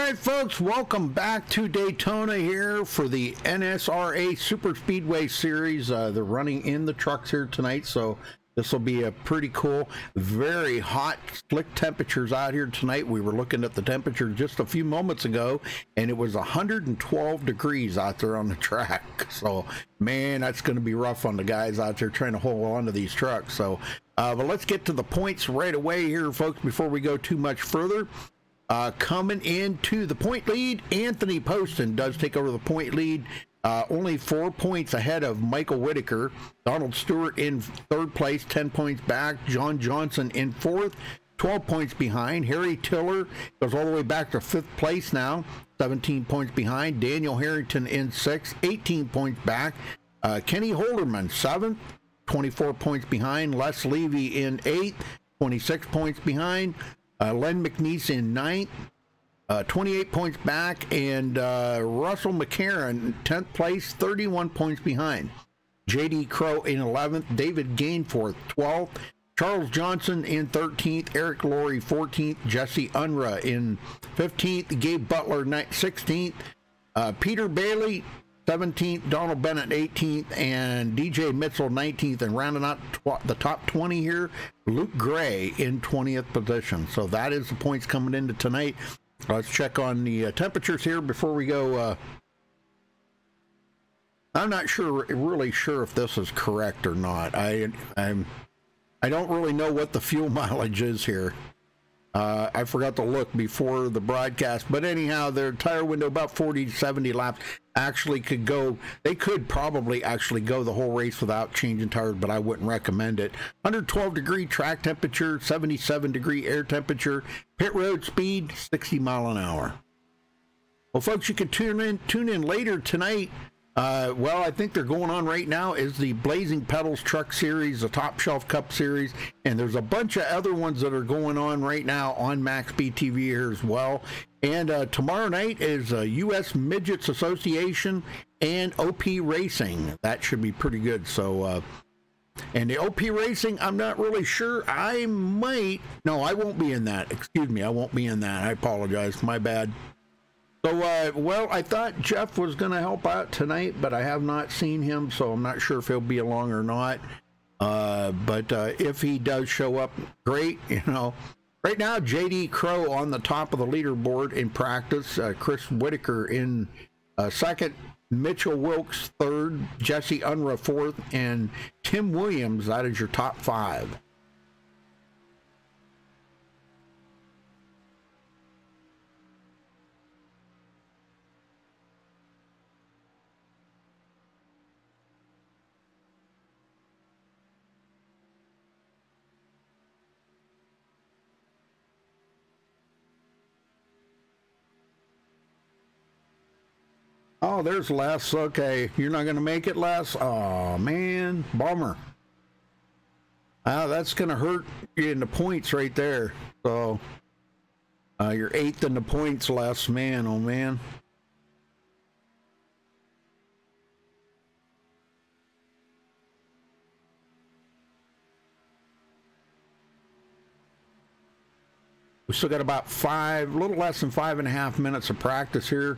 right, folks, welcome back to Daytona here for the NSRA Super Speedway Series. They're running in the trucks here tonight, so this will be a pretty cool, very hot, slick temperatures out here tonight. We were looking at the temperature just a few moments ago, and it was 112 degrees out there on the track. So, man, that's going to be rough on the guys out there trying to hold on to these trucks. So, but let's get to the points right away here, folks, before we go too much further. Coming into the point lead, Anthony Poston does take over the point lead. Only 4 points ahead of Michael Whitaker. Donald Stewart in third place, 10 points back. John Johnson in fourth, 12 points behind. Harry Tiller goes all the way back to fifth place now, 17 points behind. Daniel Harrington in sixth, 18 points back. Kenny Holderman, seventh, 24 points behind. Les Levy in eighth, 26 points behind. Len McNeese in ninth, 28 points back, and Russell McCarron, 10th place, 31 points behind. J.D. Crow in 11th, David Gainforth, 12th, Charles Johnson in 13th, Eric Laurie 14th, Jesse Unruh in 15th, Gabe Butler 16th, Peter Bailey 17th, Donald Bennett 18th, and DJ Mitchell 19th, and rounding out the top 20 here, Luke Gray in 20th position. So that is the points coming into tonight. Let's check on the temperatures here before we go. I'm not really sure if this is correct or not. I don't really know what the fuel mileage is here. I forgot to look before the broadcast, but anyhow, their tire window about 40 to 70 laps actually could go. They could probably actually go the whole race without changing tires, but I wouldn't recommend it. 112 degree track temperature, 77 degree air temperature, pit road speed 60 mile an hour. Well, folks, you can tune in later tonight. Well, I think they're going on right now is the Blazing Pedals Truck Series, the Top Shelf Cup Series, and there's a bunch of other ones that are going on right now on MaxSpeedTV here as well. And tomorrow night is U.S. Midgets Association and OP Racing. That should be pretty good. So, and the OP Racing, I'm not really sure. I won't be in that. Excuse me, I won't be in that. I apologize. My bad. So, well, I thought Jeff was going to help out tonight, but I have not seen him, so I'm not sure if he'll be along or not. But if he does show up, great. You know, right now, J.D. Crow on the top of the leaderboard in practice. Chris Whitaker in second. Mitchell Wilkes third. Jesse Unruh fourth. And Tim Williams, that is your top five. Oh, there's Les. Okay, you're not going to make it, Les? Oh, man. Bummer. That's going to hurt you in the points right there. So, you're eighth in the points, Les. Man, oh, man. We still got about a little less than 5.5 minutes of practice here.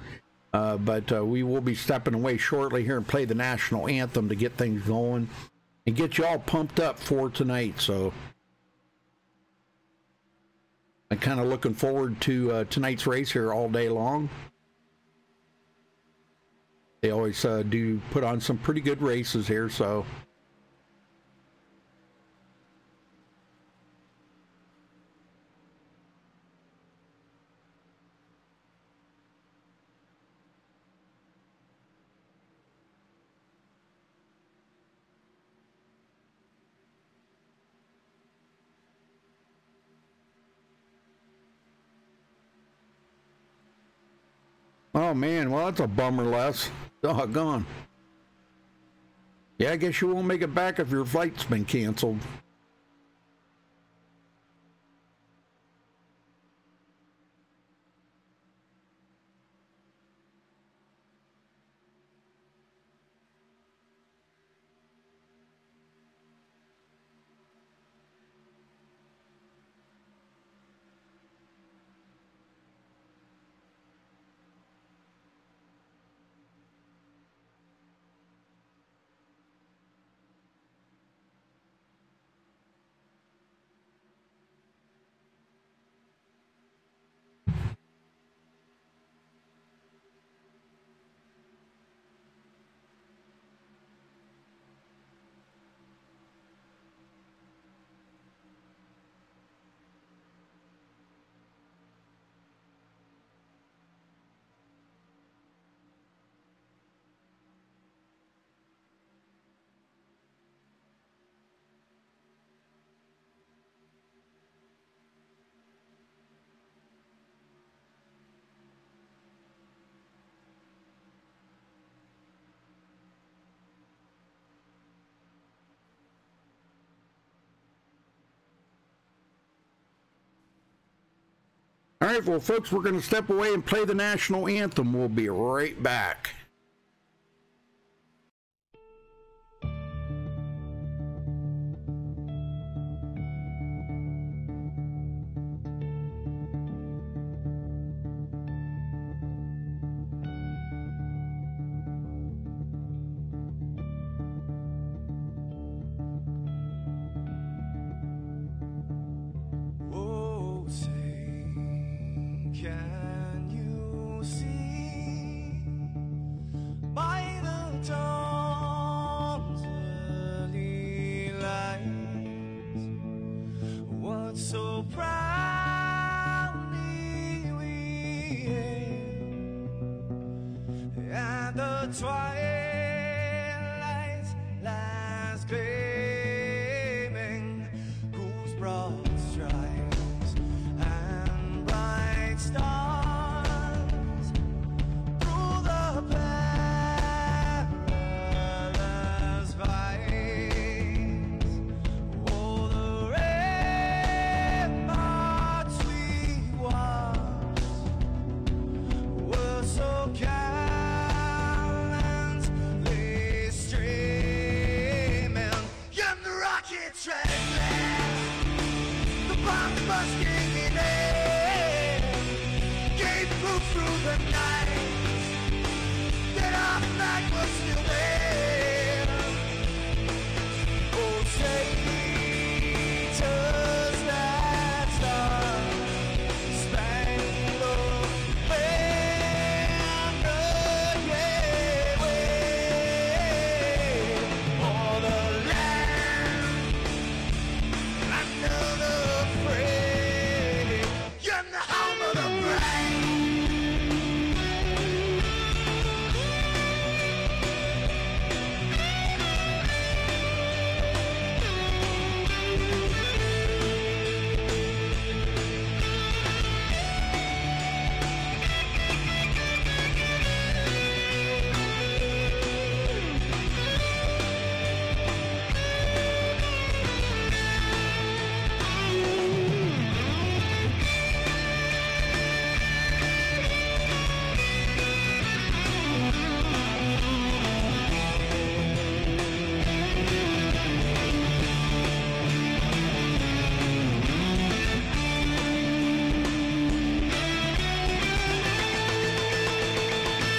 But we will be stepping away shortly here and play the national anthem to get things going and get you all pumped up for tonight. So I'm kind of looking forward to tonight's race here all day long. They always do put on some pretty good races here, so. Oh, man, well, that's a bummer, Les. Doggone. Yeah, I guess you won't make it back if your flight's been canceled. All right, well, folks, we're going to step away and play the national anthem. We'll be right back. Can you see by the dawn's early light what so proudly we hailed at the twilight's last gleaming, whose broad stripes and bright stars through the perilous fights, oh, the ramparts we watched were so gallantly streaming, and the rocket treadless, the bomb busting in air, gave proof through the night that our flag was still there. Oh, traitors that star-spangled banner, yeah, wave for the land under the fray, and the home of the brave.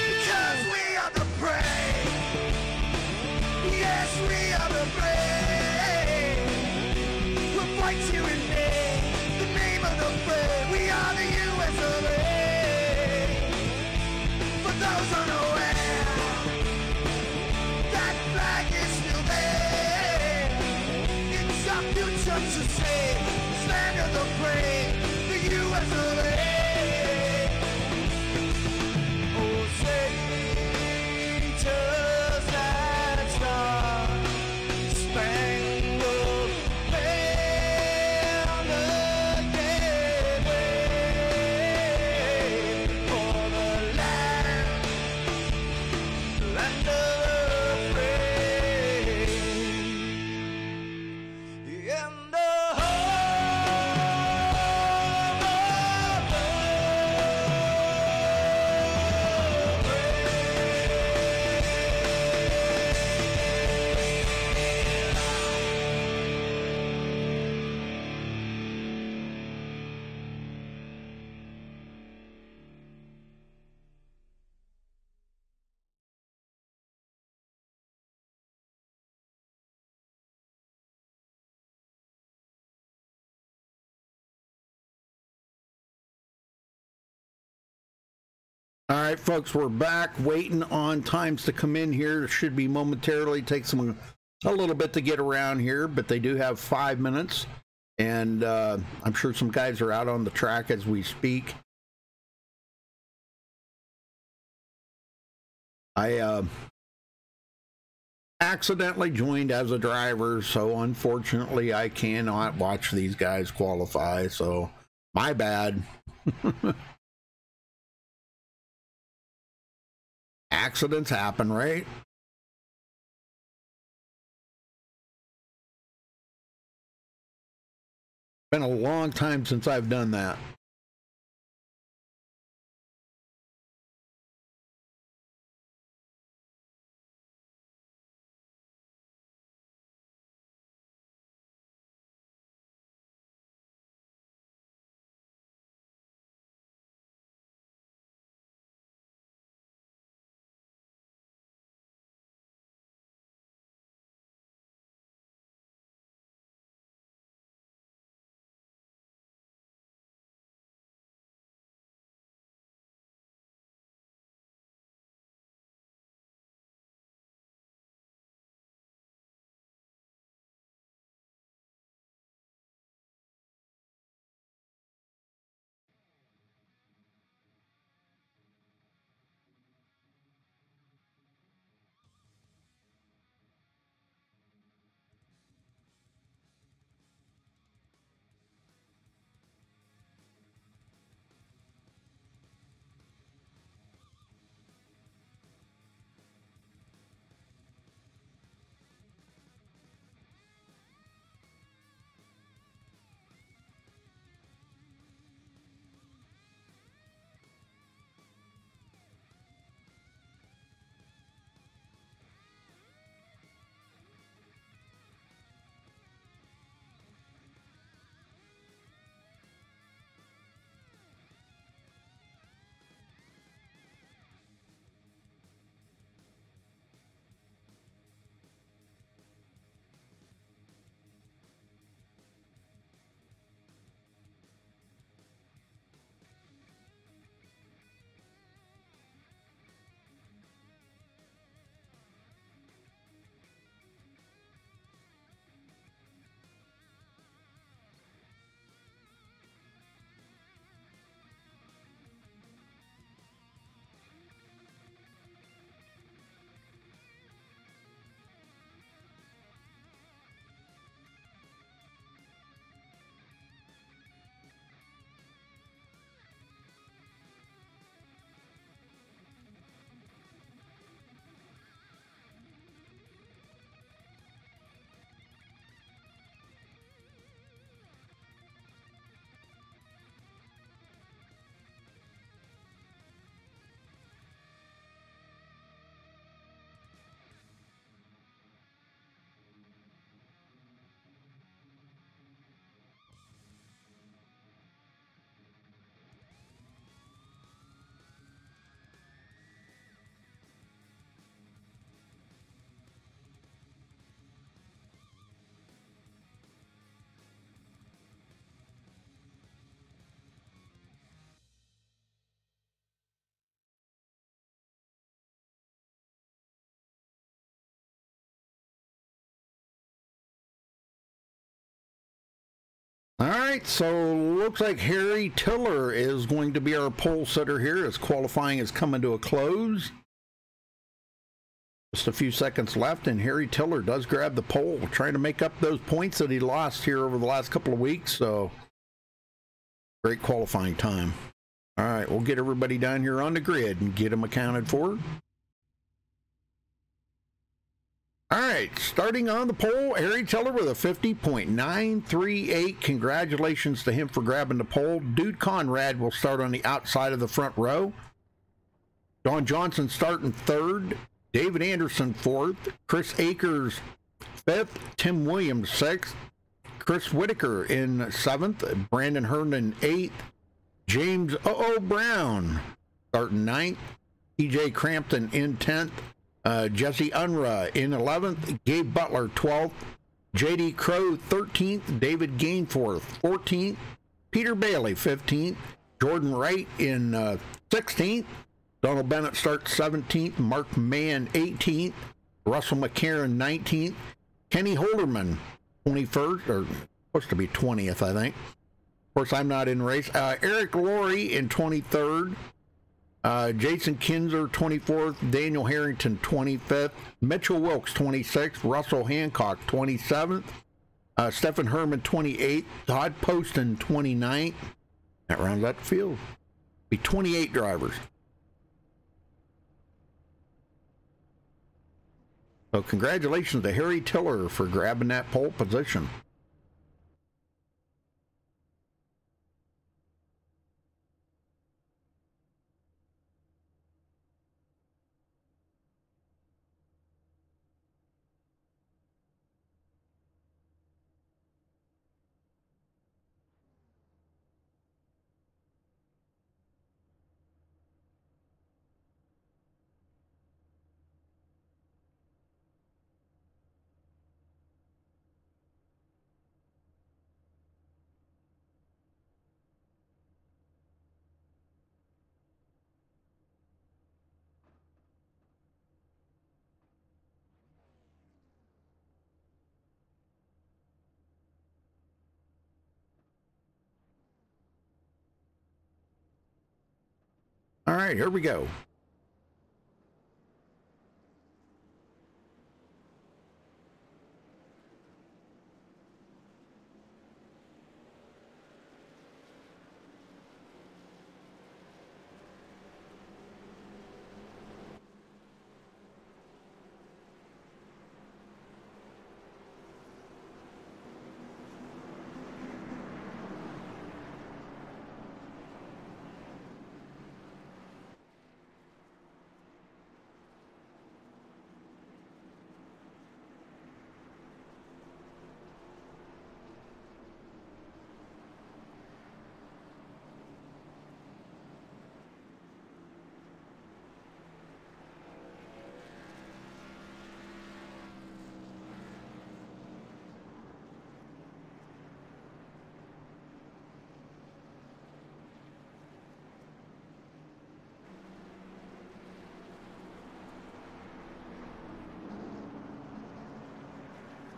Because we are the brave. Yes, we are the brave. We'll fight you in name, the name of the brave. We are the US of A. For those unaware, that flag is still there. It's our future to save, this land of the brave, the US of A. Oh, traitors that star-spangled banner, yeah, wave for the land of the brave, and the All right, folks, we're back waiting on times to come in here. It should be momentarily. Takes them a little bit to get around here, but they do have 5 minutes. And I'm sure some guys are out on the track as we speak. I accidentally joined as a driver, so unfortunately I cannot watch these guys qualify, so my bad. Accidents happen, right? Been a long time since I've done that. All right, so looks like Harry Tiller is going to be our pole sitter here as qualifying is coming to a close. Just a few seconds left, and Harry Tiller does grab the pole, trying to make up those points that he lost here over the last couple of weeks. So, great qualifying time. All right, we'll get everybody down here on the grid and get them accounted for. All right, starting on the pole, Harry Tiller with a 50.938. Congratulations to him for grabbing the pole. Dude Conrad will start on the outside of the front row. Don Johnson starting third. David Anderson fourth. Chris Akers fifth. Tim Williams sixth. Chris Whitaker in seventh. Brandon Herndon eighth. James Brown starting ninth. TJ Crampton in 10th. Jesse Unruh in 11th, Gabe Butler 12th, JD Crow 13th, David Gainforth 14th, Peter Bailey 15th, Jordan Wright in 16th, Donald Bennett starts 17th, Mark Mann 18th, Russell McCarron 19th, Kenny Holderman 21st, or supposed to be 20th, I think. Of course, I'm not in the race. Eric Laurie in 23rd. Jason Kinzer 24th, Daniel Harrington 25th, Mitchell Wilkes 26th, Russell Hancock 27th, Stephen Herman 28th, Todd Poston 29th. That rounds out the field. Be 28 drivers. So congratulations to Harry Tiller for grabbing that pole position. All right, here we go.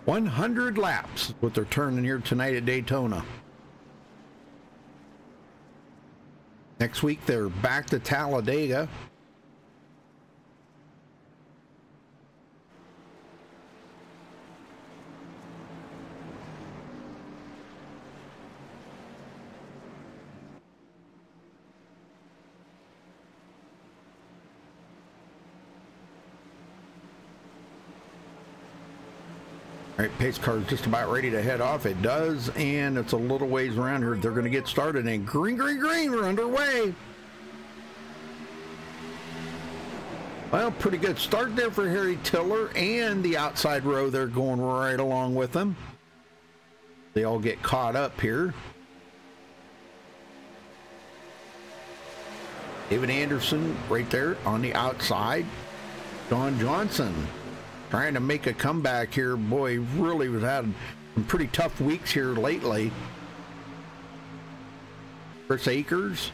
$100 laps, what they're turning here tonight at Daytona. Next week, they're back to Talladega. All right, pace car is just about ready to head off. It does, and it's a little ways around here. They're going to get started, and green, green, green, we're underway. Well, pretty good start there for Harry Tiller, and the outside row, they're going right along with them. They all get caught up here. David Anderson right there on the outside. Don Johnson trying to make a comeback here. Boy, really has had some pretty tough weeks here lately. Chris Akers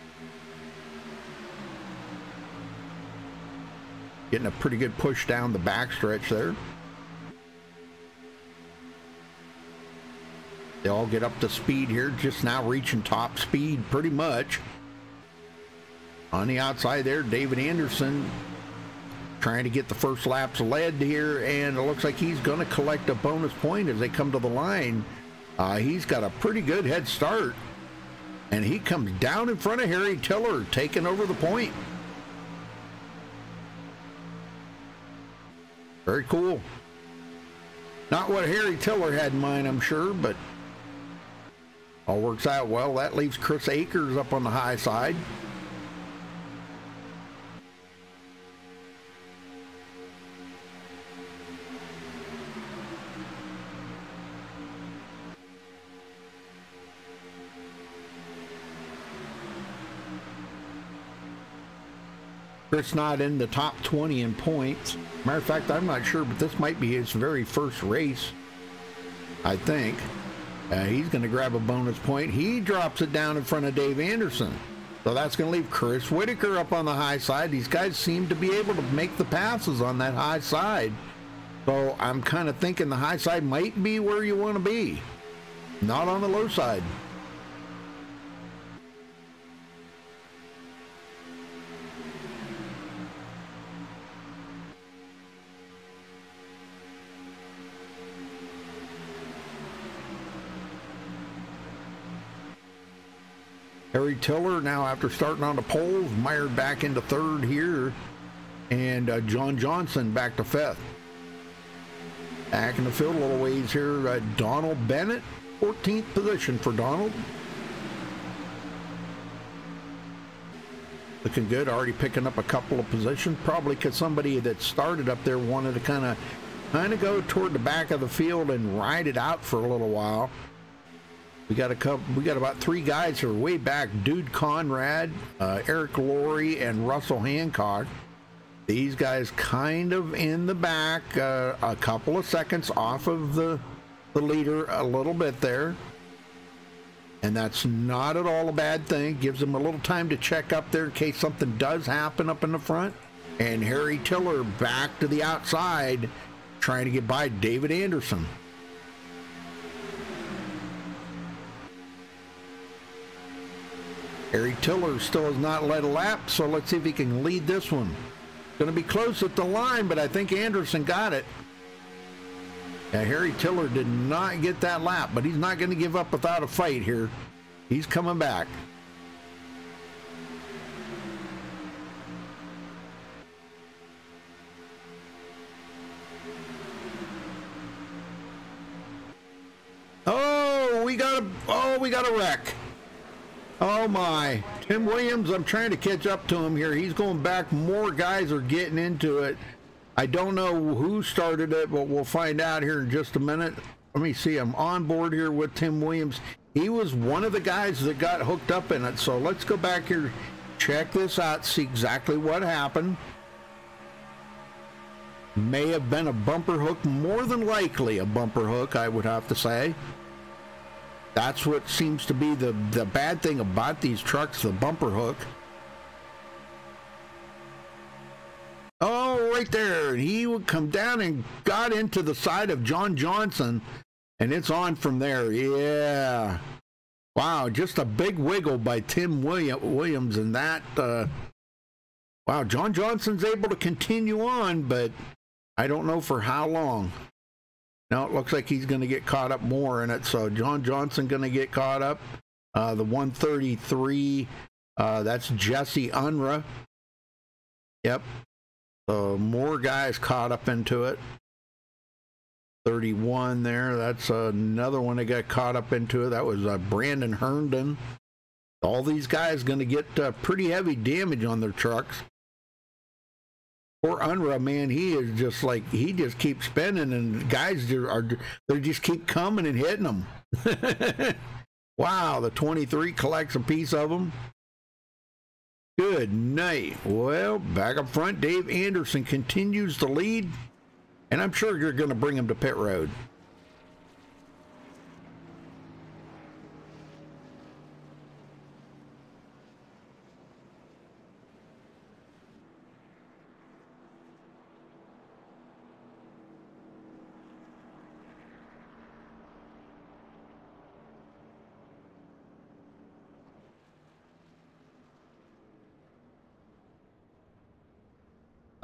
getting a pretty good push down the backstretch there. They all get up to speed here, just now reaching top speed pretty much. On the outside there, David Anderson trying to get the first laps led here, and it looks like he's going to collect a bonus point as they come to the line. He's got a pretty good head start, and he comes down in front of Harry Tiller, taking over the point. Very cool. Not what Harry Tiller had in mind, I'm sure, but all works out well. That leaves Chris Akers up on the high side. Chris not in the top 20 in points. Matter of fact, I'm not sure, but this might be his very first race, I think. He's going to grab a bonus point. He drops it down in front of Dave Anderson. So that's going to leave Chris Whitaker up on the high side. These guys seem to be able to make the passes on that high side. So I'm kind of thinking the high side might be where you want to be, not on the low side. Harry Tiller now, after starting on the poles, mired back into third here, and John Johnson back to fifth. Back in the field a little ways here, Donald Bennett, 14th position for Donald. Looking good, already picking up a couple of positions, probably because somebody that started up there wanted to kind of go toward the back of the field and ride it out for a little while. We got about three guys who are way back: Dude Conrad, Eric Laurie, and Russell Hancock. These guys kind of in the back, a couple of seconds off of the leader a little bit there. And that's not at all a bad thing. Gives them a little time to check up there in case something does happen up in the front. And Harry Tiller back to the outside, trying to get by David Anderson. Harry Tiller still has not led a lap, so let's see if he can lead this one. Going to be close at the line, but I think Anderson got it. Yeah, Harry Tiller did not get that lap, but he's not going to give up without a fight here. He's coming back. Oh, we got a wreck. Oh my, Tim Williams, I'm trying to catch up to him here. He's going back. More guys are getting into it. I don't know who started it, but we'll find out here in just a minute. Let me see. I'm on board here with Tim Williams. He was one of the guys that got hooked up in it. So let's go back here, check this out, see exactly what happened. May have been a bumper hook, more than likely a bumper hook, I would have to say. That's what seems to be the bad thing about these trucks, the bumper hook. Oh, right there. He would come down and got into the side of John Johnson, and it's on from there. Yeah. Wow, just a big wiggle by Tim Williams, and that, wow, John Johnson's able to continue on, but I don't know for how long. Now it looks like he's going to get caught up more in it. So John Johnson going to get caught up. The 133, that's Jesse Unruh. Yep. So more guys caught up into it. 31 there. That's another one that got caught up into it. That was Brandon Herndon. All these guys going to get pretty heavy damage on their trucks. Poor Unruh, man, he is just like, he just keeps spinning, and guys they just keep coming and hitting them. Wow, the 23 collects a piece of them. Good night. Well, back up front, Dave Anderson continues to lead, and I'm sure you're going to bring him to pit road.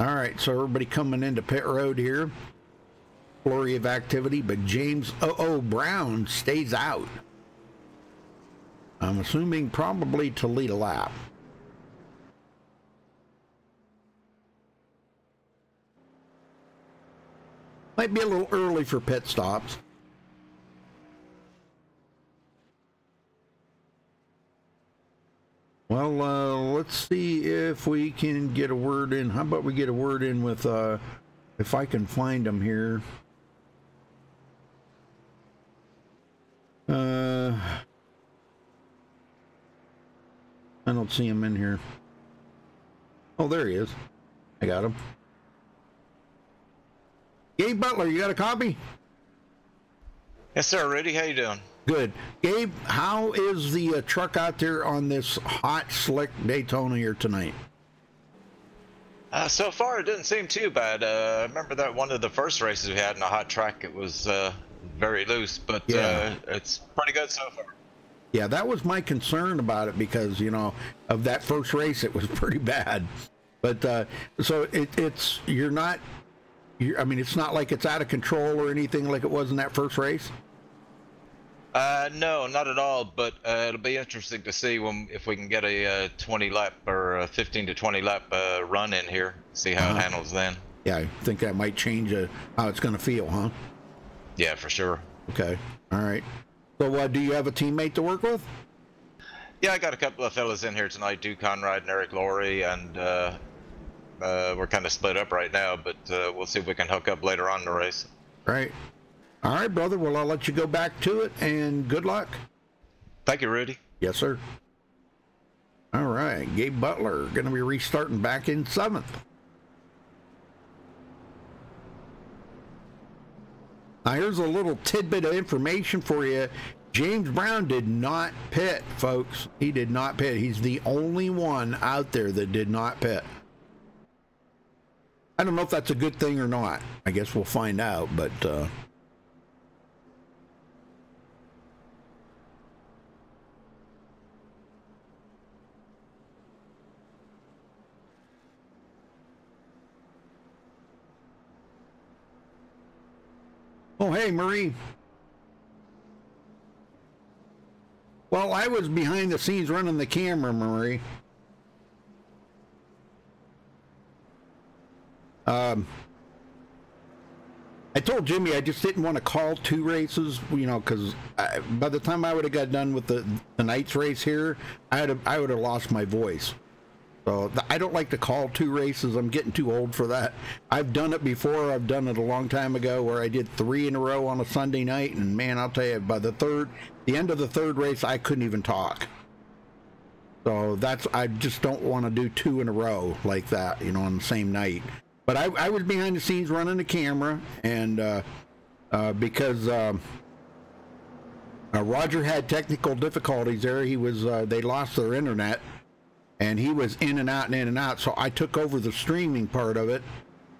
All right, so everybody coming into pit road here. Flurry of activity, but James Brown stays out. I'm assuming probably to lead a lap. Might be a little early for pit stops. Well, let's see if we can get a word in. How about we get a word in with, if I can find them here. I don't see him in here. Oh, there he is. I got him. Gabe Butler, you got a copy? Yes, sir. Rudy, how you doing? Good. Gabe, how is the truck out there on this hot, slick Daytona here tonight? So far, it didn't seem too bad. I remember that one of the first races we had in a hot track, it was very loose, but yeah. It's pretty good so far. Yeah, that was my concern about it because, you know, of that first race, it was pretty bad. But so it's I mean, it's not like it's out of control or anything like it was in that first race? No, not at all, but it'll be interesting to see if we can get a 20 lap or a 15 to 20 lap run in here, see how it handles then. Yeah, I think that might change how it's going to feel, huh? Yeah, for sure. Okay, all right. So do you have a teammate to work with? Yeah, I got a couple of fellas in here tonight, Duke Conrad and Eric Laurie, and we're kind of split up right now, but we'll see if we can hook up later on in the race. Right. All right, brother. Well, I'll let you go back to it, and good luck. Thank you, Rudy. Yes, sir. All right, Gabe Butler going to be restarting back in 7th. Now, here's a little tidbit of information for you. James Brown did not pit, folks. He did not pit. He's the only one out there that did not pit. I don't know if that's a good thing or not. I guess we'll find out, but... Oh, hey, Marie. Well, I was behind the scenes running the camera, Marie. I told Jimmy I just didn't want to call 2 races, you know, because by the time I would have got done with the night's race here, I would have lost my voice. So I don't like to call 2 races. I'm getting too old for that. I've done it before. I've done it a long time ago where I did 3 in a row on a Sunday night, and man, I'll tell you, by the end of the 3rd race, I couldn't even talk. So I just don't want to do 2 in a row like that, you know, on the same night. But I was behind the scenes running the camera, and because Roger had technical difficulties there, they lost their internet. And he was in and out and in and out, so I took over the streaming part of it,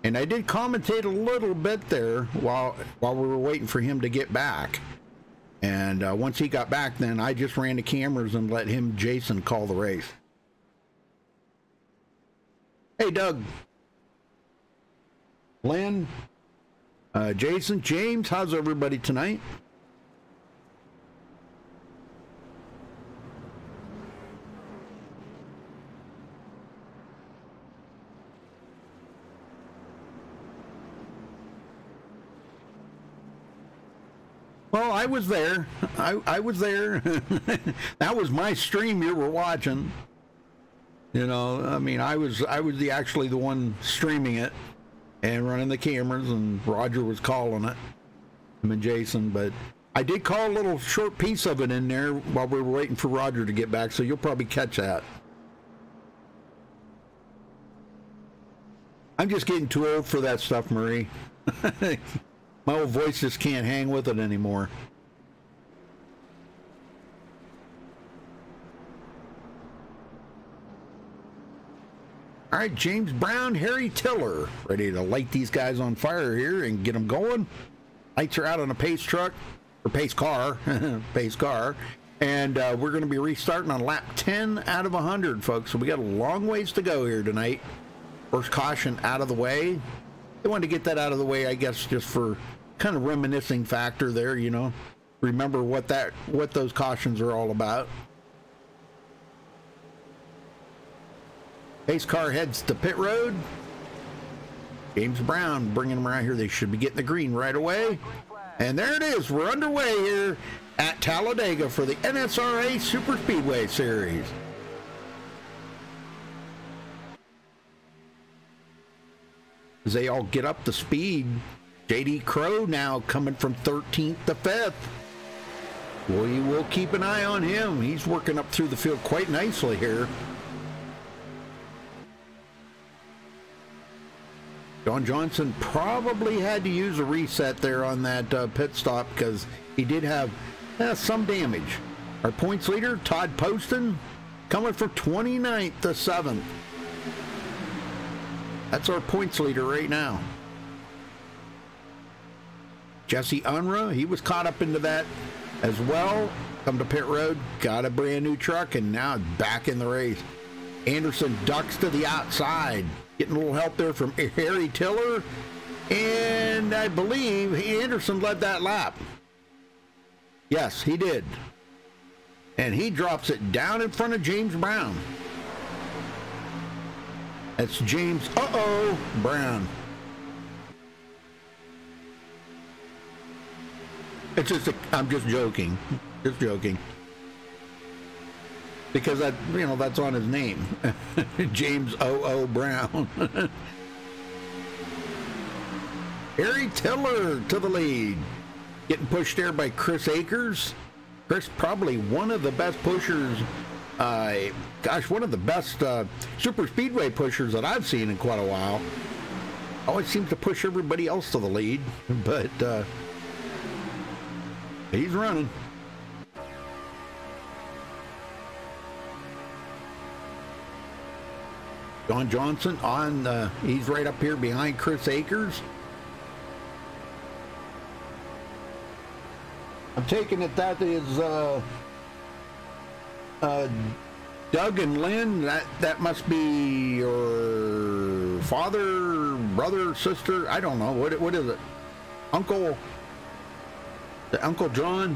and I did commentate a little bit there while we were waiting for him to get back. And once he got back, then I just ran the cameras and let Jason, call the race. Hey, Doug, Lynn, Jason, James, how's everybody tonight? Well, I was there. I was there. That was my stream you were watching. You know, I mean, I was actually the one streaming it and running the cameras, and Roger was calling it, him and Jason. But I did call a little short piece of it in there while we were waiting for Roger to get back, so you'll probably catch that. I'm just getting too old for that stuff, Marie. My old voice just can't hang with it anymore. All right, James Brown, Harry Tiller, ready to light these guys on fire here and get them going. Lights are out on a pace truck, or pace car, pace car. And we're going to be restarting on lap 10 out of 100, folks. So we got a long ways to go here tonight. First caution out of the way. They wanted to get that out of the way, I guess, just for kind of reminiscing factor there, you know. Remember what those cautions are all about. Pace car heads to pit road. James Brown bringing them around here. They should be getting the green right away. And there it is. We're underway here at Talladega for the NSRA Super Speedway Series. As they all get up to speed, J.D. Crowe now coming from 13th to 5th. We will keep an eye on him. He's working up through the field quite nicely here. John Johnson probably had to use a reset there on that pit stop because he did have some damage. Our points leader, Todd Poston, coming from 29th to 7th. That's our points leader right now. Jesse Unruh, he was caught up into that as well. Come to pit road, got a brand new truck, and now back in the race. Anderson ducks to the outside. Getting a little help there from Harry Tiller. And I believe Anderson led that lap. Yes, he did. And he drops it down in front of James Brown. That's James, Brown. It's just, I'm just joking. Just joking. Because that, you know, that's on his name. James Brown. Harry Tiller to the lead. Getting pushed there by Chris Akers. Chris, probably one of the best pushers, one of the best super speedway pushers that I've seen in quite a while. Always seems to push everybody else to the lead, but he's running. John Johnson on, he's right up here behind Chris Akers. I'm taking it that is Doug and Lynn. That must be your father, brother, sister. I don't know. What is it? Uncle John?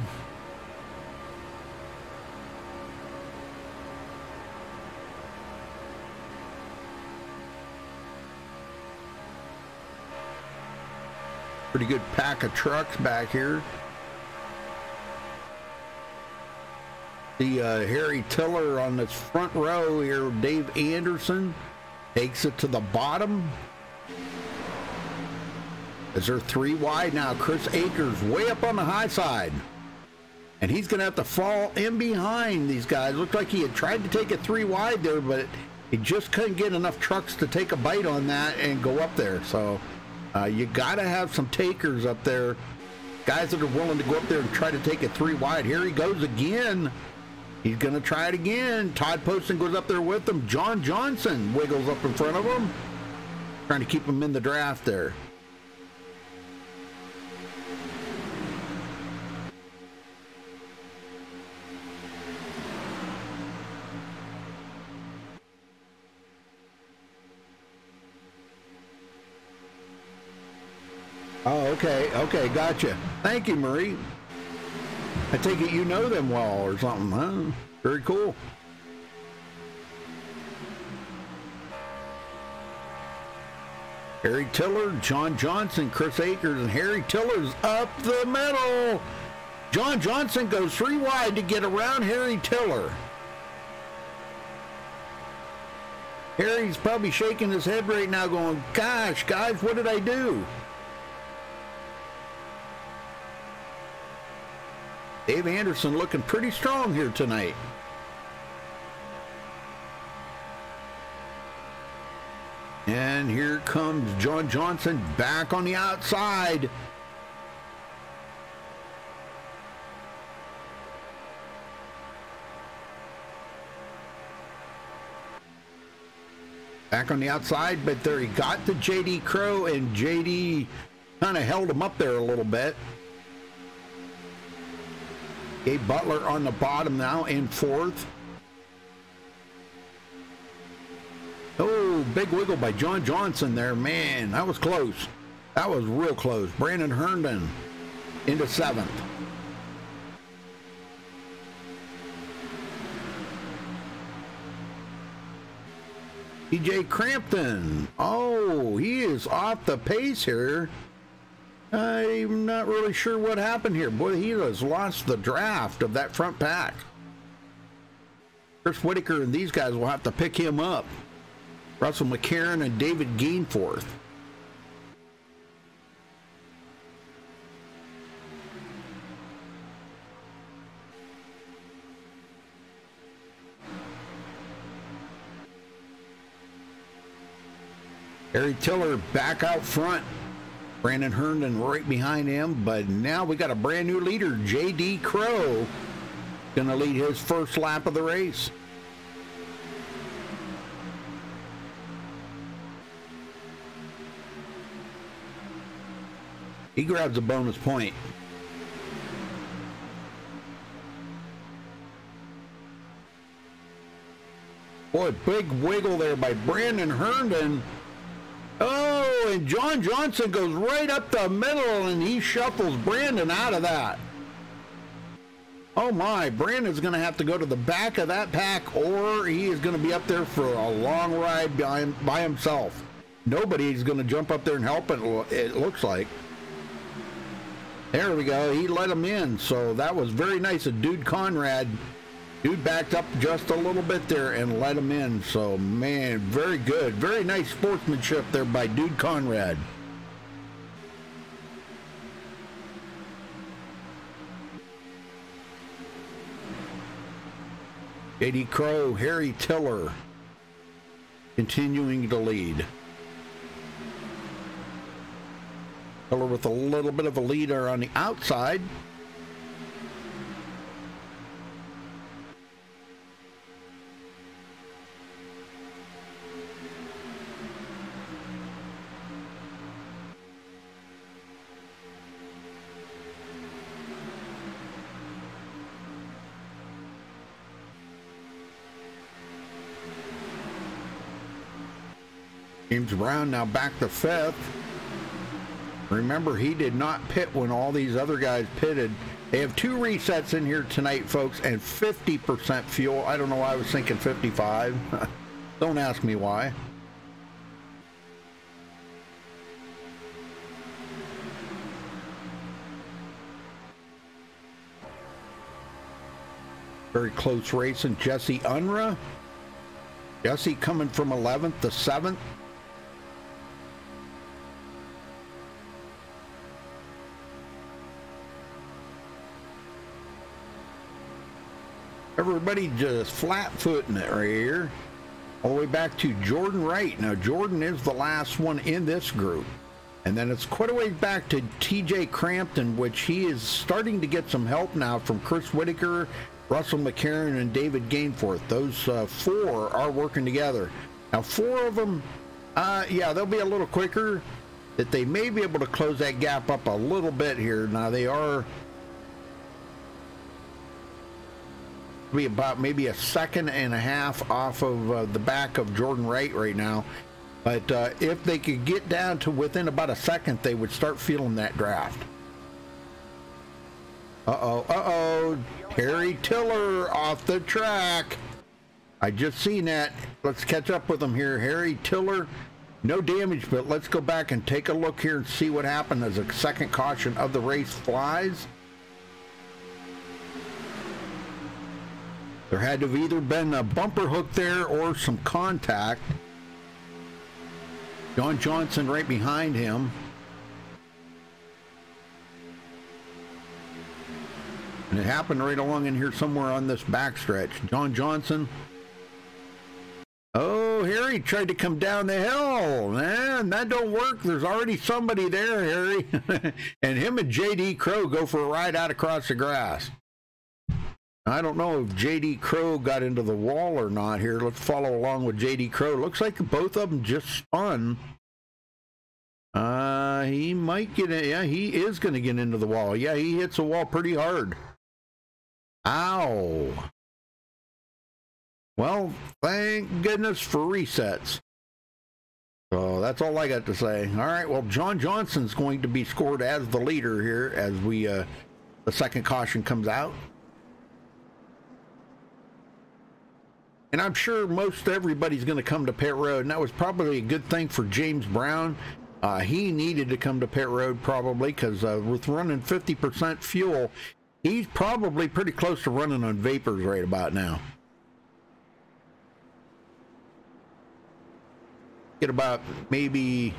Pretty good pack of trucks back here. The Harry Tiller on this front row here, Dave Anderson, takes it to the bottom. Is there 3 wide now? Chris Akers way up on the high side. And he's going to have to fall in behind these guys. Looked like he had tried to take it 3 wide there, but he just couldn't get enough trucks to take a bite on that and go up there. So you got to have some takers up there. Guys that are willing to go up there and try to take it 3 wide. Here he goes again. He's going to try it again. Todd Poston goes up there with him. John Johnson wiggles up in front of him. Trying to keep him in the draft there. Oh, okay, gotcha. Thank you, Marie. I take it you know them well or something, huh? Very cool. Harry Tiller, John Johnson, Chris Akers, and Harry Tiller's up the middle. John Johnson goes 3 wide to get around Harry Tiller. Harry's probably shaking his head right now going, gosh, guys, what did I do? Dave Anderson looking pretty strong here tonight. And here comes John Johnson back on the outside. Back on the outside, but there he got to J.D. Crowe, and J.D. kind of held him up there a little bit. Gabe Butler on the bottom now in 4th. Oh, big wiggle by John Johnson there. Man, that was close. That was real close. Brandon Herndon into 7th. TJ Crampton. Oh, he is off the pace here. I'm not really sure what happened here. Boy, he has lost the draft of that front pack. Chris Whitaker and these guys will have to pick him up. Russell McCarron and David Gainforth. Harry Tiller back out front. Brandon Herndon right behind him, but now we got a brand new leader, J.D. Crow, going to lead his first lap of the race. He grabs a bonus point. Boy, big wiggle there by Brandon Herndon. Oh, and John Johnson goes right up the middle, and he shuffles Brandon out of that. Oh my, Brandon's going to have to go to the back of that pack, or he is going to be up there for a long ride by himself. Nobody's going to jump up there and help it looks like. There we go. He let him in, so that was very nice of Dude Conrad. Dude backed up just a little bit there and let him in. So, man, very good. Very nice sportsmanship there by Dude Conrad. J.D. Crow, Harry Tiller continuing to lead. Tiller with a little bit of a leader on the outside. James Brown now back to 5th. Remember, he did not pit when all these other guys pitted. They have 2 resets in here tonight, folks, and 50% fuel. I don't know why I was thinking 55. Don't ask me why. Very close racing. Jesse Unruh. Jesse coming from 11th to 7th. Everybody just flat-footing it right here. All the way back to Jordan Wright. Now, Jordan is the last one in this group. And then it's quite a ways back to TJ Crampton, which he is starting to get some help now from Chris Whitaker, Russell McCarron, and David Gainforth. Those 4 are working together. Now, 4 of them, yeah, they'll be a little quicker. That they may be able to close that gap up a little bit here. Now, they are be about maybe 1.5 seconds off of the back of Jordan Wright right now. But if they could get down to within about 1 second, they would start feeling that draft. Uh-oh. Harry Tiller off the track. I just seen that. Let's catch up with him here. Harry Tiller, no damage, but let's go back and take a look here and see what happened as a second caution of the race flies. There had to have either been a bumper hook there or some contact. John Johnson right behind him. And it happened right along in here somewhere on this backstretch. John Johnson. Oh, Harry tried to come down the hill. Man, that don't work. There's already somebody there, Harry. And him and J.D. Crow go for a ride out across the grass. I don't know if J.D. Crow got into the wall or not here. Let's follow along with J.D. Crow. Looks like both of them just spun. He might get in. Yeah, he is going to get into the wall. Yeah, he hits the wall pretty hard. Ow. Well, thank goodness for resets. So that's all I got to say. All right, well, John Johnson's going to be scored as the leader here as we the second caution comes out. And I'm sure most everybody's going to come to pit road, and that was probably a good thing for James Brown. He needed to come to pit road probably because with running 50% fuel, he's probably pretty close to running on vapors right about now. Get about maybe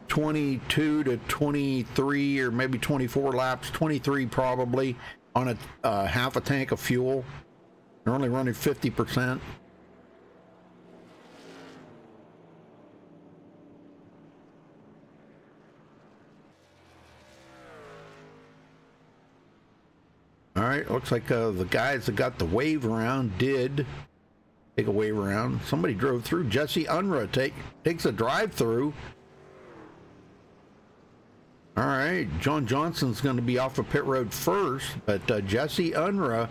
22 to 23 or maybe 24 laps, 23 probably on a half a tank of fuel. They're only running 50%. All right, looks like the guys that got the wave around did take a wave around. Somebody drove through. Jesse Unruh takes a drive through. All right, John Johnson's going to be off of pit road first, but Jesse Unruh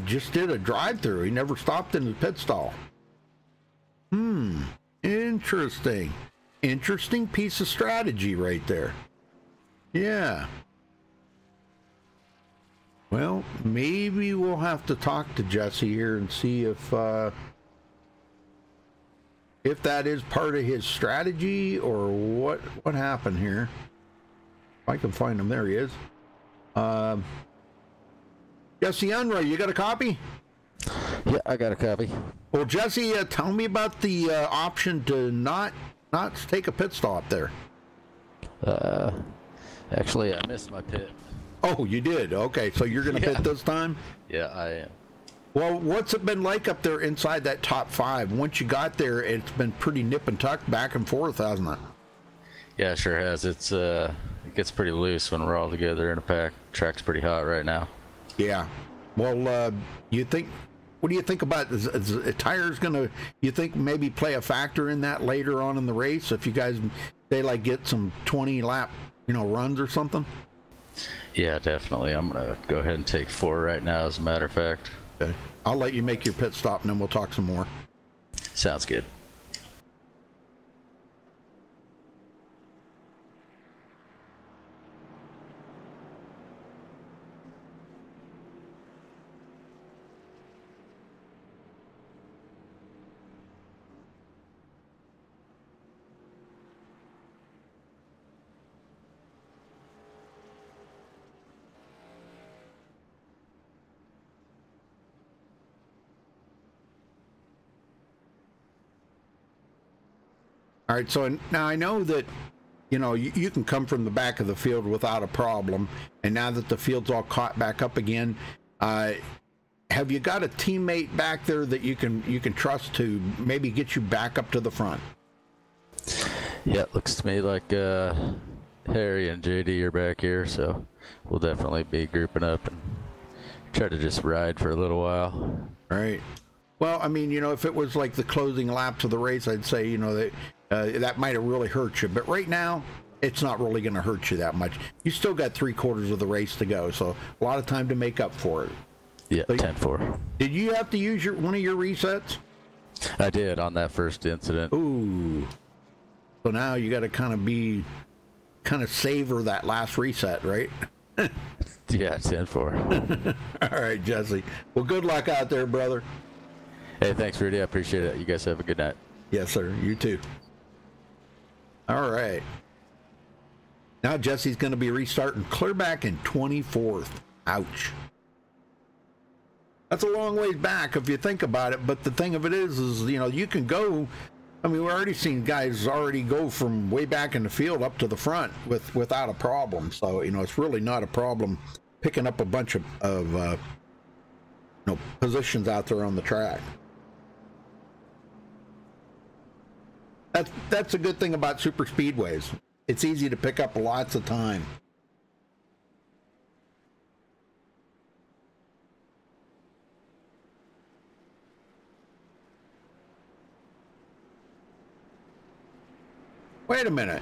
just did a drive through. He never stopped in the pit stall. Interesting. Interesting piece of strategy right there. Yeah. Well, maybe we'll have to talk to Jesse here and see if that is part of his strategy or what happened here. If I can find him, there he is. Jesse Unruh, you got a copy? Yeah, I got a copy. Well, Jesse, tell me about the option to not take a pit stop there. Actually, I missed my pit. Oh, you did? Okay, so you're going to pit this time? Yeah, I am. Well, what's it been like up there inside that top five? Once you got there, it's been pretty nip and tuck back and forth, hasn't it? Yeah, it sure has. It gets pretty loose when we're all together in a pack. Track's pretty hot right now. Yeah. Well, what do you think about is tires gonna, you think maybe play a factor in that later on in the race if you guys say like get some 20 lap runs or something? Yeah, definitely. I'm gonna go ahead and take 4 right now, as a matter of fact. Okay, I'll let you make your pit stop and then we'll talk some more. Sounds good. All right, so now I know that, you can come from the back of the field without a problem, and now that the field's all caught back up again, have you got a teammate back there that you can trust to maybe get you back up to the front? Yeah, it looks to me like Harry and JD are back here, so we'll definitely be grouping up and try to just ride for a little while. All right. Well, I mean, if it was like the closing laps of the race, I'd say, that might have really hurt you. But right now, it's not really going to hurt you that much. You still got 3/4 of the race to go, so a lot of time to make up for it. Yeah, so 10-4. Did you have to use one of your resets? I did on that first incident. Ooh. So now you got to kind of savor that last reset, right? Yeah, 10-4. All right, Jesse. Well, good luck out there, brother. Hey, thanks, Rudy. I appreciate it. You guys have a good night. Yes, sir. You too. All right. Now Jesse's going to be restarting clear back in 24th. Ouch. That's a long ways back if you think about it, but the thing of it is you can go, I mean, we've already seen guys already go from way back in the field up to the front without a problem. So, it's really not a problem picking up a bunch of positions out there on the track. That's a good thing about super speedways. It's easy to pick up lots of time. Wait a minute.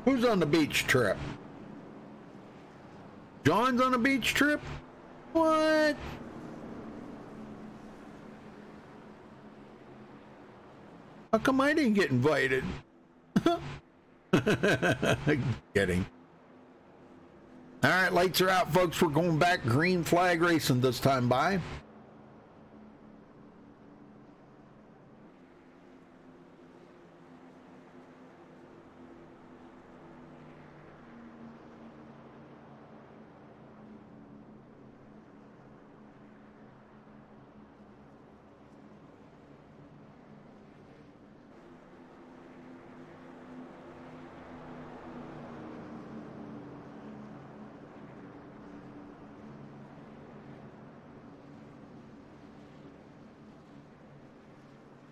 Who's on the beach trip? John's on a beach trip? What? How come I didn't get invited? Kidding. All right, lights are out, folks. We're going back green flag racing this time by.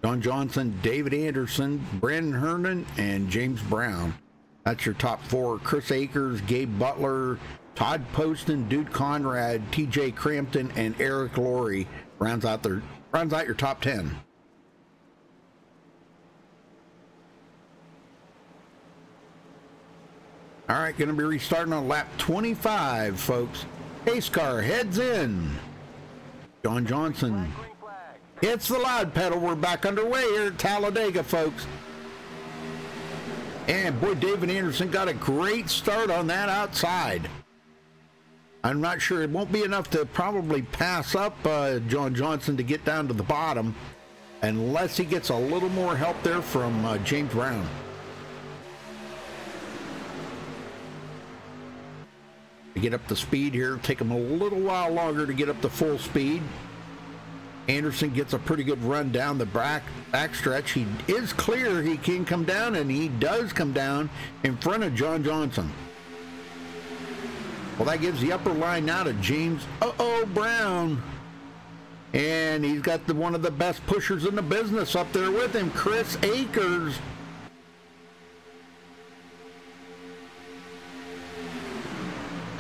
John Johnson, David Anderson, Brandon Hernan, and James Brown. That's your top four. Chris Akers, Gabe Butler, Todd Poston, Dude Conrad, TJ Crampton, and Eric Laurie rounds out your top 10. All right, going to be restarting on lap 25, folks. Pace car heads in. John Johnson hits the loud pedal. We're back underway here at Talladega, folks. And boy, David Anderson got a great start on that outside. I'm not sure, it won't be enough to probably pass up John Johnson to get down to the bottom, unless he gets a little more help there from James Brown. To get up to speed here, take him a little while longer to get up to full speed. Anderson gets a pretty good run down the back stretch. He is clear. He can come down, and he does come down in front of John Johnson. Well, that gives the upper line now to James Brown. And he's got one of the best pushers in the business up there with him, Chris Akers.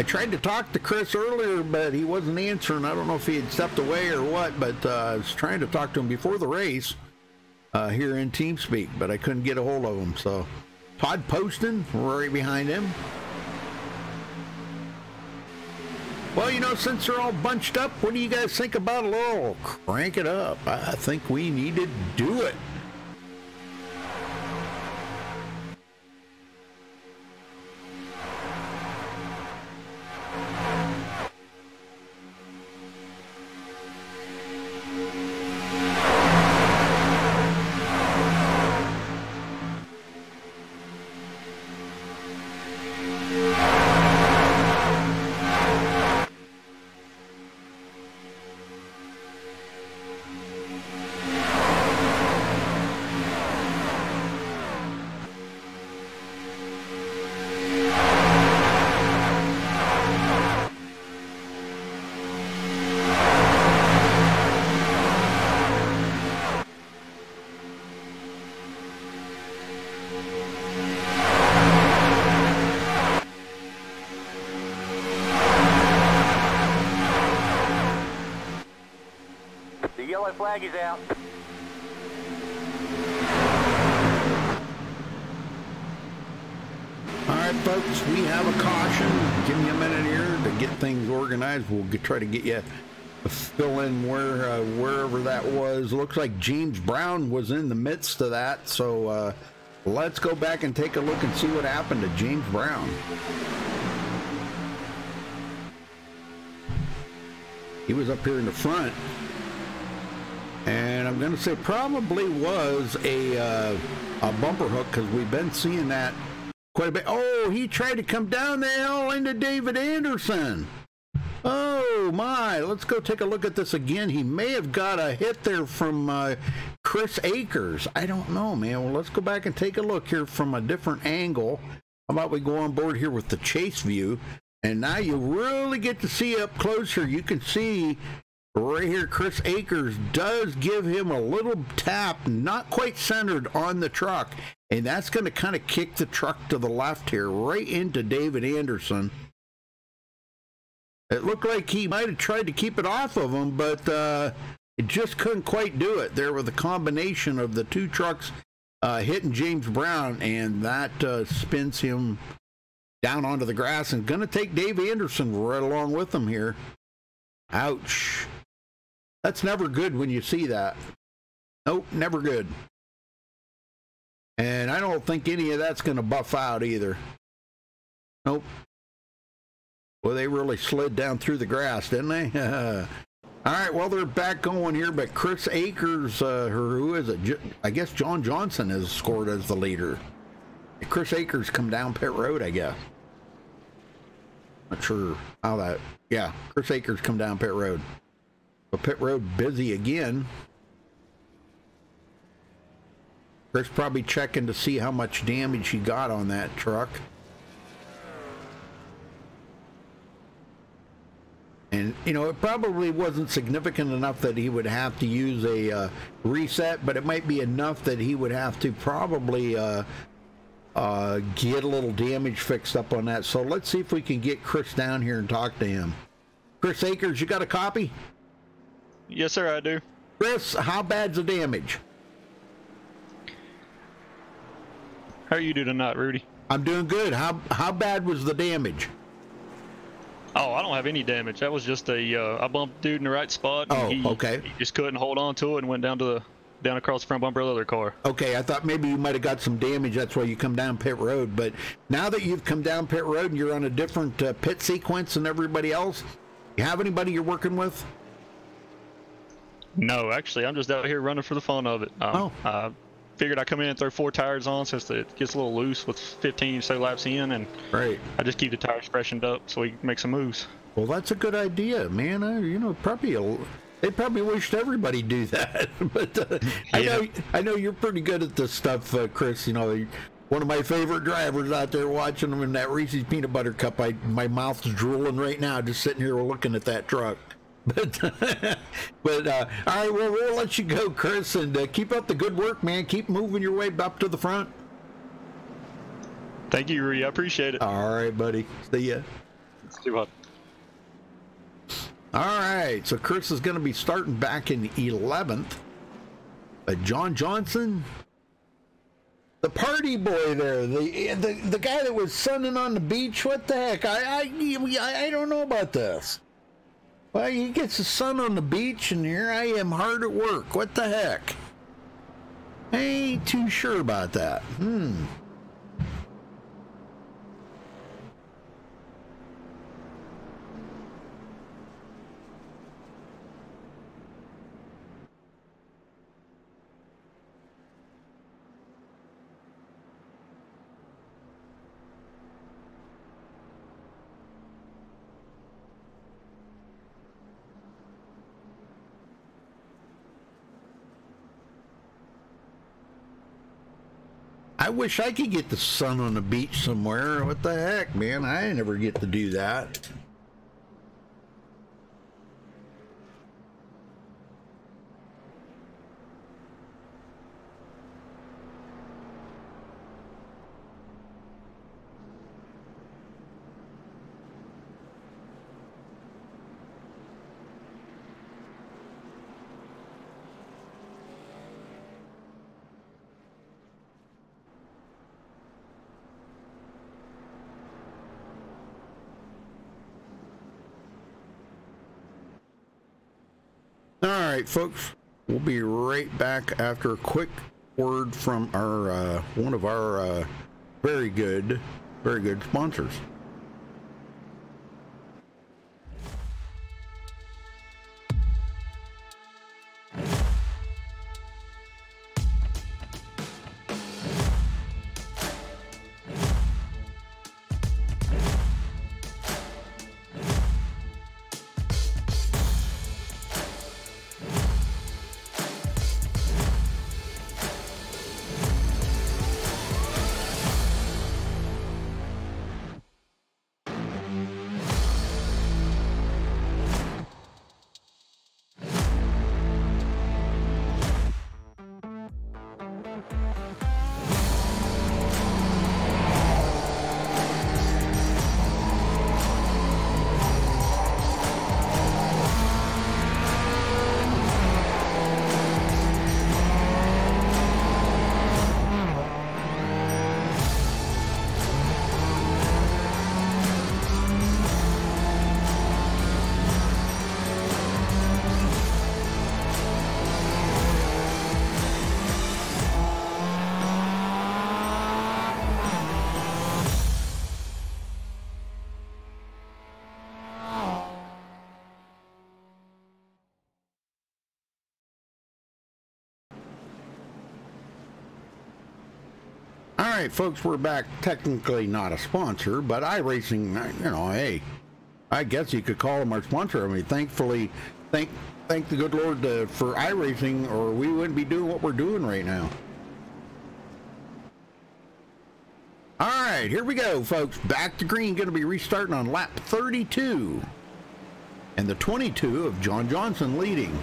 I tried to talk to Chris earlier, but he wasn't answering. I don't know if he had stepped away or what, but I was trying to talk to him before the race here in TeamSpeak, but I couldn't get a hold of him. So Todd Poston right behind him. Well, you know, since they're all bunched up, what do you guys think about a little crank it up? I think we need to do it. Flag is out. All right, folks, we have a caution. Give me a minute here to get things organized. We'll try to get you to fill in wherever that was. Looks like James Brown was in the midst of that. So let's go back and take a look and see what happened to James Brown. He was up here in the front. And I'm going to say probably was a bumper hook, because we've been seeing that quite a bit. Oh, he tried to come down the hill into David Anderson. Oh, my. Let's go take a look at this again. He may have got a hit there from Chris Akers. I don't know, man. Well, let's go back and take a look here from a different angle. How about we go on board here with the chase view? And now you really get to see up close here. You can see right here, Chris Akers does give him a little tap, not quite centered on the truck, and that's going to kind of kick the truck to the left here, right into David Anderson. It looked like he might have tried to keep it off of him, but it just couldn't quite do it. There was a combination of the two trucks hitting James Brown, and that spins him down onto the grass, and going to take Dave Anderson right along with him here. Ouch. That's never good when you see that. Nope, never good. And I don't think any of that's going to buff out either. Nope. Well, they really slid down through the grass, didn't they? All right, well, they're back going here, but Chris Akers, who is it? I guess John Johnson has scored as the leader. Chris Akers come down pit road, I guess. Not sure how that... Yeah, Chris Akers come down pit road. So pit road busy again. Chris probably checking to see how much damage he got on that truck. And, you know, it probably wasn't significant enough that he would have to use a reset, but it might be enough that he would have to probably get a little damage fixed up on that. So let's see if we can get Chris down here and talk to him. Chris Akers, you got a copy? Yes, sir, I do. Chris, how bad's the damage? How are you doing tonight, Rudy? I'm doing good. How bad was the damage? Oh, I don't have any damage. That was just I bumped dude in the right spot. And okay. He just couldn't hold on to it and went down across the front bumper of the other car. Okay, I thought maybe you might have got some damage. That's why you come down pit road. But now that you've come down pit road and you're on a different pit sequence than everybody else, you have anybody you're working with? No, actually, I'm just out here running for the fun of it. I figured I'd come in and throw 4 tires on since it gets a little loose with 15 or so laps in, and right. I just keep the tires freshened up so we can make some moves. Well, that's a good idea, man. You know, they probably wished everybody do that. But yeah. I know you're pretty good at this stuff, Chris. You know, one of my favorite drivers out there watching them in that Reese's Peanut Butter Cup. My mouth's drooling right now just sitting here looking at that truck. But all right, well, we'll let you go, Chris, and keep up the good work, man. Keep moving your way up to the front. Thank you, Rudy. I appreciate it. All right, buddy. See ya. See you. All right, so Chris is going to be starting back in 11th. John Johnson, the party boy there, the guy that was sunning on the beach. What the heck? I don't know about this. Well, he gets the sun on the beach, and here I am hard at work. What the heck? I ain't too sure about that. I wish I could get the sun on the beach somewhere. What the heck, man? I never get to do that. All right, folks, we'll be right back after a quick word from our one of our very good sponsors. right, folks, we're back. Technically not a sponsor, but iRacing, you know, hey, I guess you could call them our sponsor. I mean, thankfully, thank the good Lord for iRacing, or we wouldn't be doing what we're doing right now. All right, here we go, folks. Back to green, going to be restarting on lap 32. And the 22 of John Johnson leading.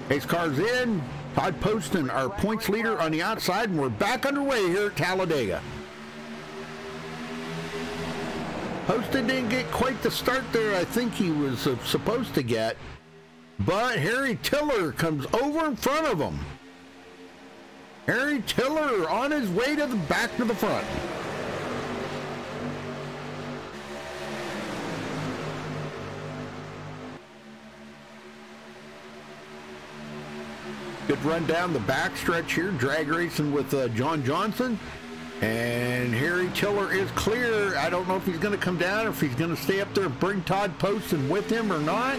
Pace cars in. Todd Poston, our points leader on the outside, and we're back underway here at Talladega. Poston didn't get quite the start there I think he was supposed to get, but Harry Tiller comes over in front of him. Harry Tiller on his way to the back to the front. Good run down the back stretch here, drag racing with John Johnson. And Harry Tiller is clear. I don't know if he's going to come down or if he's going to stay up there and bring Todd Poston with him or not.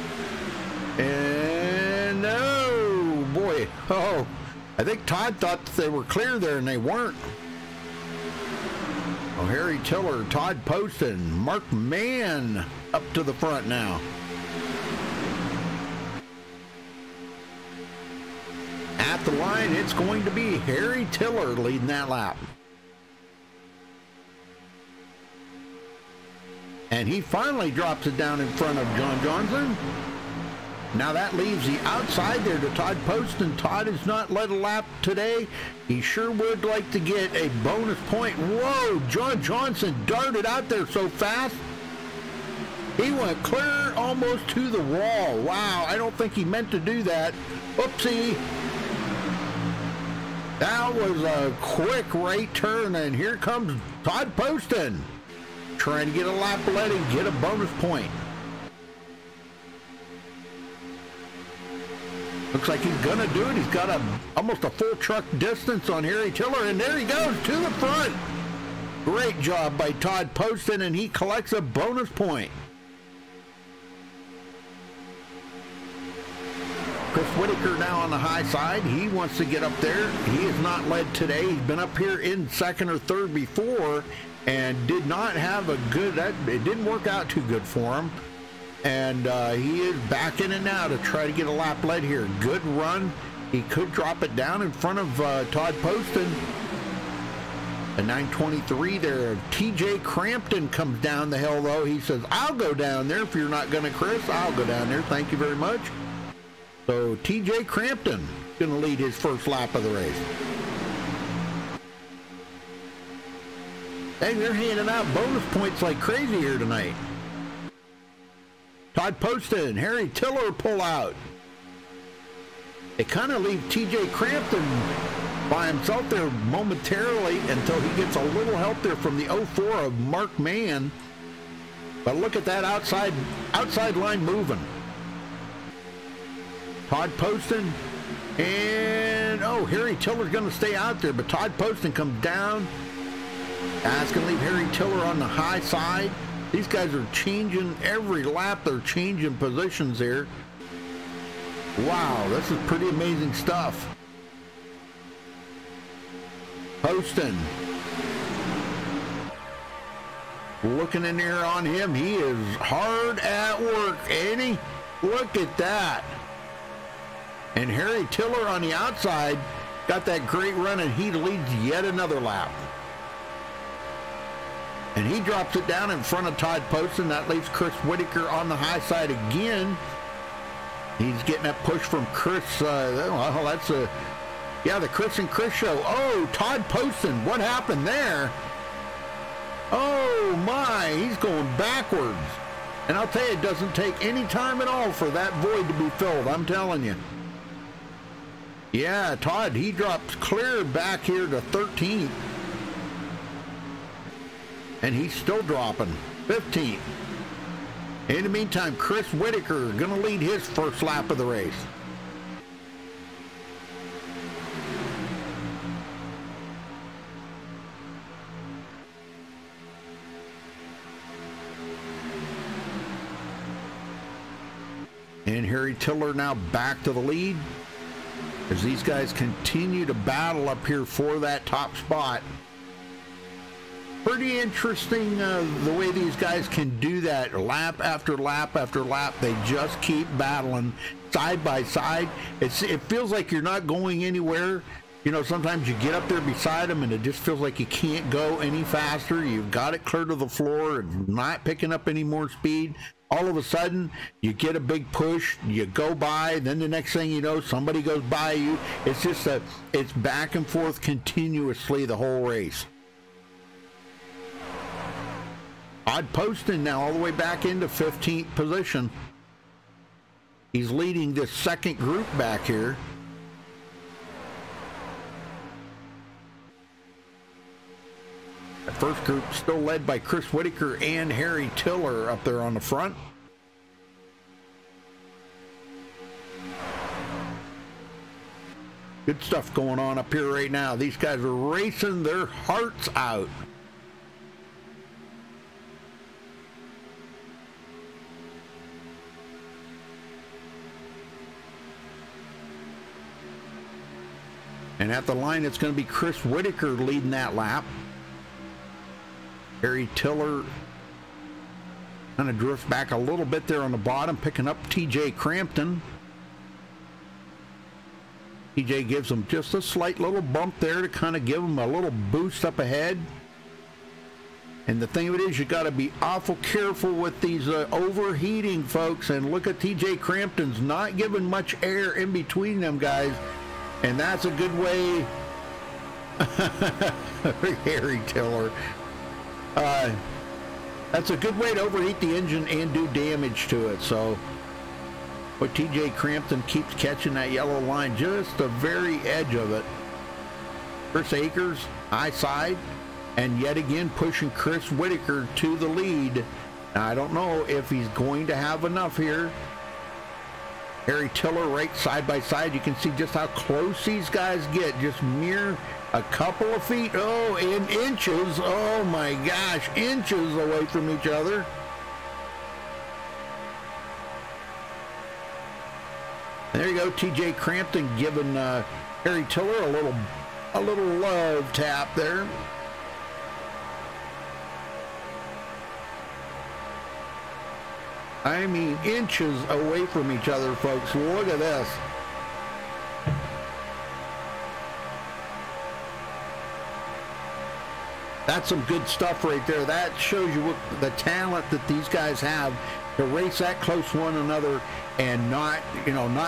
And oh boy, oh, I think Todd thought they were clear there and they weren't. Oh, Harry Tiller, Todd Poston, Mark Mann up to the front now. At the line, it's going to be Harry Tiller leading that lap. And he finally drops it down in front of John Johnson. Now that leaves the outside there to Todd Poston. Todd has not led a lap today. He sure would like to get a bonus point. Whoa, John Johnson darted out there so fast. He went clear almost to the wall. Wow, I don't think he meant to do that. Oopsie. That was a quick right turn, and here comes Todd Poston trying to get a lap lead and get a bonus point. Looks like he's gonna do it. He's got almost a full truck distance on Harry Tiller, and there he goes to the front. Great job by Todd Poston, and he collects a bonus point. Chris Whitaker now on the high side. He wants to get up there. He has not led today. He's been up here in second or third before and did not have a good, it didn't work out too good for him. And he is backing it now to try to get a lap lead here. Good run. He could drop it down in front of Todd Poston. A 923 there. TJ Crampton comes down the hill though. He says, I'll go down there if you're not going to, Chris. I'll go down there. Thank you very much. So TJ Crampton going to lead his first lap of the race. Hey, they're handing out bonus points like crazy here tonight. Todd Poston, Harry Tiller pull out. They kind of leave TJ Crampton by himself there momentarily until he gets a little help there from the 04 of Mark Mann. But look at that outside line moving. Todd Poston, and oh, Harry Tiller's going to stay out there, but Todd Poston comes down. That's going to leave Harry Tiller on the high side. These guys are changing every lap. They're changing positions here. Wow, this is pretty amazing stuff. Poston. Looking in there on him. He is hard at work, ain't he? Look at that. And Harry Tiller on the outside got that great run, and he leads yet another lap. And he drops it down in front of Todd Poston. That leaves Chris Whitaker on the high side again. He's getting that push from Chris. Well, that's the Chris and Chris show. Oh, Todd Poston, what happened there? Oh my, he's going backwards. And I'll tell you, it doesn't take any time at all for that void to be filled. I'm telling you. Yeah, Todd, he drops clear back here to 13th. And he's still dropping 15th. In the meantime, Chris Whitaker going to lead his first lap of the race. And Harry Tiller now back to the lead. as these guys continue to battle up here for that top spot. Pretty interesting the way these guys can do that lap after lap after lap. They just keep battling side by side. It feels like you're not going anywhere. You know, sometimes you get up there beside them and it just feels like you can't go any faster. You've got it clear to the floor and not picking up any more speed. All of a sudden, you get a big push, you go by, then the next thing you know, somebody goes by you. It's just it's back and forth continuously the whole race. Odd Poston now all the way back into 15th position. He's leading this second group back here. The first group still led by Chris Whitaker and Harry Tiller up there on the front. Good stuff going on up here right now. These guys are racing their hearts out. And at the line, it's going to be Chris Whitaker leading that lap. Harry Tiller kind of drifts back a little bit there on the bottom, picking up TJ Crampton. TJ gives him just a slight little bump there to kind of give him a little boost up ahead. And the thing of it is, you got to be awful careful with these overheating, folks. And look at TJ Crampton's not giving much air in between them guys. And that's a good way. Harry Tiller. That's a good way to overheat the engine and do damage to it. So, but TJ Crampton keeps catching that yellow line, just the very edge of it. Chris Akers, high side, and yet again pushing Chris Whitaker to the lead. Now, I don't know if he's going to have enough here. Harry Tiller right side by side. You can see just how close these guys get. Just mere a couple of feet. Oh, in inches. Oh my gosh, inches away from each other. There you go. TJ Crampton giving Harry Tiller a little love tap there. I mean, inches away from each other, folks. Look at this. That's some good stuff right there. That shows you what the talent that these guys have to race that close to one another and not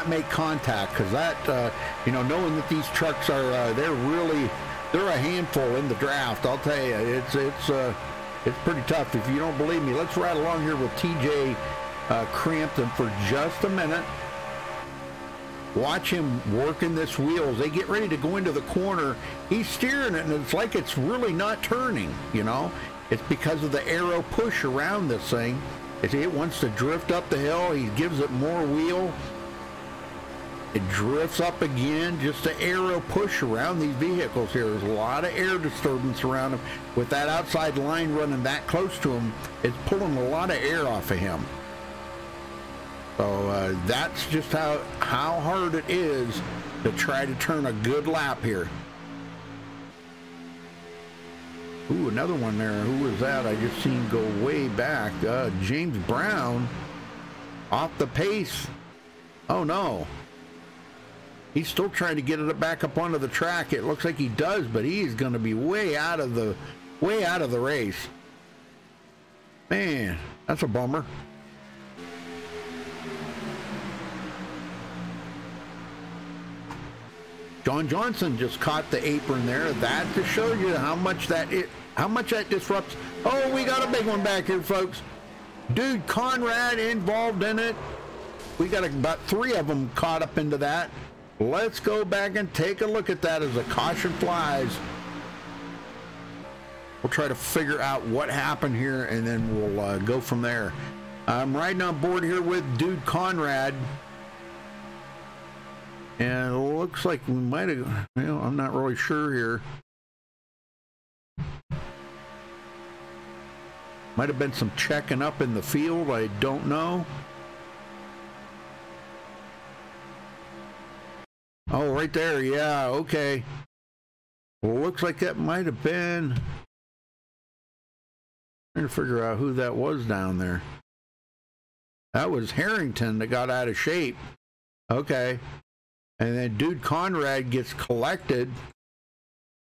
make contact. Because that, knowing that these trucks are, they're a handful in the draft. I'll tell you, it's pretty tough. If you don't believe me, let's ride along here with TJ Crampton for just a minute. Watch him working this wheel as they get ready to go into the corner. He's steering it, and it's like it's really not turning, you know. It's because of the aero push around this thing. If it wants to drift up the hill, he gives it more wheel. It drifts up again, just the aero push around these vehicles here. There's a lot of air disturbance around them. With that outside line running that close to him, it's pulling a lot of air off of him. So that's just how hard it is to try to turn a good lap here. Ooh, another one there. Who was that? I just seen go way back. James Brown off the pace. Oh no. He's still trying to get it back up onto the track. It looks like he does, but he's going to be way out of the race. Man, that's a bummer. John Johnson just caught the apron there. That to show you how much that disrupts. Oh, we got a big one back here, folks. Dude Conrad involved in it. We got about 3 of them caught up into that. Let's go back and take a look at that as the caution flies. We'll try to figure out what happened here, and then we'll go from there. I'm riding on board here with Dude Conrad. And it looks like we might have, I'm not really sure here. Might have been some checking up in the field. I don't know. Oh, right there. Yeah, okay. Well, looks like that might have been... Trying to figure out who that was down there. That was Harrington that got out of shape. Okay. And then dude Conrad gets collected,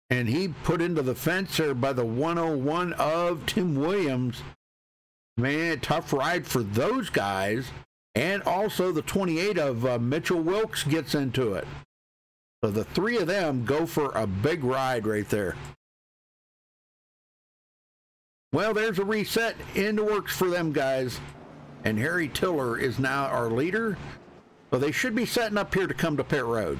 and he put into the fence there by the 101 of Tim Williams. Man, tough ride for those guys. And also the 28 of Mitchell Wilkes gets into it. So the three of them go for a big ride right there. Well, there's a reset in the works for them guys. And Harry Tiller is now our leader. So they should be setting up here to come to pit road.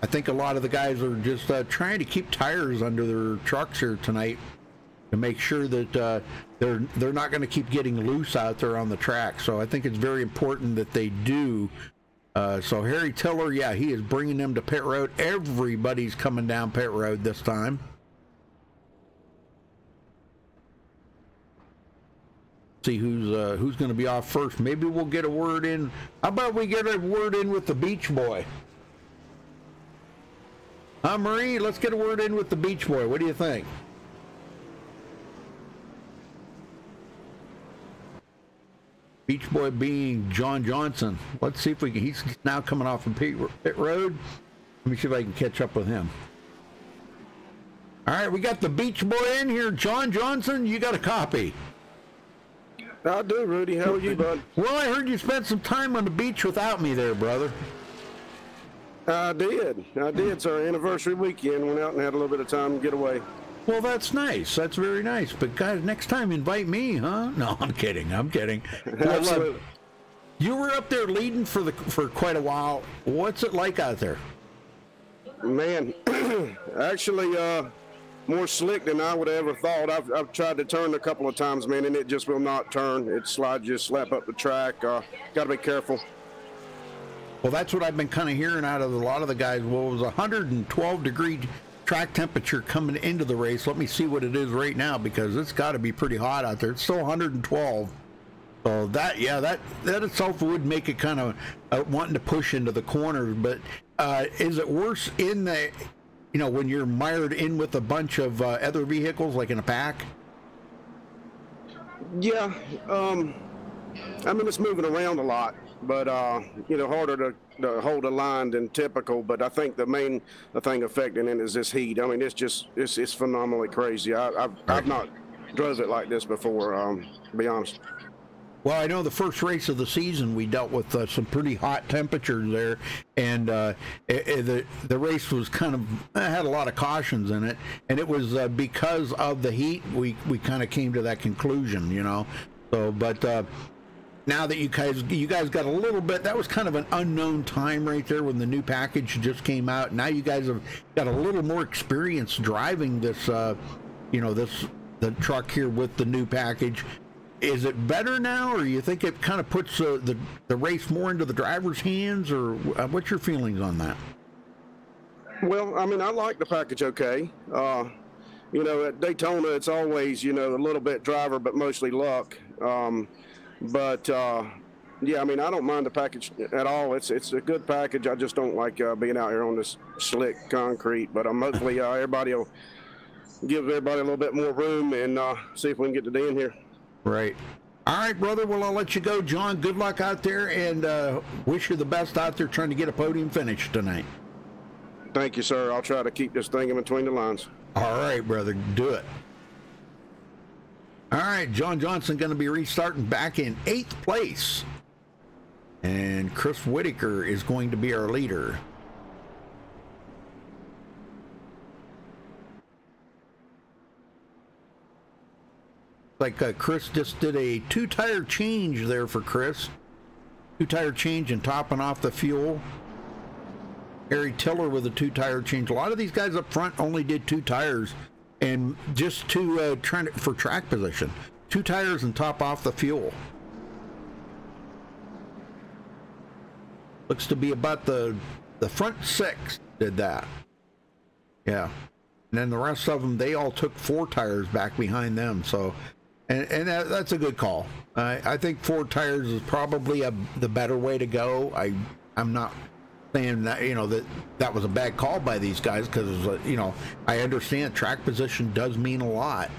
I think a lot of the guys are just trying to keep tires under their trucks here tonight to make sure that they're not going to keep getting loose out there on the track. So I think it's very important that they do. So Harry Tiller, yeah, he is bringing them to pit road. Everybody's coming down pit road this time. See who's going to be off first. Maybe we'll get a word in. How about we get a word in with the Beach Boy? Huh, Marie? Let's get a word in with the Beach Boy. What do you think? Beach Boy being John Johnson. Let's see if we can. He's now coming off of pit road. Let me see if I can catch up with him. All right, we got the Beach Boy in here. John Johnson, you got a copy. I do, Rudy. How are you, bud? Well, I heard you spent some time on the beach without me there, brother. I did. It's our anniversary weekend. Went out and had a little bit of time to get away. Well, that's nice. That's very nice. But guys, next time invite me, huh? No, I'm kidding. I'm kidding. Absolutely. You were up there leading for quite a while. What's it like out there? Man, actually, more slick than I would have ever thought. I've tried to turn a couple of times, man, and it just will not turn. It slides, just slap up the track. Got to be careful. Well, that's what I've been kind of hearing out of a lot of the guys. Well, it was 112-degree track temperature coming into the race. Let me see what it is right now, because it's got to be pretty hot out there. It's still 112. So that, yeah, that itself would make it kind of wanting to push into the corners. But is it worse in the, you know, when you're mired in with a bunch of other vehicles, like in a pack? Yeah. I mean, it's moving around a lot, but you know, harder to hold a line than typical. But I think the thing affecting it is this heat. I mean, it's phenomenally crazy. I've not drove it like this before, to be honest. Well, I know the first race of the season we dealt with some pretty hot temperatures there, and the race was kind of had a lot of cautions in it, and it was because of the heat we kind of came to that conclusion, you know. So, but now that you guys got a little bit, that was kind of an unknown time right there when the new package just came out. Now you guys have got a little more experience driving this, you know, the truck here with the new package. Is it better now, or you think it kind of puts the race more into the driver's hands, or what's your feelings on that? Well, I mean, I like the package okay. You know, at Daytona, it's always, you know, a little bit driver, but mostly luck. But yeah, I mean, I don't mind the package at all. It's a good package. I just don't like being out here on this slick concrete. But hopefully everybody will give everybody a little bit more room and see if we can get the day in here. Right. All right, brother. Well, I'll let you go, John. Good luck out there, and wish you the best out there trying to get a podium finish tonight. Thank you, sir. I'll try to keep this thing in between the lines. All right, brother. Do it. All right, John Johnson going to be restarting back in 8th place. And Chris Whitaker is going to be our leader. Like Chris just did a 2-tire change there for Chris. 2-tire change and topping off the fuel. Harry Tiller with a 2-tire change. A lot of these guys up front only did 2 tires, and just to trying for track position. 2 tires and top off the fuel. Looks to be about the front 6 did that. Yeah. And then the rest of them, they all took 4 tires back behind them. So And that's a good call. I think 4 tires is probably the better way to go. I'm not saying that, you know, that was a bad call by these guys, because, you know, I understand track position does mean a lot.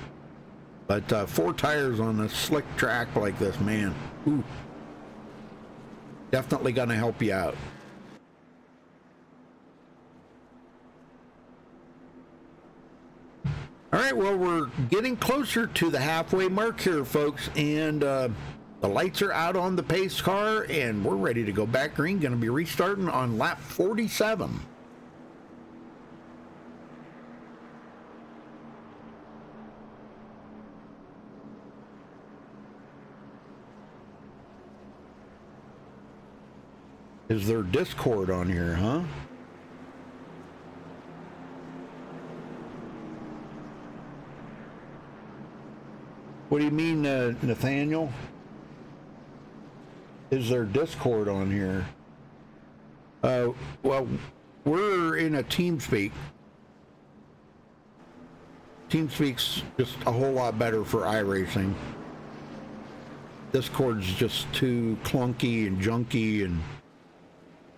But 4 tires on a slick track like this, man, ooh, definitely going to help you out. All right, well, we're getting closer to the halfway mark here, folks, and the lights are out on the pace car, and we're ready to go back green. Going to be restarting on lap 47. Is there Discord on here, huh? What do you mean, Nathaniel? Is there Discord on here? Well, we're in a TeamSpeak. TeamSpeak's just a whole lot better for iRacing. Discord's just too clunky and junky and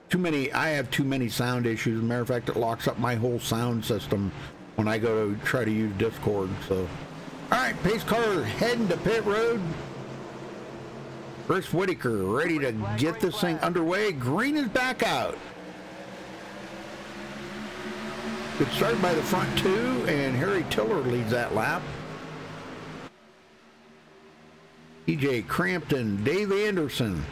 too many. I have too many sound issues. As a matter of fact, it locks up my whole sound system when I go to try to use Discord, so. All right, pace car heading to pit road. Chris Whitaker ready to get this thing underway. Green is back out. Good start by the front 2, and Harry Tiller leads that lap. TJ Crampton, Dave Anderson.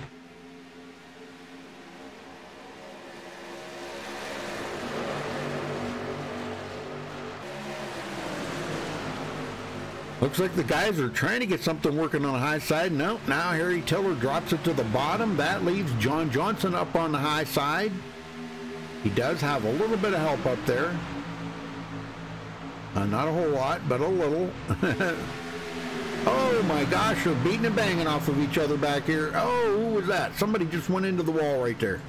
Looks like the guys are trying to get something working on the high side. Nope, now Harry Tiller drops it to the bottom. That leaves John Johnson up on the high side. He does have a little bit of help up there. Not a whole lot, but a little. Oh my gosh, they're beating and banging off of each other back here. Oh, who was that? Somebody just went into the wall right there.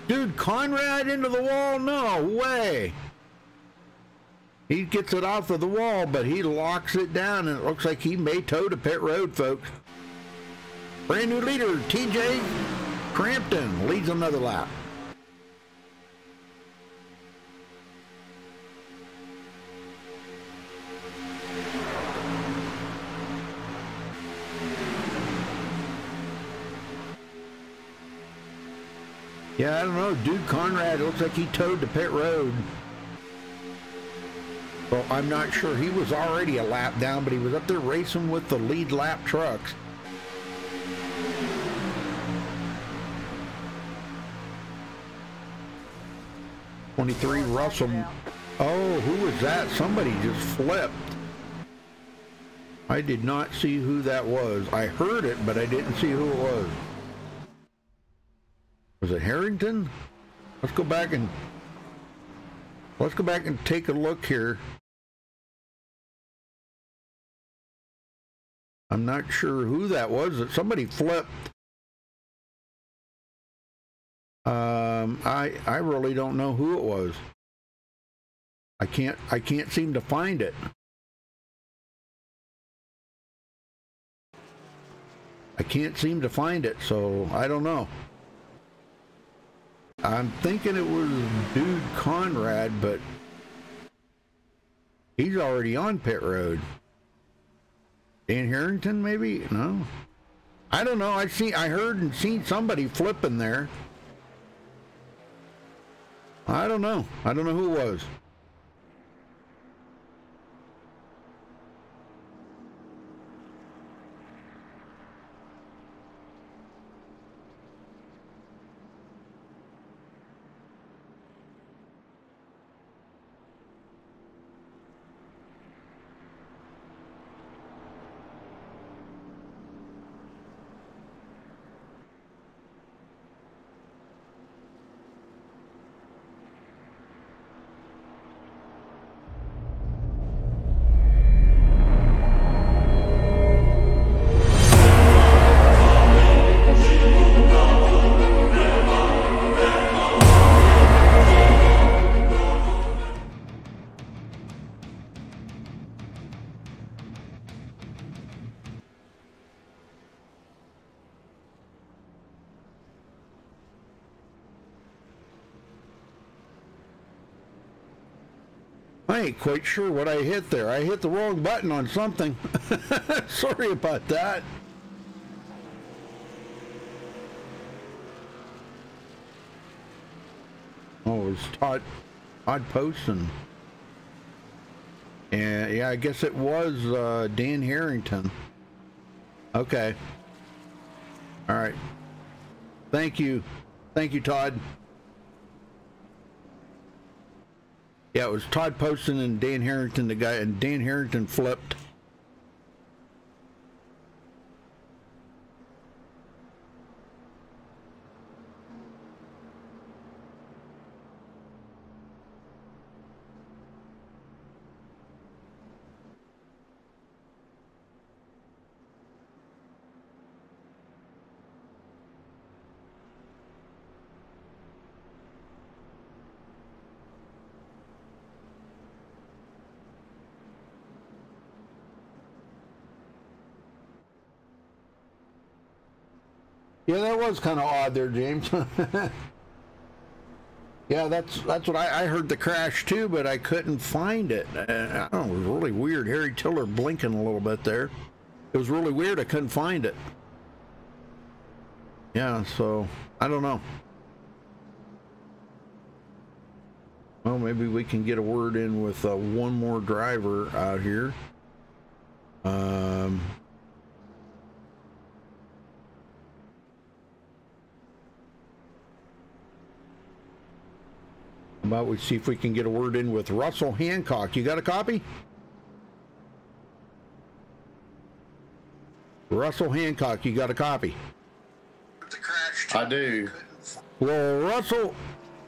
Dude, Conrad into the wall? No way. He gets it off of the wall, but he locks it down, and it looks like he may tow to pit road, folks. Brand new leader, TJ Crampton, leads another lap. Yeah, I don't know. Dude, Conrad, it looks like he towed to pit road. Well, I'm not sure. He was already a lap down, but he was up there racing with the lead lap trucks. '23 Russell. Oh, who was that? Somebody just flipped. I did not see who that was. I heard it, but I didn't see who it was. Was it Harrington? Let's go back and take a look here. I'm not sure who that was. Somebody flipped. I really don't know who it was. I can't seem to find it. I can't seem to find it, so I don't know. I'm thinking it was Dude Conrad, but he's already on pit road. Dan Harrington, maybe? No. I don't know. I heard and seen somebody flipping there. I don't know. I don't know who it was. I ain't quite sure what I hit there. I hit the wrong button on something. Sorry about that. Oh, it was Todd Poston. And yeah, I guess it was Dan Harrington. Okay. All right. Thank you. Thank you, Todd. Yeah, it was Todd Poston and Dan Harrington, the guy, and Dan Harrington flipped. Yeah, that was kind of odd there, James. Yeah, that's what I heard the crash too, but I couldn't find it. I don't know, it was really weird. Harry Tiller blinking a little bit there. It was really weird. I couldn't find it. Yeah, so I don't know. Well, maybe we can get a word in with one more driver out here. How about we see if we can get a word in with Russell Hancock. You got a copy? Russell Hancock, you got a copy? I do. Well, Russell,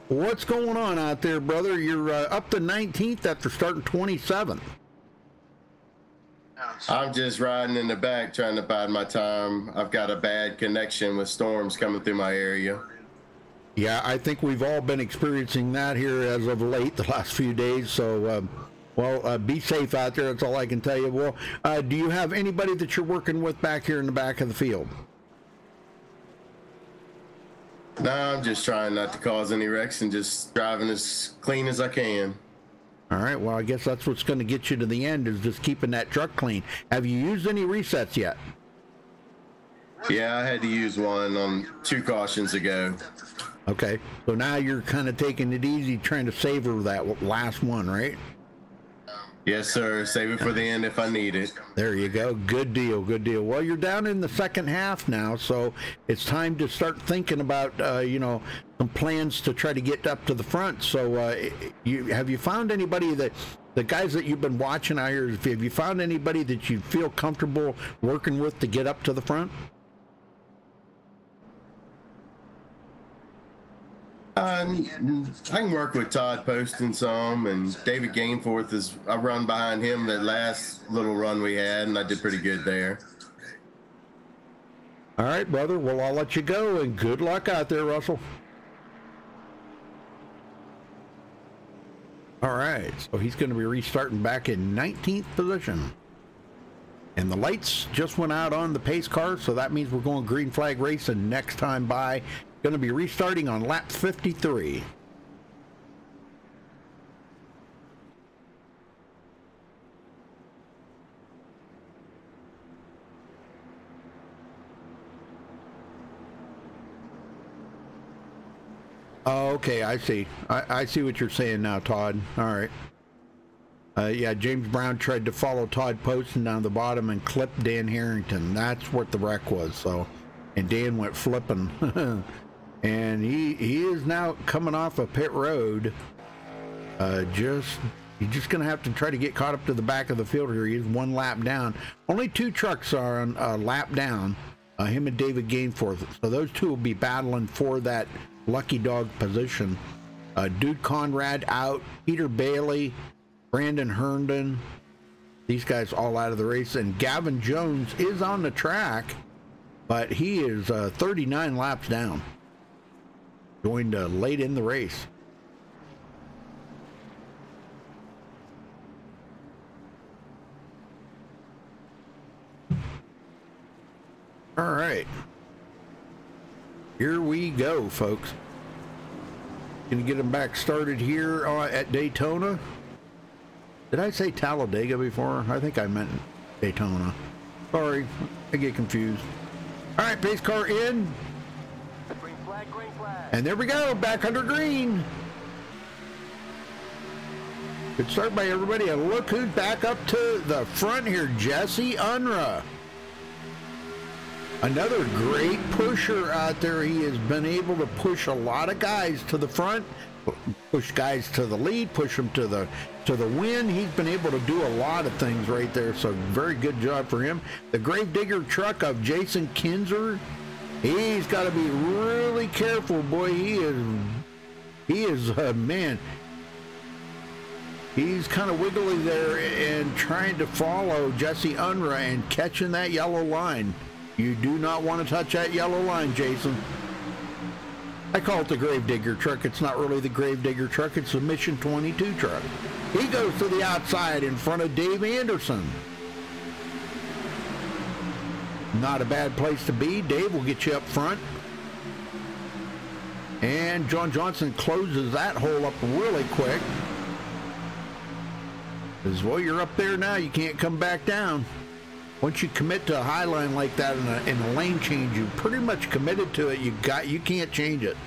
what's going on out there, brother? You're up to 19th after starting 27th. I'm just riding in the back trying to bide my time. I've got a bad connection with storms coming through my area. Yeah, I think we've all been experiencing that here as of late, the last few days. So, be safe out there. That's all I can tell you. Well, do you have anybody that you're working with back here in the back of the field? No, I'm just trying not to cause any wrecks and just driving as clean as I can. All right, well, I guess that's what's going to get you to the end, is just keeping that truck clean. Have you used any resets yet? Yeah, I had to use one on 2 cautions ago. Okay, so now you're kind of taking it easy, trying to savor that last one, right? Yes, sir. Save it for the end if I need it. There you go. Good deal. Good deal. Well, you're down in the second half now, so it's time to start thinking about, some plans to try to get up to the front. So have you found anybody that, the guys that you've been watching out here, have you found anybody that you feel comfortable working with to get up to the front? I can work with Todd Poston some, and David Gainforth I run behind him that last little run we had, and I did pretty good there. All right, brother. Well, I'll let you go, and good luck out there, Russell. All right, so he's going to be restarting back in 19th position. And the lights just went out on the pace car, so that means we're going green flag racing next time by. Going to be restarting on lap 53. Oh, okay, I see. I see what you're saying now, Todd. All right. Yeah, James Brown tried to follow Todd Poston down the bottom and clipped Dan Harrington. That's what the wreck was. So, and Dan went flipping. And he is now coming off a pit road. He's just going to have to try to get caught up to the back of the field here. He is 1 lap down. Only 2 trucks are on a lap down, him and David Gainforth. So those 2 will be battling for that lucky dog position. Dude Conrad out, Peter Bailey, Brandon Herndon. These guys all out of the race. And Gavin Jones is on the track, but he is 39 laps down. Joined late in the race. All right. Here we go, folks. Gonna get them back started here at Daytona. Did I say Talladega before? I think I meant Daytona. Sorry, I get confused. All right, pace car in. Green flag, green flag. And there we go, back under green. Good start by everybody. And look who's back up to the front here, Jesse Unruh. Another great pusher out there. He has been able to push a lot of guys to the front, push guys to the lead, push them to the win. He's been able to do a lot of things right there, so very good job for him. The Gravedigger truck of Jason Kinzer, he's got to be really careful, boy. He is man. He's kind of wiggly there and trying to follow Jesse Unruh and catching that yellow line. You do not want to touch that yellow line, Jason. I call it the Gravedigger truck. It's not really the Gravedigger truck. It's the Mission 22 truck. He goes to the outside in front of Dave Anderson. Not a bad place to be. Dave will get you up front. And John Johnson closes that hole up really quick. Because, well, you're up there now. You can't come back down. Once you commit to a high line like that in a lane change, you pretty much committed to it. You can't change it.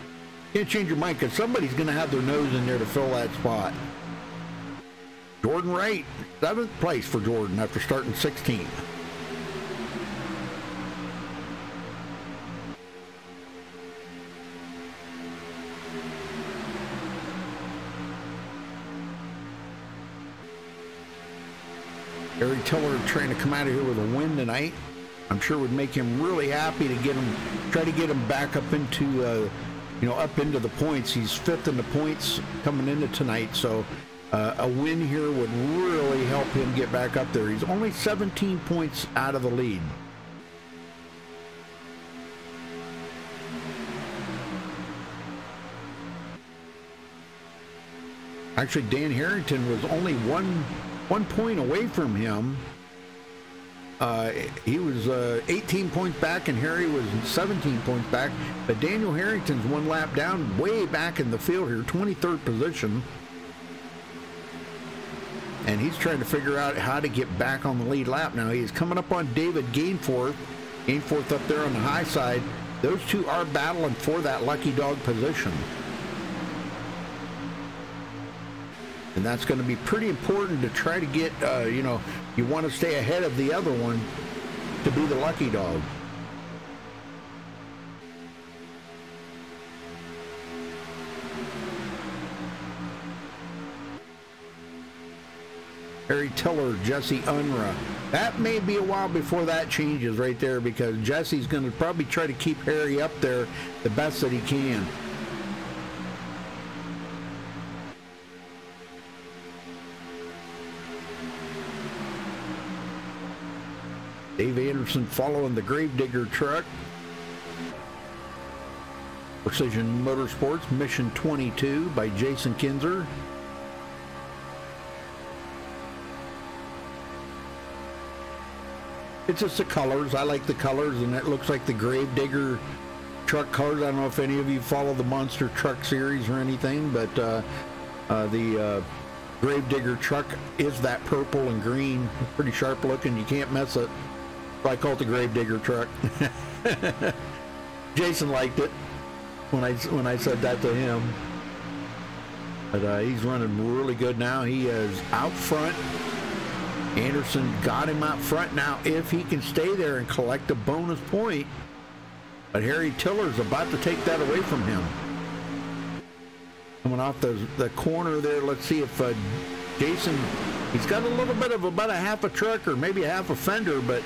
You can't change your mind because somebody's going to have their nose in there to fill that spot. Jordan Wright, 7th place for Jordan after starting 16th. Harry Tiller trying to come out of here with a win tonight. I'm sure would make him really happy to get him, try to get him back up into, up into the points. He's 5th in the points coming into tonight, so a win here would really help him get back up there. He's only 17 points out of the lead. Actually, Dan Harrington was only one point away from him. He was 18 points back and Harry was 17 points back, but Daniel Harrington's one lap down, way back in the field here, 23rd position, and he's trying to figure out how to get back on the lead lap now. He's coming up on David Gainforth up there on the high side. Those two are battling for that lucky dog position. And that's going to be pretty important to try to get, you want to stay ahead of the other one to be the lucky dog. Harry Tiller, Jesse Unruh. That may be a while before that changes right there because Jesse's going to probably try to keep Harry up there the best that he can. Dave Anderson following the Gravedigger truck. Precision Motorsports Mission 22 by Jason Kinzer. It's just the colors. I like the colors, and it looks like the Gravedigger truck colors. I don't know if any of you follow the Monster Truck series or anything, but the Gravedigger truck is that purple and green. It's pretty sharp looking. You can't mess it. I call it the Gravedigger truck. Jason liked it when I said that to him. But he's running really good now. He is out front. Anderson got him out front now. If he can stay there and collect a bonus point, but Harry Tiller's about to take that away from him. Coming off the corner there, let's see if Jason, he's got a little bit of about a half a truck or maybe a half a fender, but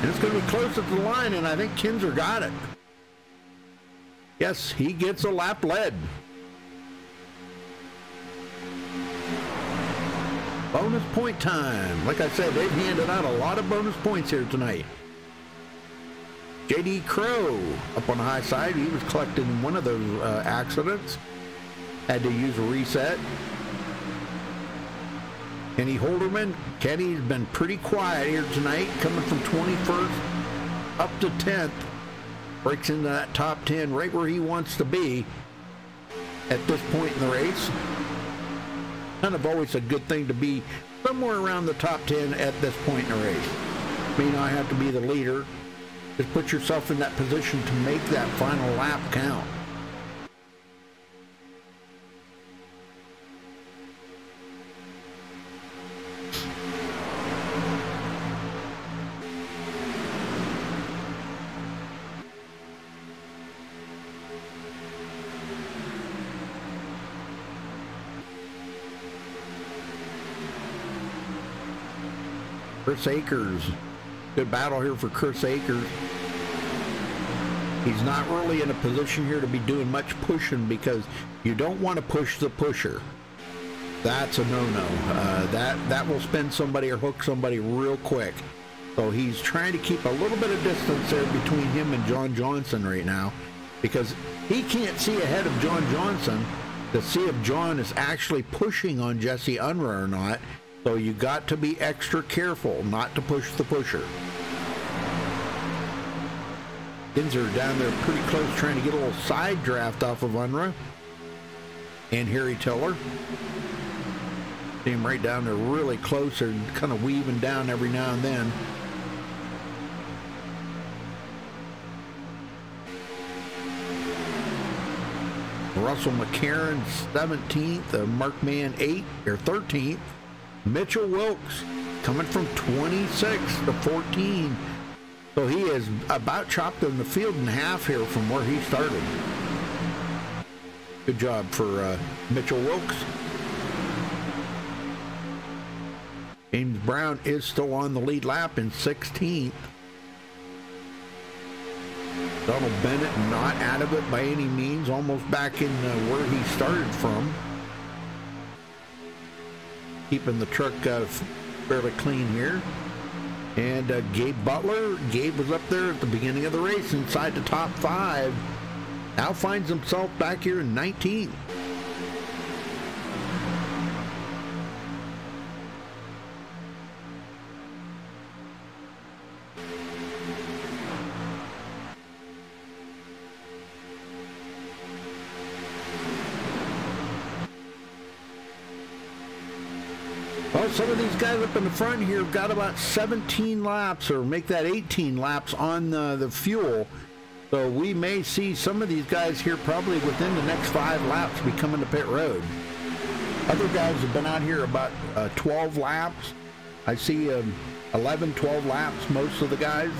and it's going to be close to the line, and I think Kinzer got it. Yes, he gets a lap lead. Bonus point time. Like I said, they've handed out a lot of bonus points here tonight. J.D. Crow up on the high side. He was collecting one of those accidents. Had to use a reset. Kenny Holderman. Kenny's been pretty quiet here tonight, coming from 21st up to 10th. Breaks into that top 10 right where he wants to be at this point in the race. kind of always a good thing to be somewhere around the top 10 at this point in the race. May not have to be the leader. Just put yourself in that position to make that final lap count. Chris Akers. Good battle here for Chris Akers. He's not really in a position here to be doing much pushing because you don't want to push the pusher. That's a no-no. That will spin somebody or hook somebody real quick. So he's trying to keep a little bit of distance there between him and John Johnson right now because he can't see ahead of John Johnson to see if John is actually pushing on Jesse Unruh or not. So you got to be extra careful not to push the pusher. Kinzer down there pretty close trying to get a little side draft off of Unruh. And Harry Tiller. See him right down there really close and kind of weaving down every now and then. Russell McCarron 17th, Mark Mann 8th or 13th. Mitchell Wilkes coming from 26 to 14. So he is about chopped in the field in half here from where he started. Good job for Mitchell Wilkes. James Brown is still on the lead lap in 16th. Donald Bennett not out of it by any means, almost back in where he started from. Keeping the truck fairly clean here. And Gabe Butler. Gabe was up there at the beginning of the race inside the top 5. Now finds himself back here in 19th. Well, some of these guys up in the front here have got about 17 laps or make that 18 laps on the fuel. So we may see some of these guys here probably within the next 5 laps be coming to pit road. Other guys have been out here about 12 laps. I see 11, 12 laps, most of the guys.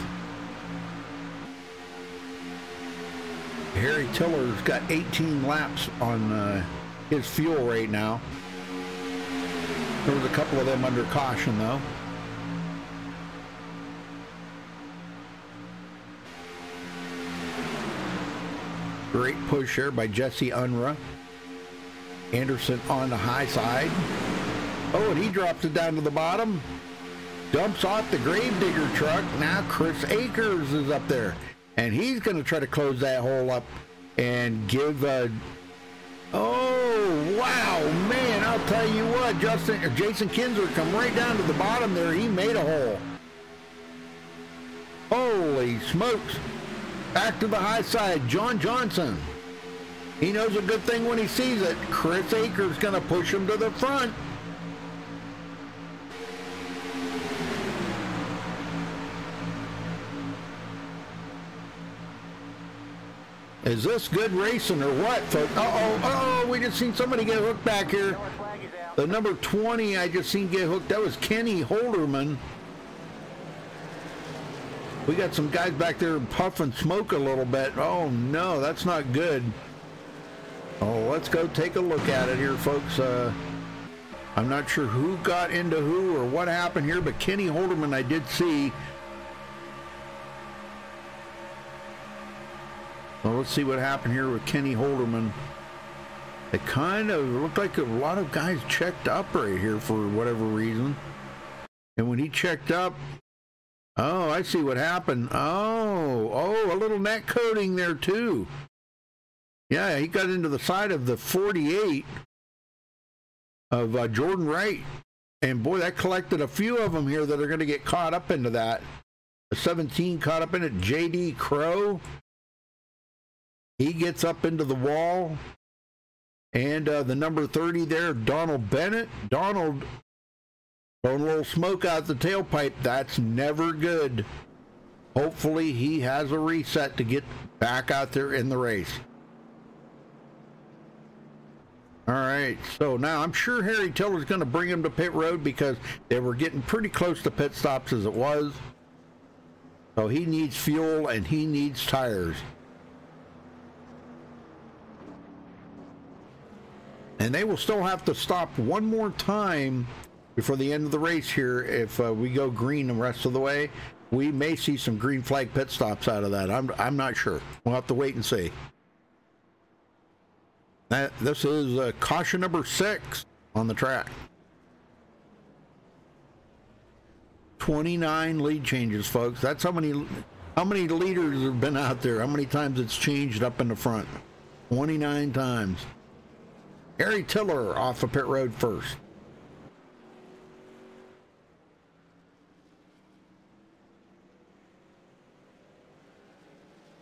Harry Tiller's got 18 laps on his fuel right now. There was a couple of them under caution, though. Great push there by Jesse Unruh. Anderson on the high side. Oh, and he drops it down to the bottom. Dumps off the Gravedigger truck. Now Chris Akers is up there. And he's going to try to close that hole up and give... Oh, wow, man, I'll tell you what, Jason Kinzer come right down to the bottom there. He made a hole. Holy smokes. Back to the high side, John Johnson. He knows a good thing when he sees it. Chris Akers going to push him to the front. Is this good racing or what, folks? Uh-oh, we just seen somebody get hooked back here. The number 20 I just seen get hooked. That was Kenny Holderman. We got some guys back there puffing smoke a little bit. Oh, no, that's not good. Oh, let's go take a look at it here, folks. I'm not sure who got into who or what happened here, but Kenny Holderman I did see. Well, let's see what happened here with Kenny Holderman. It kind of looked like a lot of guys checked up right here for whatever reason. And when he checked up, oh, I see what happened. Oh, a little net coating there too. Yeah, he got into the side of the 48 of Jordan Wright. And boy, that collected a few of them here that are going to get caught up into that. The 17 caught up in it. J.D. Crow. He gets up into the wall. And the number 30 there, Donald Bennett. Donald, throwing a little smoke out the tailpipe. That's never good. Hopefully he has a reset to get back out there in the race. All right, so now I'm sure Harry Tiller's going to bring him to pit road because they were getting pretty close to pit stops as it was. So he needs fuel and he needs tires. And they will still have to stop one more time before the end of the race here. If we go green the rest of the way, we may see some green flag pit stops out of that. I'm not sure. We'll have to wait and see. This is caution number 6 on the track. 29 lead changes, folks. That's how many leaders have been out there. How many times it's changed up in the front? 29 times. Harry Tiller off of pit road first.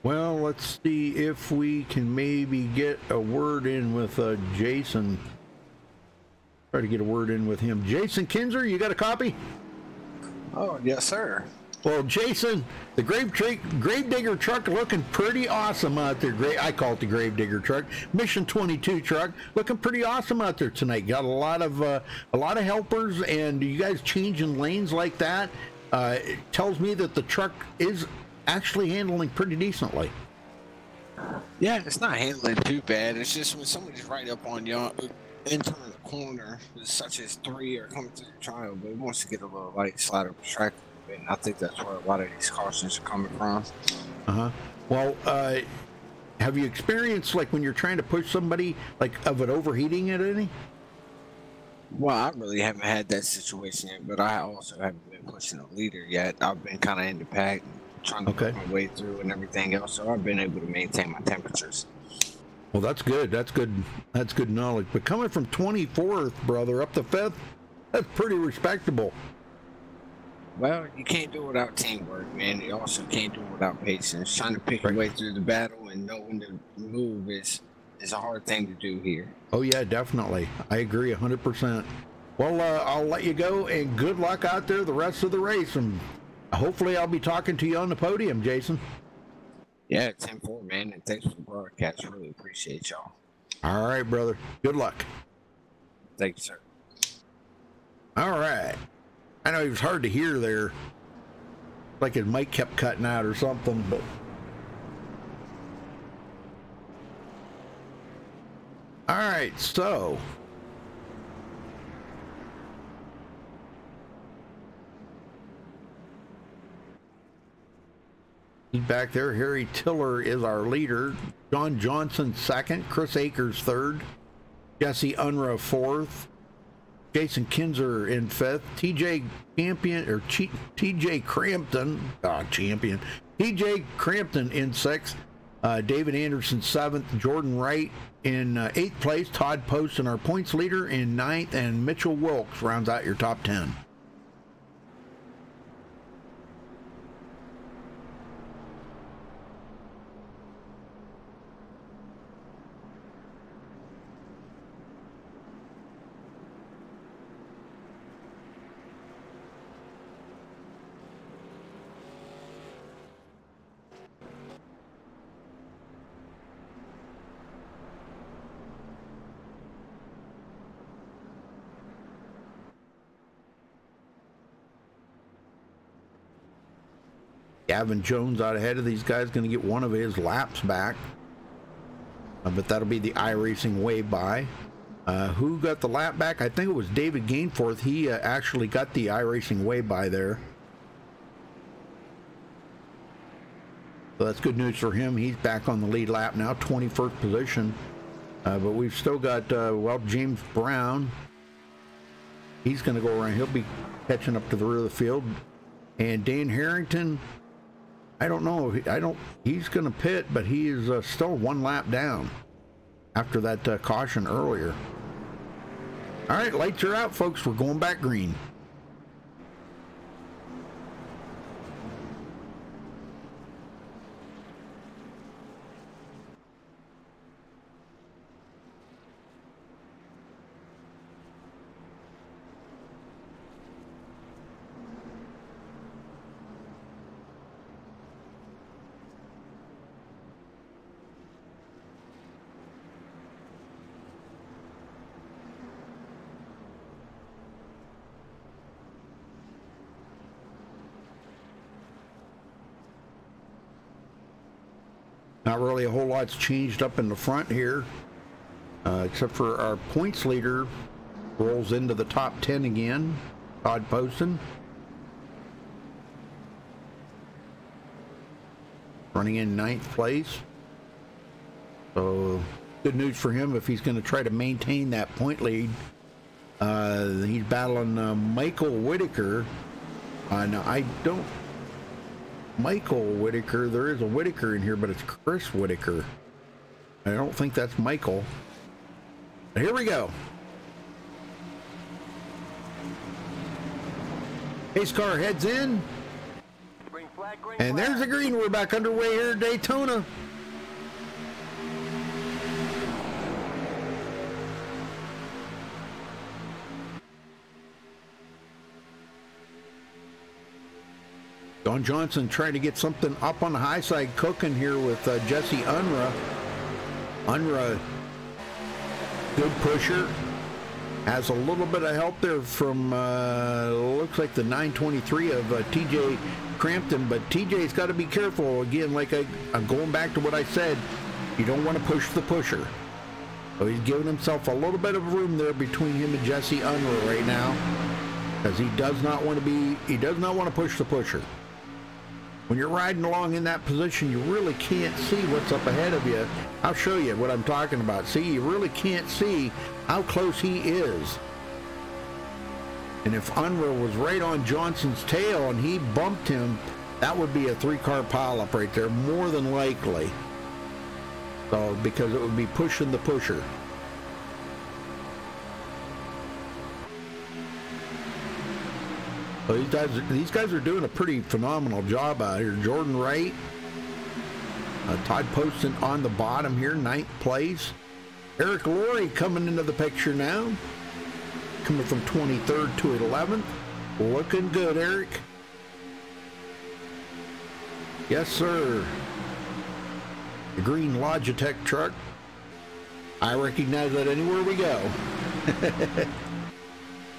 Well, let's see if we can maybe get a word in with Jason. Try to get a word in with him. Jason Kinzer, you got a copy? Oh, yes, sir. Well, Jason, the Gravedigger truck looking pretty awesome out there. I call it the Gravedigger truck. Mission 22 truck looking pretty awesome out there tonight. Got a lot of helpers, and you guys changing lanes like that. It tells me that the truck is actually handling pretty decently. Yeah, it's not handling too bad. It's just when somebody's right up on you, entering the corner, such as 3 or coming to the trial, but it wants to get a little light, slide up the track a bit. And I think that's where a lot of these cautions are coming from. Well, have you experienced, like, when you're trying to push somebody, like, of it overheating at any? Well, I really haven't had that situation yet, but I also haven't been pushing a leader yet. I've been kind of in the pack, trying to work my way through and everything else, so I've been able to maintain my temperatures. Well, that's good. That's good knowledge. But coming from 24th, brother, up to 5th, that's pretty respectable. Well, you can't do it without teamwork, man. You also can't do it without patience. Trying to pick your way through the battle and know when to move is a hard thing to do here. Oh, yeah, definitely. I agree 100%. Well, I'll let you go, and good luck out there the rest of the race. And hopefully I'll be talking to you on the podium, Jason. Yeah, 10-4, man, and thanks for the broadcast. Really appreciate y'all. All right, brother. Good luck. Thank you, sir. All right. I know he was hard to hear there. Like his mic kept cutting out or something, but... All right, so... Back there, Harry Tiller is our leader. John Johnson second, Chris Akers third, Jesse Unruh fourth, Jason Kinzer in fifth, TJ Crampton in sixth, David Anderson seventh, Jordan Wright in eighth place, Todd Post in our points leader in ninth, and Mitchell Wilkes rounds out your top 10. Gavin Jones out ahead of these guys, going to get one of his laps back. But that'll be the iRacing way by. Who got the lap back? I think it was David Gainforth. He actually got the iRacing way by there. So that's good news for him. He's back on the lead lap now, 21st position. But we've still got, James Brown. He's going to go around. He'll be catching up to the rear of the field. And Dan Harrington, I don't know. He's going to pit, but he is still one lap down after that caution earlier. All right, lights are out, folks. We're going back green. Not really a whole lot's changed up in the front here, except for our points leader rolls into the top 10 again, Todd Poston. Running in 9th place. So good news for him if he's going to try to maintain that point lead. He's battling Michael Whitaker. Now I don't... Michael Whitaker, there is a Whitaker in here, but it's Chris Whitaker. I don't think that's Michael. But here we go. Pace car heads in. Green flag, green And flag. there's the green. We're back underway here at Daytona. Don Johnson trying to get something up on the high side cooking here with Jesse Unruh. Unruh, good pusher. Has a little bit of help there from, looks like the 923 of TJ Crampton, but TJ's got to be careful. Again, like I'm going back to what I said, you don't want to push the pusher. So he's giving himself a little bit of room there between him and Jesse Unruh right now, because he does not want to push the pusher. When you're riding along in that position, you really can't see what's up ahead of you. I'll show you what I'm talking about. See, you really can't see how close he is. And if Unruh was right on Johnson's tail and he bumped him, that would be a 3-car pileup right there, more than likely. So, because it would be pushing the pusher. So these guys are doing a pretty phenomenal job out here. Jordan Wright, Todd Poston on the bottom here, 9th place. Eric Laurie coming into the picture now, coming from 23rd to 11th. Looking good, Eric. Yes, sir. The green Logitech truck. I recognize that anywhere we go.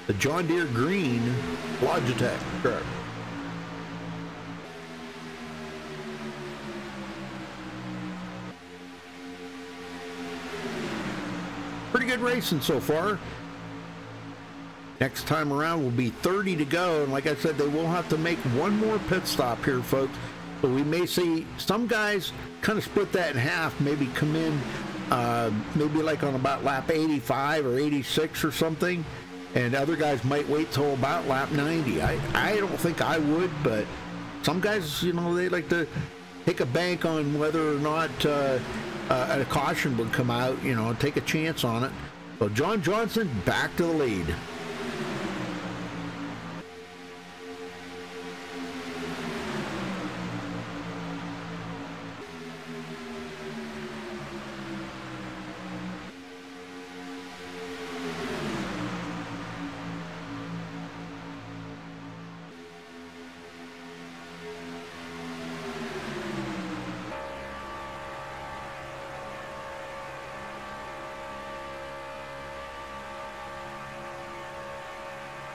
The John Deere green Logitech truck. Pretty good racing so far. Next time around will be 30 to go, and like I said, they will have to make one more pit stop here, folks. So we may see some guys kind of split that in half, maybe come in maybe like on about lap 85 or 86 or something, and other guys might wait till about lap 90. I don't think I would, but some guys, you know, they like to take a bank on whether or not a caution would come out, you know, take a chance on it. So John Johnson back to the lead.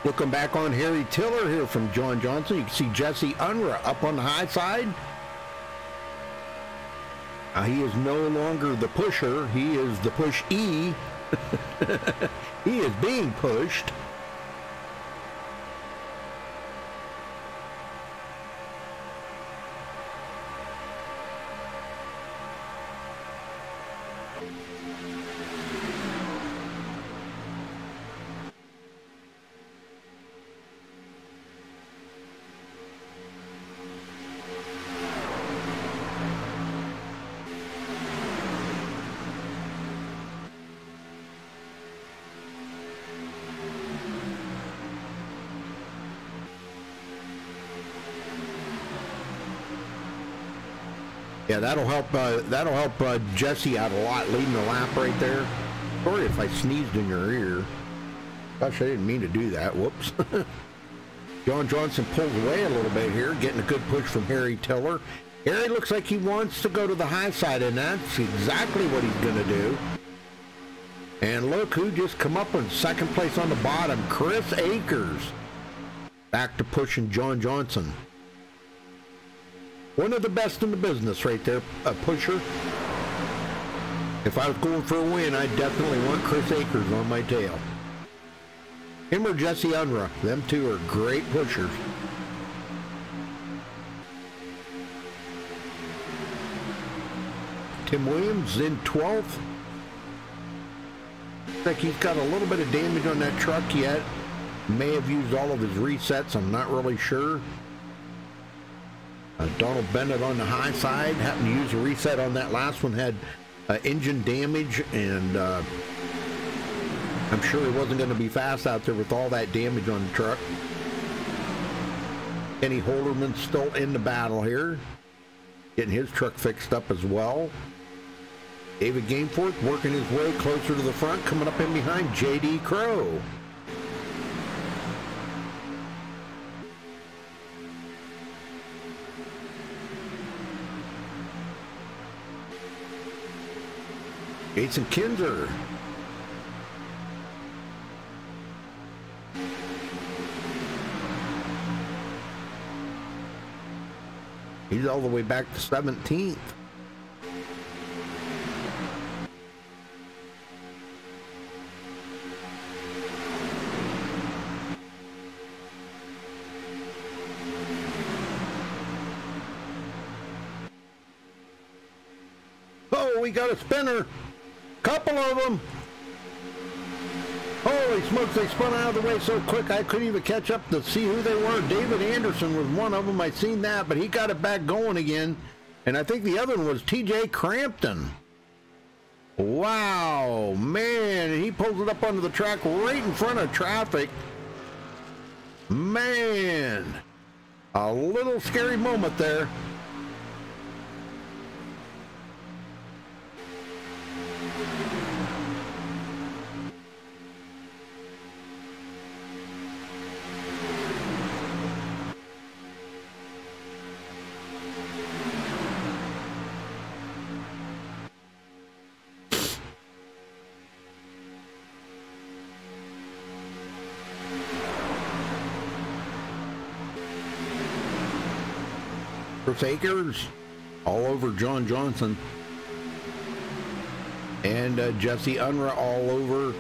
Looking back on Harry Tiller here from John Johnson, you can see Jesse Unruh up on the high side. He is no longer the pusher, he is the push-E. He is being pushed. Yeah, that'll help Jesse out a lot, leading the lap right there. Sorry if I sneezed in your ear. Gosh, I didn't mean to do that. Whoops. John Johnson pulls away a little bit here, getting a good push from Harry Tiller. Harry looks like he wants to go to the high side, and that's exactly what he's going to do. And look who just come up in second place on the bottom, Chris Akers. Back to pushing John Johnson. One of the best in the business right there, a pusher. If I was going for a win, I definitely want Chris Akers on my tail. Him or Jesse Unruh. Them two are great pushers. Tim Williams in 12th. Looks like he's got a little bit of damage on that truck yet. May have used all of his resets. I'm not really sure. Donald Bennett on the high side. Happened to use a reset on that last one. Had engine damage, and I'm sure he wasn't going to be fast out there with all that damage on the truck. Kenny Holderman's still in the battle here, getting his truck fixed up as well. David Gameforth working his way closer to the front, coming up in behind J.D. Crow. Jason Kinzer. He's all the way back to 17th. Oh, we got a spinner. Couple of them. Holy smokes, they spun out of the way so quick I couldn't even catch up to see who they were. David Anderson was one of them. I seen that, but he got it back going again. And I think the other one was TJ Crampton. Wow, man, he pulls it up onto the track right in front of traffic. Man, a little scary moment there. Chris Akers all over John Johnson, and Jesse Unruh all over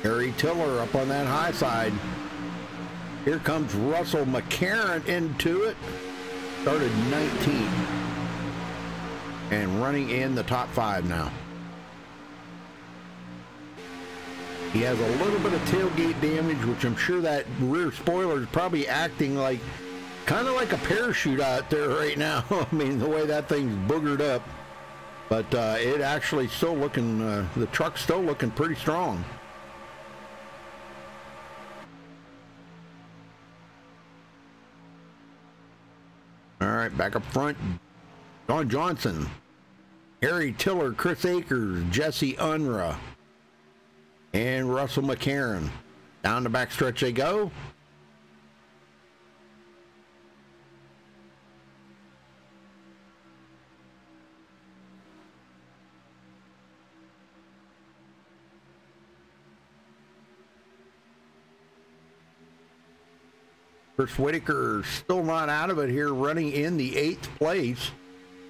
Harry Tiller up on that high side. Here comes Russell McCarron into it. Started 19th and running in the top 5 now. He has a little bit of tailgate damage, which I'm sure that rear spoiler is probably acting like kind of like a parachute out there right now. I mean, the way that thing's boogered up. But it actually still looking, the truck's still looking pretty strong. All right, back up front. John Johnson, Harry Tiller, Chris Akers, Jesse Unruh, and Russell McCarron. Down the backstretch they go. Chris Whitaker still not out of it here, running in the 8th place.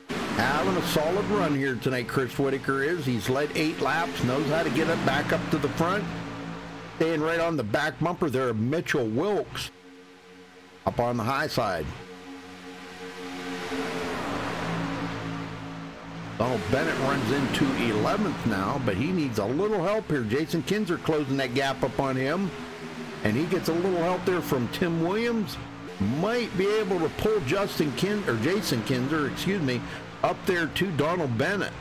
Having a solid run here tonight, Chris Whitaker is. He's led 8 laps, knows how to get it back up to the front. Staying right on the back bumper there of Mitchell Wilkes up on the high side. Donald Bennett runs into 11th now, but he needs a little help here. Jason Kinzer closing that gap up on him. And he gets a little help there from Tim Williams. Might be able to pull Jason Kinzer, up there to Donald Bennett.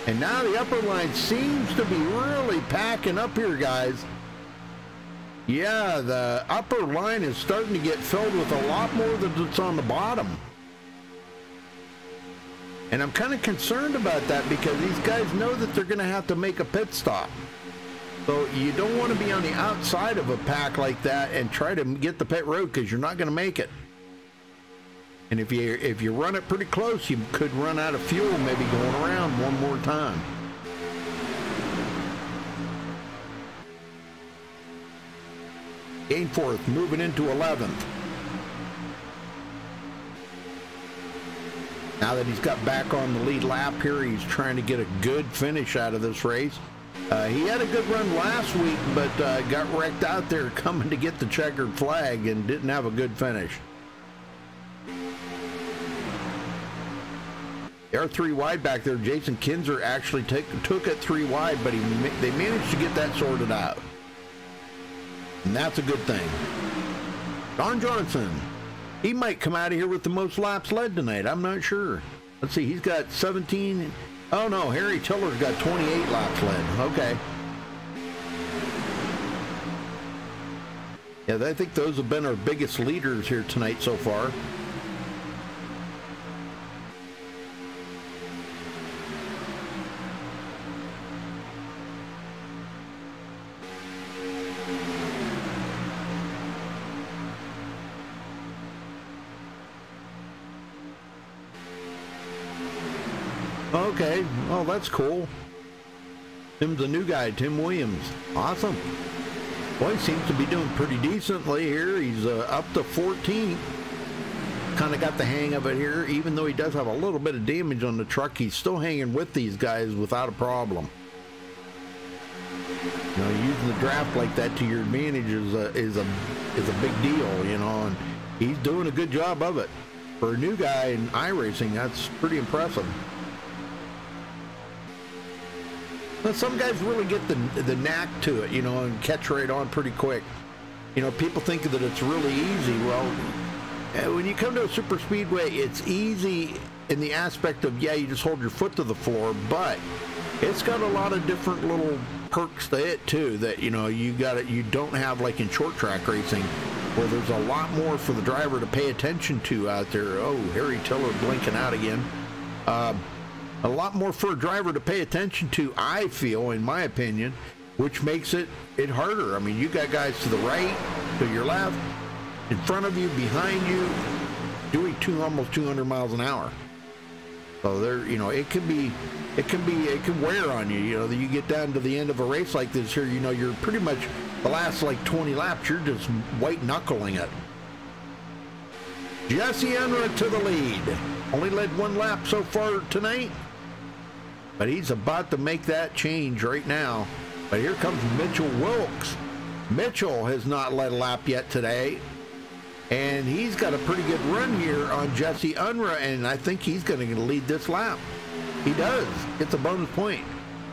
And now the upper line seems to be really packing up here, guys. Yeah, the upper line is starting to get filled with a lot more than that's on the bottom. And I'm kind of concerned about that because these guys know that they're going to have to make a pit stop. So you don't want to be on the outside of a pack like that and try to get the pit road because you're not going to make it. And if you run it pretty close, you could run out of fuel maybe going around one more time. Gainforth moving into 11th. Now that he's got back on the lead lap here, he's trying to get a good finish out of this race. He had a good run last week, but got wrecked out there coming to get the checkered flag and didn't have a good finish. They are 3 wide back there. Jason Kinzer actually took it 3 wide, but they managed to get that sorted out. And that's a good thing. Don Johnson, he might come out of here with the most laps led tonight. I'm not sure. Let's see, he's got 17. Oh no, Harry Tiller's got 28 laps led. Okay. Yeah, I think those have been our biggest leaders here tonight so far. Okay, well, that's cool. Tim's a new guy, Tim Williams. Awesome. Boy, he seems to be doing pretty decently here. He's up to 14. Kind of got the hang of it here. Even though he does have a little bit of damage on the truck, he's still hanging with these guys without a problem. You know, using the draft like that to your advantage is a big deal, you know, and he's doing a good job of it. For a new guy in iRacing, that's pretty impressive. But some guys really get the knack to it, you know, and catch right on pretty quick. You know, people think that it's really easy. Well, when you come to a super speedway, it's easy in the aspect of, yeah, you just hold your foot to the floor, but it's got a lot of different little perks to it too that, you know, you don't have like in short track racing, where there's a lot more for the driver to pay attention to out there. Oh, Harry Tiller blinking out again. A lot more for a driver to pay attention to, I feel, in my opinion, which makes it harder. I mean, you got guys to the right, to your left, in front of you, behind you, doing almost 200 miles an hour. So there, you know, it can wear on you. You know, you get down to the end of a race like this here, you know, you're pretty much the last like 20 laps, you're just white knuckling it. Jesse Unruh to the lead. Only led 1 lap so far tonight, but he's about to make that change right now. But here comes Mitchell Wilkes. Mitchell has not led a lap yet today, and he's got a pretty good run here on Jesse Unruh, and I think he's going to lead this lap. He does. Gets a bonus point.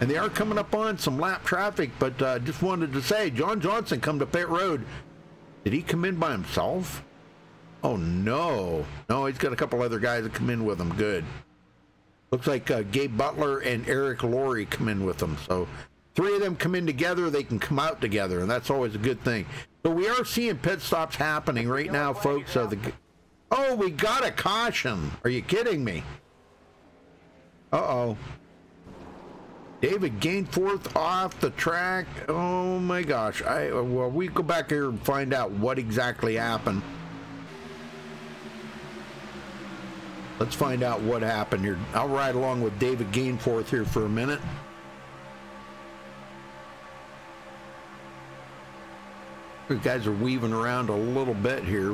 And they are coming up on some lap traffic, but just wanted to say, John Johnson come to pit road. Did he come in by himself? Oh, no. No, he's got a couple other guys that come in with him. Good. Looks like Gabe Butler and Eric Laurie come in with them. So 3 of them come in together, they can come out together, and that's always a good thing. So we are seeing pit stops happening right now, folks. Oh, we got a caution. Are you kidding me? Uh-oh. David Gainforth off the track. Oh, my gosh. Well, we go back here and find out what exactly happened. Let's find out what happened here. I'll ride along with David Gainforth here for a minute. The guys are weaving around a little bit here,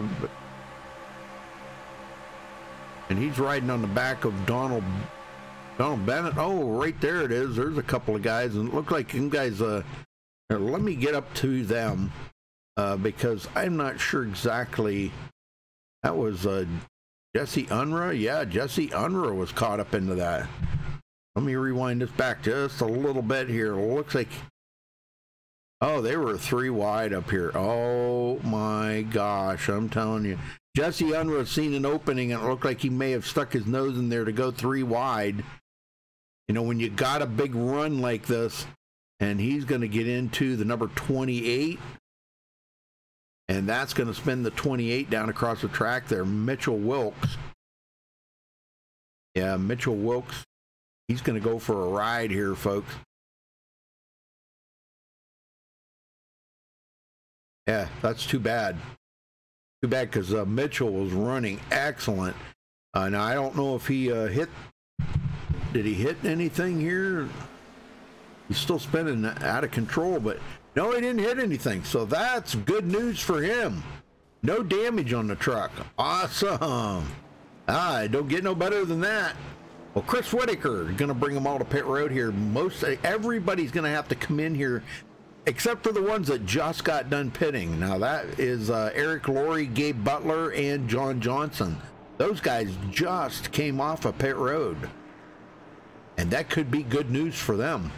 and he's riding on the back of Donald Bennett. Oh, right there it is. There's a couple of guys, and it looked like them guys. Let me get up to them because I'm not sure exactly. That was Jesse Unruh? Yeah, Jesse Unruh was caught up into that. Let me rewind this back just a little bit here. It looks like, oh, they were 3 wide up here. Oh my gosh, I'm telling you. Jesse Unruh seen an opening and it looked like he may have stuck his nose in there to go 3 wide. You know, when you got a big run like this, and he's going to get into the number 28. And that's going to spin the 28 down across the track there. Mitchell Wilkes. Yeah, Mitchell Wilkes. He's going to go for a ride here, folks. Yeah, that's too bad. Too bad because Mitchell was running excellent. Now, I don't know if he hit. Did he hit anything here? He's still spinning out of control, but no, he didn't hit anything. So that's good news for him. No damage on the truck. Awesome. Don't get no better than that. Well, Chris Whitaker is going to bring them all to pit road here. Everybody's going to have to come in here, except for the ones that just got done pitting. Now, that is Eric Laurie, Gabe Butler, and John Johnson. Those guys just came off of pit road. And that could be good news for them.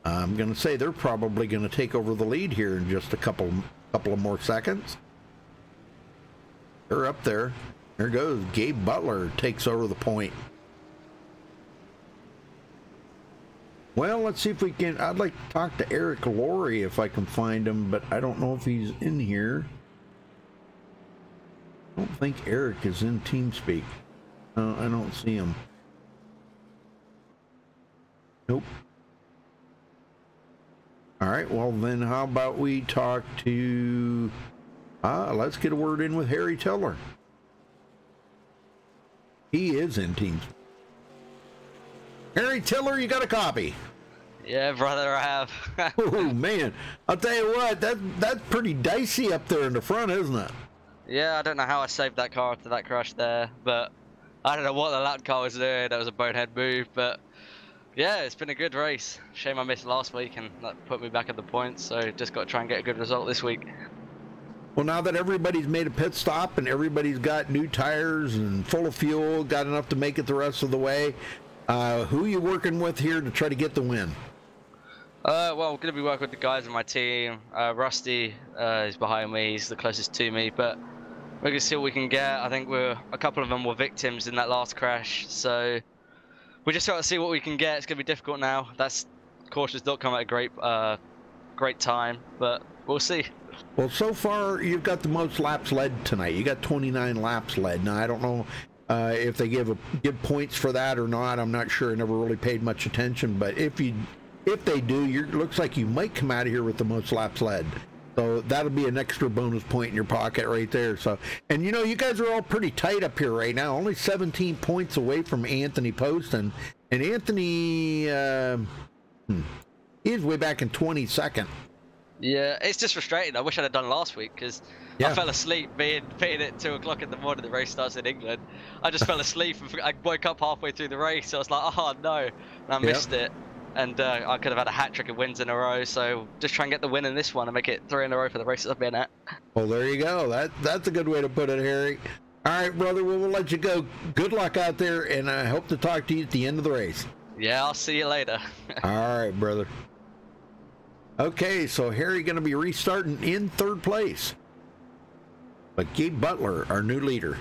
I'm going to say they're probably going to take over the lead here in just a couple of more seconds. They're up there. There goes Gabe Butler, takes over the point. Well, let's see if we can. I'd like to talk to Eric Laurie if I can find him, but I don't know if he's in here. I don't think Eric is in TeamSpeak. I don't see him. Nope. All right, well then how about we talk to, let's get a word in with Harry Tiller. He is in TeamSpeak. Harry Tiller, you got a copy? Yeah, brother, I have. Oh man, I'll tell you what, that's pretty dicey up there in the front, isn't it? Yeah, I don't know how I saved that car after that crash there, but I don't know what the lap car was doing. That was a bonehead move, but yeah, it's been a good race. Shame I missed last week, and that put me back at the points, so just got to try and get a good result this week. Well, now that everybody's made a pit stop and everybody's got new tires and full of fuel, got enough to make it the rest of the way, who are you working with here to try to get the win? Well, I'm going to be working with the guys in my team. Rusty is behind me. He's the closest to me, but we're going to see what we can get. I think a couple of them were victims in that last crash, so we just got to see what we can get. It's going to be difficult now. That's caution's not come at a great time, but we'll see. Well, so far you've got the most laps led tonight. You got 29 laps led. Now I don't know if they give points for that or not. I'm not sure. I never really paid much attention, but if they do, looks like you might come out of here with the most laps led. So that'll be an extra bonus point in your pocket right there. So, and you know, you guys are all pretty tight up here right now. Only 17 points away from Anthony Poston, and Anthony he's way back in 22nd. Yeah, it's just frustrating. I wish I'd have done last week because I fell asleep being at 2 o'clock in the morning. The race starts in England. I just fell asleep and I woke up halfway through the race. So I was like, oh no, and I missed it. And I could have had a hat trick of wins in a row. So just try and get the win in this one and make it 3 in a row for the races I've been at. Well, there you go. That's a good way to put it, Harry. All right, brother. Well, we'll let you go. Good luck out there, and I hope to talk to you at the end of the race. Yeah, I'll see you later. All right, brother. Okay, so Harry going to be restarting in 3rd place. But Gabe Butler, our new leader.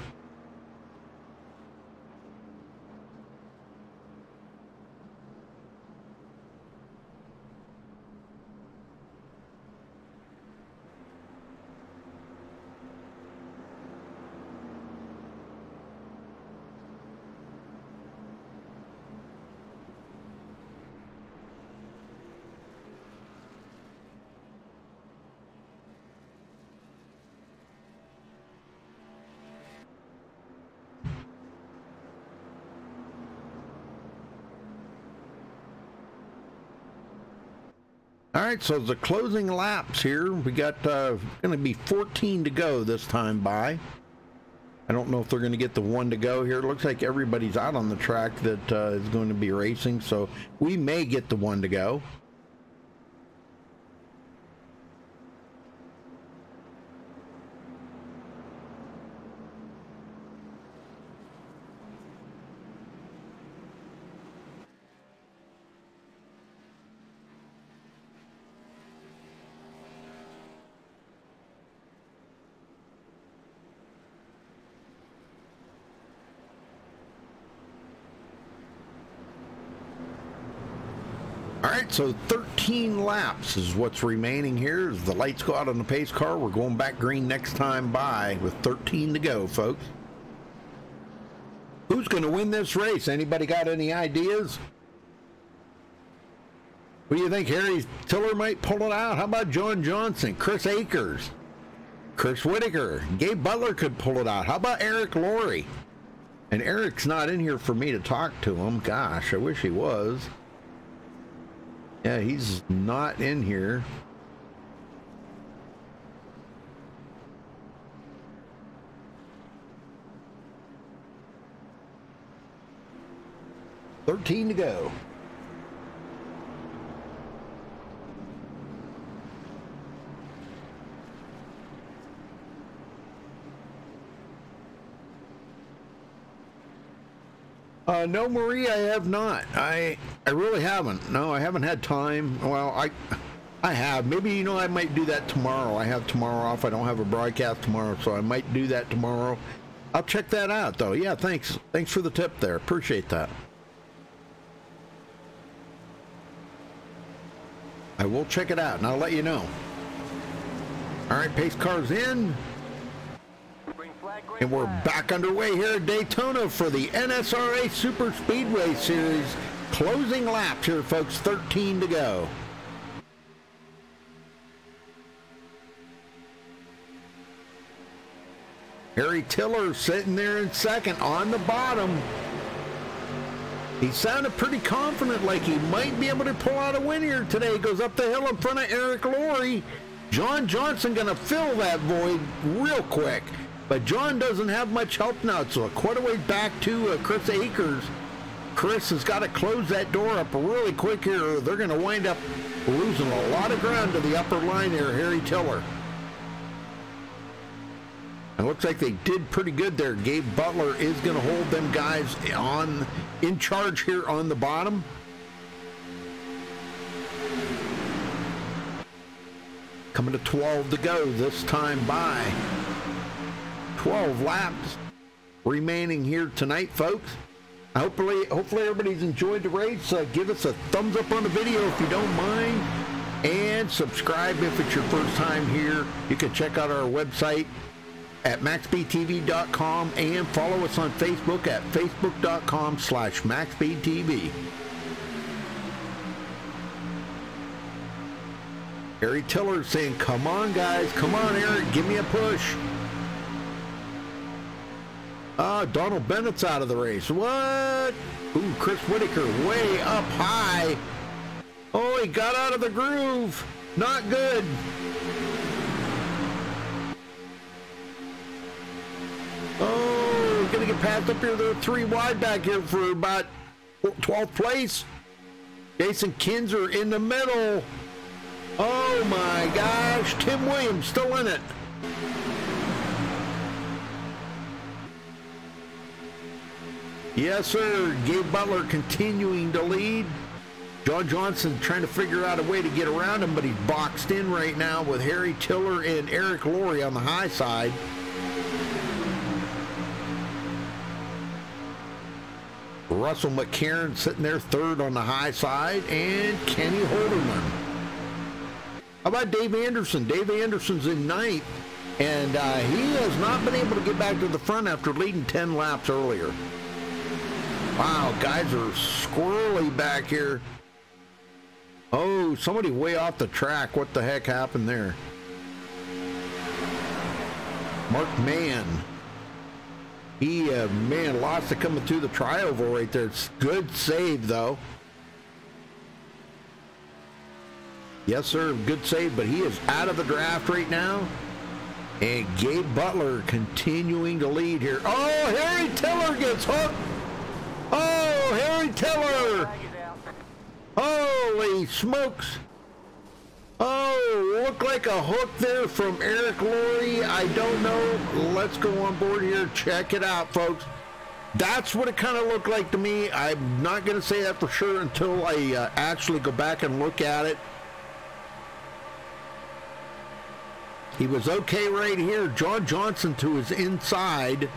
All right, so the closing laps here, we got going to be 14 to go this time by. I don't know if they're going to get the 1 to go here. It looks like everybody's out on the track that is going to be racing, so we may get the 1 to go. All right, so 13 laps is what's remaining here. As the lights go out on the pace car, we're going back green next time by with 13 to go, folks. Who's going to win this race? Anybody got any ideas? What do you think? Harry Tiller might pull it out. How about John Johnson, Chris Akers, Chris Whitaker, Gabe Butler could pull it out. How about Eric Laurie? And Eric's not in here for me to talk to him. Gosh, I wish he was. Yeah, he's not in here. 13 to go. No, Marie, I have not. I really haven't. No, I haven't had time. Well, I have. Maybe, you know, I might do that tomorrow. I have tomorrow off. I don't have a broadcast tomorrow, so I might do that tomorrow. I'll check that out, though. Yeah, thanks. Thanks for the tip there. Appreciate that. I will check it out, and I'll let you know. All right, pace car's in. And we're back underway here at Daytona for the NSRA Super Speedway Series. Closing laps here, folks. 13 to go. Harry Tiller sitting there in second on the bottom. He sounded pretty confident, like he might be able to pull out a win here today. He goes up the hill in front of Eric Laurie. John Johnson going to fill that void real quick. But John doesn't have much help now, so quite a way back to Chris Akers. Chris has got to close that door up really quick here. They're going to wind up losing a lot of ground to the upper line there, Harry Tiller. It looks like they did pretty good there. Gabe Butler is going to hold them guys in charge here on the bottom. Coming to 12 to go this time by. 12 laps remaining here tonight, folks. Hopefully everybody's enjoyed the race. Give us a thumbs up on the video if you don't mind, and subscribe if it's your first time here. You can check out our website at MaxSpeedTV.com and follow us on Facebook at Facebook.com/MaxSpeedTV. Harry Tiller saying, "Come on, guys, come on, Eric, give me a push." Donald Bennett's out of the race. What? Ooh, Chris Whitaker way up high. Oh, he got out of the groove. Not good. Oh, gonna get passed up here. They're 3 wide back here for about 12th place. Jason Kinzer in the middle. Oh my gosh, Tim Williams still in it. Yes, sir. Gabe Butler continuing to lead. John Johnson trying to figure out a way to get around him, but he's boxed in right now with Harry Tiller and Eric Laurie on the high side. Russell McCarron sitting there third on the high side, and Kenny Holderman. How about Dave Anderson? Dave Anderson's in ninth, and he has not been able to get back to the front after leading 10 laps earlier. Wow, guys are squirrely back here. Oh, somebody way off the track. What the heck happened there? Mark Mann. He, man, lost it coming through the trioval right there. It's good save, though. Yes, sir, good save, but he is out of the draft right now. And Gabe Butler continuing to lead here. Oh, Harry Tiller gets hooked. Oh, Harry Tiller. Holy smokes. Oh, looked like a hook there from Eric Laurie. I don't know. Let's go on board here. Check it out, folks. That's what it kind of looked like to me. I'm not going to say that for sure until I actually go back and look at it. He was okay right here. John Johnson to his inside.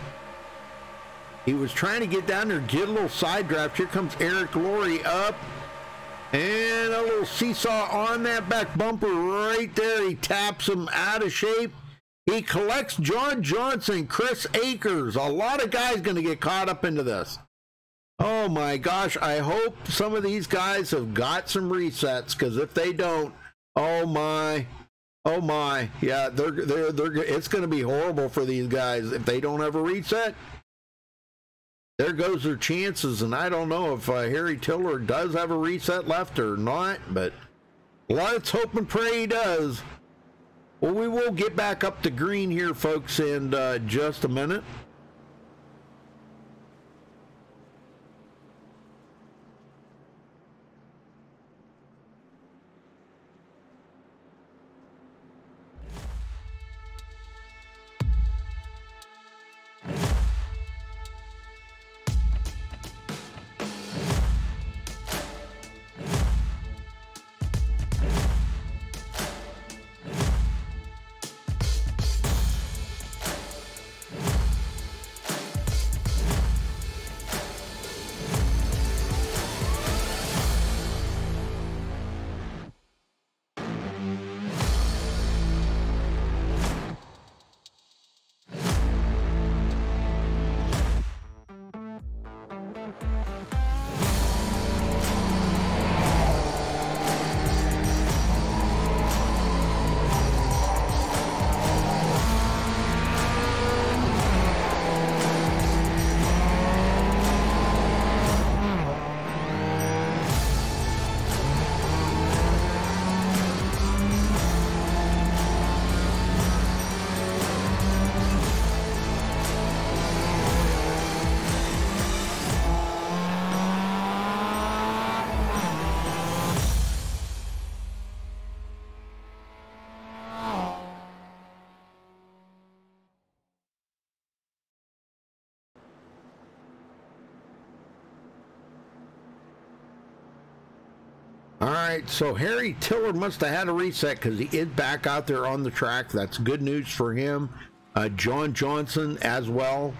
He was trying to get down there, get a little side draft. Here comes Eric Laurie up. And a little seesaw on that back bumper right there. He taps him out of shape. He collects John Johnson, Chris Akers. A lot of guys going to get caught up into this. Oh my gosh, I hope some of these guys have got some resets, because if they don't, oh my, yeah, it's going to be horrible for these guys if they don't have a reset. There goes their chances, and I don't know if Harry Tiller does have a reset left or not, but let's hope and pray he does. Well, we will get back up to green here, folks, in just a minute. All right, so Harry Tiller must have had a reset because he is back out there on the track. That's good news for him. John Johnson as well.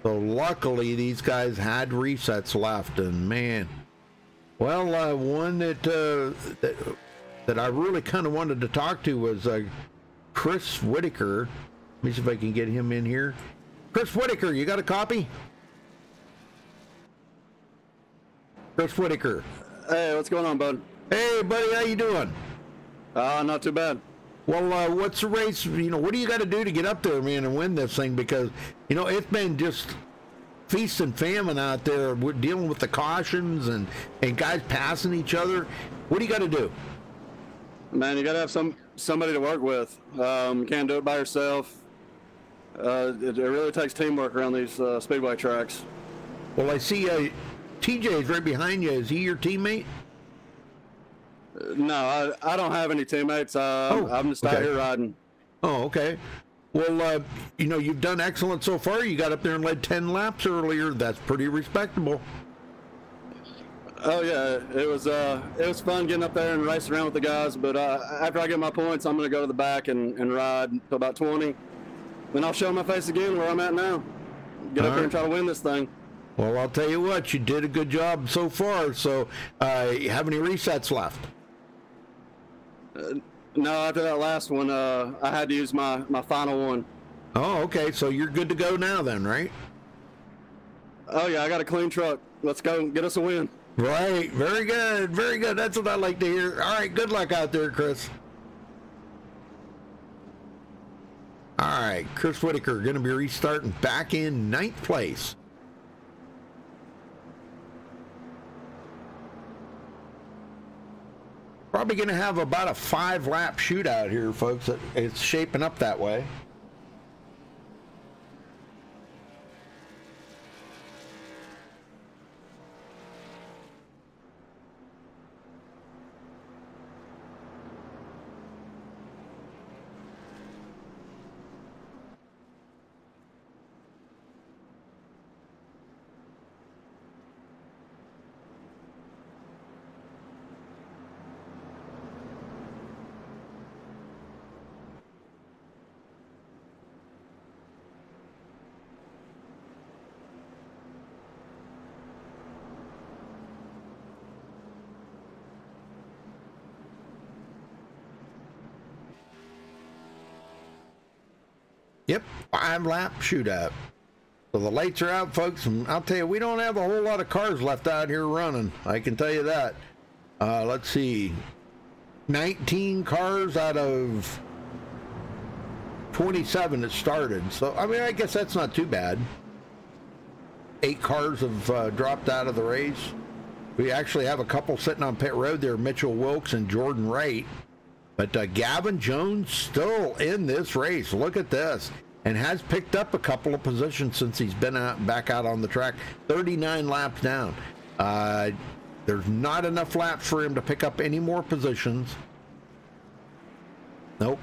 So luckily these guys had resets left, and man, well, one that I really kind of wanted to talk to was Chris Whitaker. Let me see if I can get him in here. Chris Whitaker, you got a copy? Chris Whitaker. Hey, what's going on, bud? Hey, buddy, how you doing? Not too bad. Well, what's the race? You know, what do you got to do to get up there, man, and win this thing? Because, you know, it's been just feast and famine out there. We're dealing with the cautions and guys passing each other. What do you got to do? Man, you got to have somebody to work with. You can't do it by yourself. It really takes teamwork around these speedway tracks. Well, I see TJ is right behind you. Is he your teammate? No, I don't have any teammates. I'm just out here riding. Oh, okay. Well, you know, you've done excellent so far. You got up there and led 10 laps earlier. That's pretty respectable. Oh yeah, it was fun getting up there and racing around with the guys. But after I get my points, I'm going to go to the back and ride to about 20. Then I'll show my face again where I'm at now. Get up here and try to win this thing. Well, I'll tell you what, you did a good job so far. So, you have any resets left? No, after that last one, I had to use my final one. Oh, okay. So you're good to go now then, right? Oh, yeah, I got a clean truck. Let's go get us a win. Right. Very good. Very good. That's what I like to hear. All right. Good luck out there, Chris. All right. Chris Whitaker going to be restarting back in 9th place. Probably going to have about a 5-lap shootout here, folks. It's shaping up that way. Yep, 5-lap shootout. So the lights are out, folks, and I'll tell you, we don't have a whole lot of cars left out here running. I can tell you that. Let's see. 19 cars out of 27 that started. So, I mean, I guess that's not too bad. 8 cars have dropped out of the race. We actually have a couple sitting on pit road there, Mitchell Wilkes and Jordan Wright. But Gavin Jones still in this race. Look at this. And has picked up a couple of positions since he's been back out on the track. 39 laps down. There's not enough laps for him to pick up any more positions. Nope.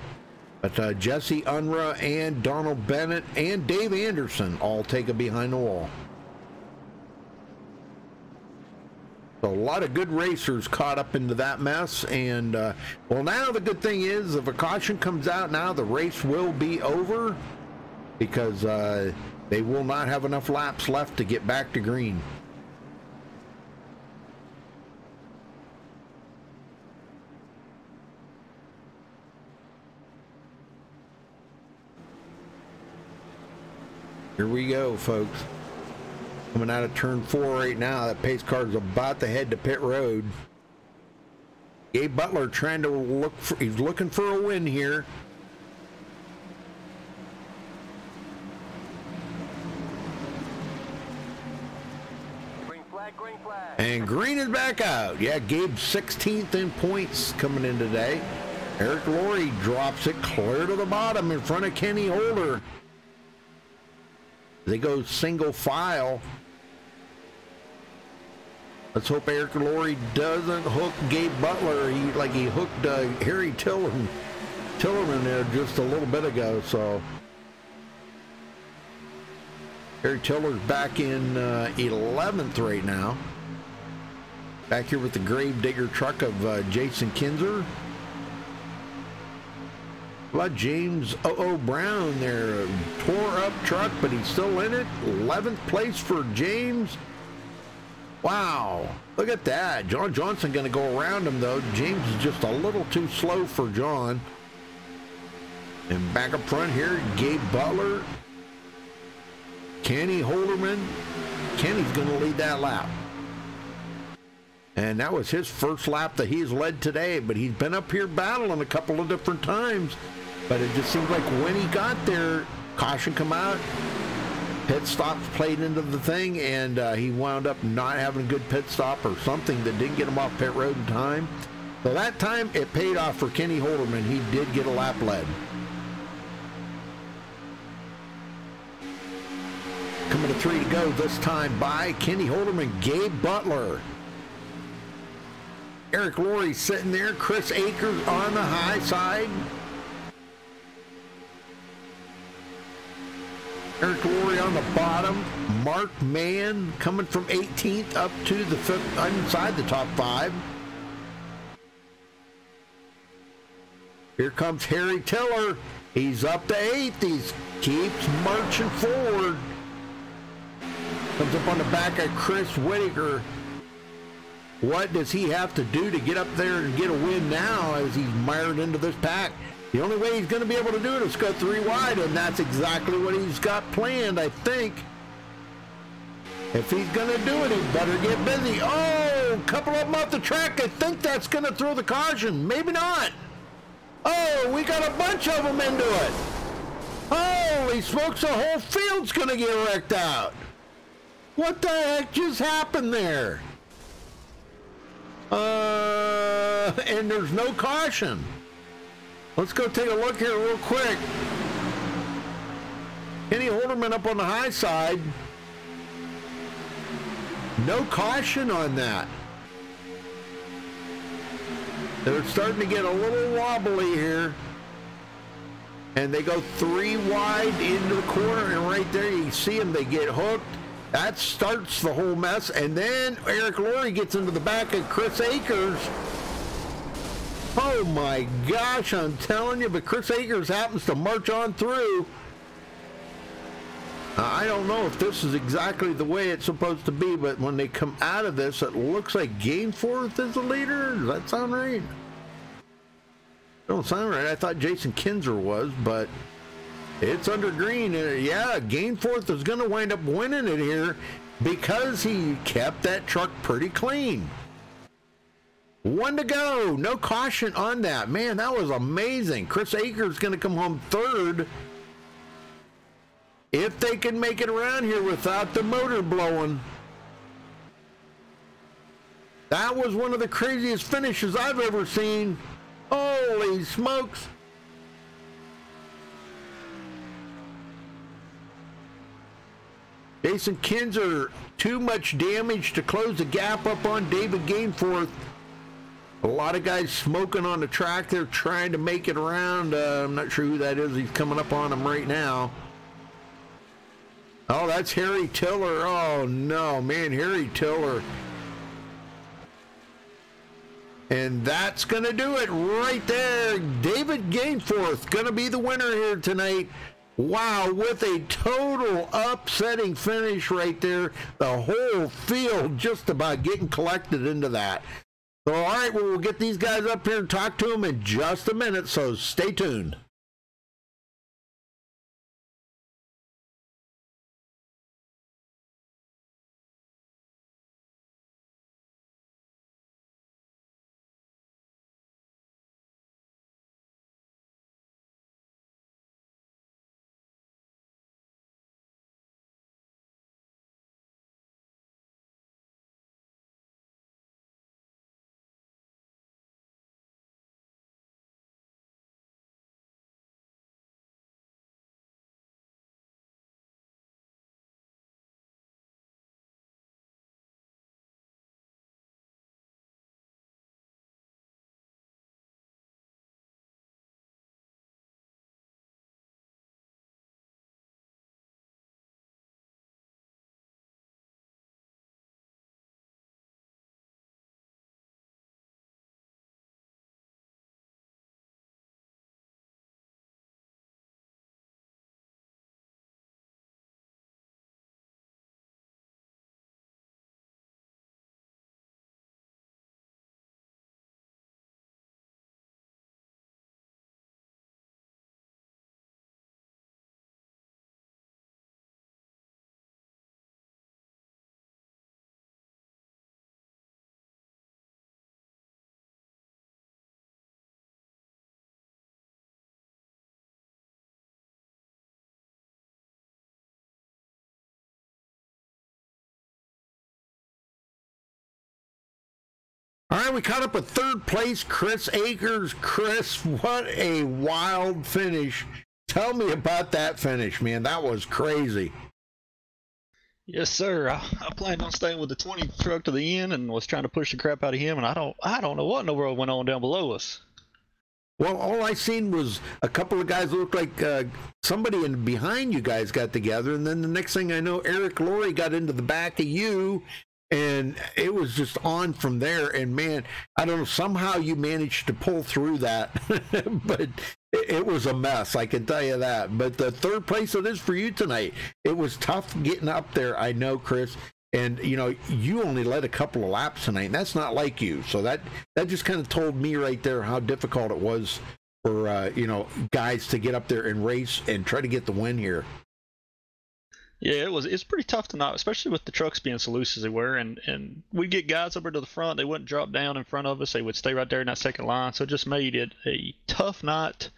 But Jesse Unruh and Donald Bennett and Dave Anderson all take a behind the wall. So a lot of good racers caught up into that mess, and well, now the good thing is if a caution comes out now, the race will be over because they will not have enough laps left to get back to green. Here we go, folks. Coming out of turn 4 right now. That pace car is about to head to pit road. Gabe Butler trying to look for, he's looking for a win here. Green flag, green flag. And green is back out. Yeah, Gabe 16th in points coming in today. Eric Laurie drops it clear to the bottom in front of Kenny Holder. They go single file. Let's hope Eric Laurie doesn't hook Gabe Butler. He hooked Harry Tillerman there just a little bit ago. So Harry Tiller's back in 11th right now. Back here with the Gravedigger truck of Jason Kinzer. About James Brown there, tore up truck, but he's still in it. 11th place for James. Wow, look at that. John Johnson going to go around him, though. James is just a little too slow for John. And back up front here, Gabe Butler, Kenny Holderman. Kenny's going to lead that lap. And that was his first lap that he's led today, but he's been up here battling a couple of different times. But it just seems like when he got there, caution come out, pit stops played into the thing, and he wound up not having a good pit stop or something that didn't get him off pit road in time. So that time, it paid off for Kenny Holderman. He did get a lap led. Coming to 3 to go this time by Kenny Holderman, Gabe Butler. Eric Laurie sitting there, Chris Akers on the high side. Eric Laurie on the bottom. Mark Mann coming from 18th up to the fifth, inside the top 5. Here comes Harry Tiller. He's up to 8th. He keeps marching forward. Comes up on the back of Chris Whitaker. What does he have to do to get up there and get a win now as he's mired into this pack? The only way he's going to be able to do it is go 3 wide, and that's exactly what he's got planned, I think. If he's going to do it, he better get busy. Oh, a couple of them off the track. I think that's going to throw the caution. Maybe not. Oh, we got a bunch of them into it. Holy smokes, the whole field's going to get wrecked out. What the heck just happened there? And there's no caution. Let's go take a look here real quick. Kenny Holderman up on the high side. No caution on that. They're starting to get a little wobbly here. And they go 3 wide into the corner, and right there you see them, they get hooked. That starts the whole mess, and then Eric Laurie gets into the back of Chris Akers. Oh my gosh, I'm telling you, but Chris Akers happens to march on through. I don't know if this is exactly the way it's supposed to be, but when they come out of this, it looks like Gainforth is the leader. Does that sound right? Don't sound right. I thought Jason Kinzer was, but it's under green. Yeah, Gainforth is going to wind up winning it here because he kept that truck pretty clean. 1 to go. No caution on that. Man, that was amazing. Chris Akers going to come home 3rd if they can make it around here without the motor blowing. That was one of the craziest finishes I've ever seen. Holy smokes. Jason Kinzer, too much damage to close the gap up on David Gainforth. A lot of guys smoking on the track. They're trying to make it around. I'm not sure who that is. He's coming up on him right now. Oh, that's Harry Tiller. Oh, no, man, Harry Tiller. And that's going to do it right there. David Gainforth going to be the winner here tonight. Wow, with a total upsetting finish right there. The whole field just about getting collected into that. So, all right, well, we'll get these guys up here and talk to them in just a minute, so stay tuned. All right, we caught up with third place, Chris Akers. Chris, what a wild finish. Tell me about that finish, man. That was crazy. Yes, sir. I planned on staying with the 20 truck to the end and was trying to push the crap out of him, and I don't know what in the world went on down below us. Well, all I seen was a couple of guys looked like somebody in behind you guys got together, and then the next thing I know, Eric Laurie got into the back of you, and it was just on from there. And man, I don't know, somehow you managed to pull through that, but it was a mess, I can tell you that. But the third place it is for you tonight. It was tough getting up there, I know, Chris. And, you know, you only led a couple of laps tonight, and that's not like you. So that just kind of told me right there how difficult it was for, you know, guys to get up there and race and try to get the win here. Yeah, it's pretty tough tonight, especially with the trucks being so loose as they were. And we'd get guys over to the front. They wouldn't drop down in front of us. They would stay right there in that second line. So it just made it a tough night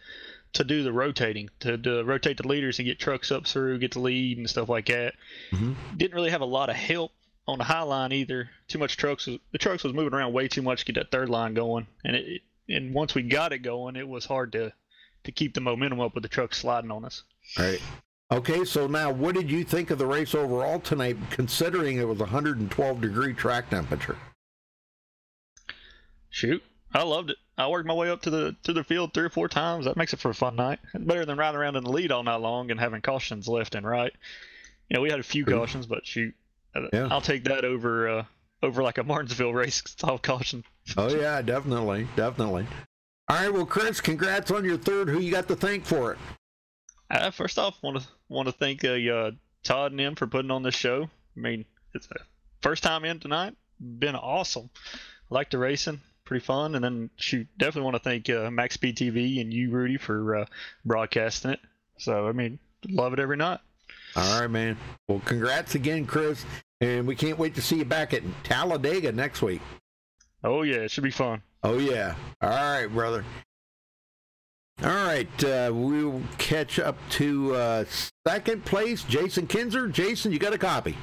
to do the rotating, to rotate the leaders and get trucks up through, get the lead and stuff like that. Mm-hmm. Didn't really have a lot of help on the high line either. Too much trucks. The trucks was moving around way too much to get that third line going. And once we got it going, it was hard to keep the momentum up with the trucks sliding on us. All right. Okay, so now what did you think of the race overall tonight, considering it was 112-degree track temperature? Shoot, I loved it. I worked my way up to the field 3 or 4 times. That makes it for a fun night. Better than riding around in the lead all night long and having cautions left and right. You know, we had a few cautions, but shoot, yeah. I'll take that over like a Martinsville race style caution. Oh yeah, definitely. All right, well, Chris, congrats on your third. Who you got to thank for it? First off, want to thank Todd and him for putting on this show. I mean, it's the first time in tonight. Been awesome. Like the racing, pretty fun. And then definitely want to thank MaxSpeedTV and you, Rudy, for broadcasting it. So I mean, love it every night. All right, man. Well, congrats again, Chris, and we can't wait to see you back at Talladega next week. Oh yeah, it should be fun. Oh yeah. All right, brother. All right, we'll catch up to second place, Jason Kinzer. Jason, you got a copy?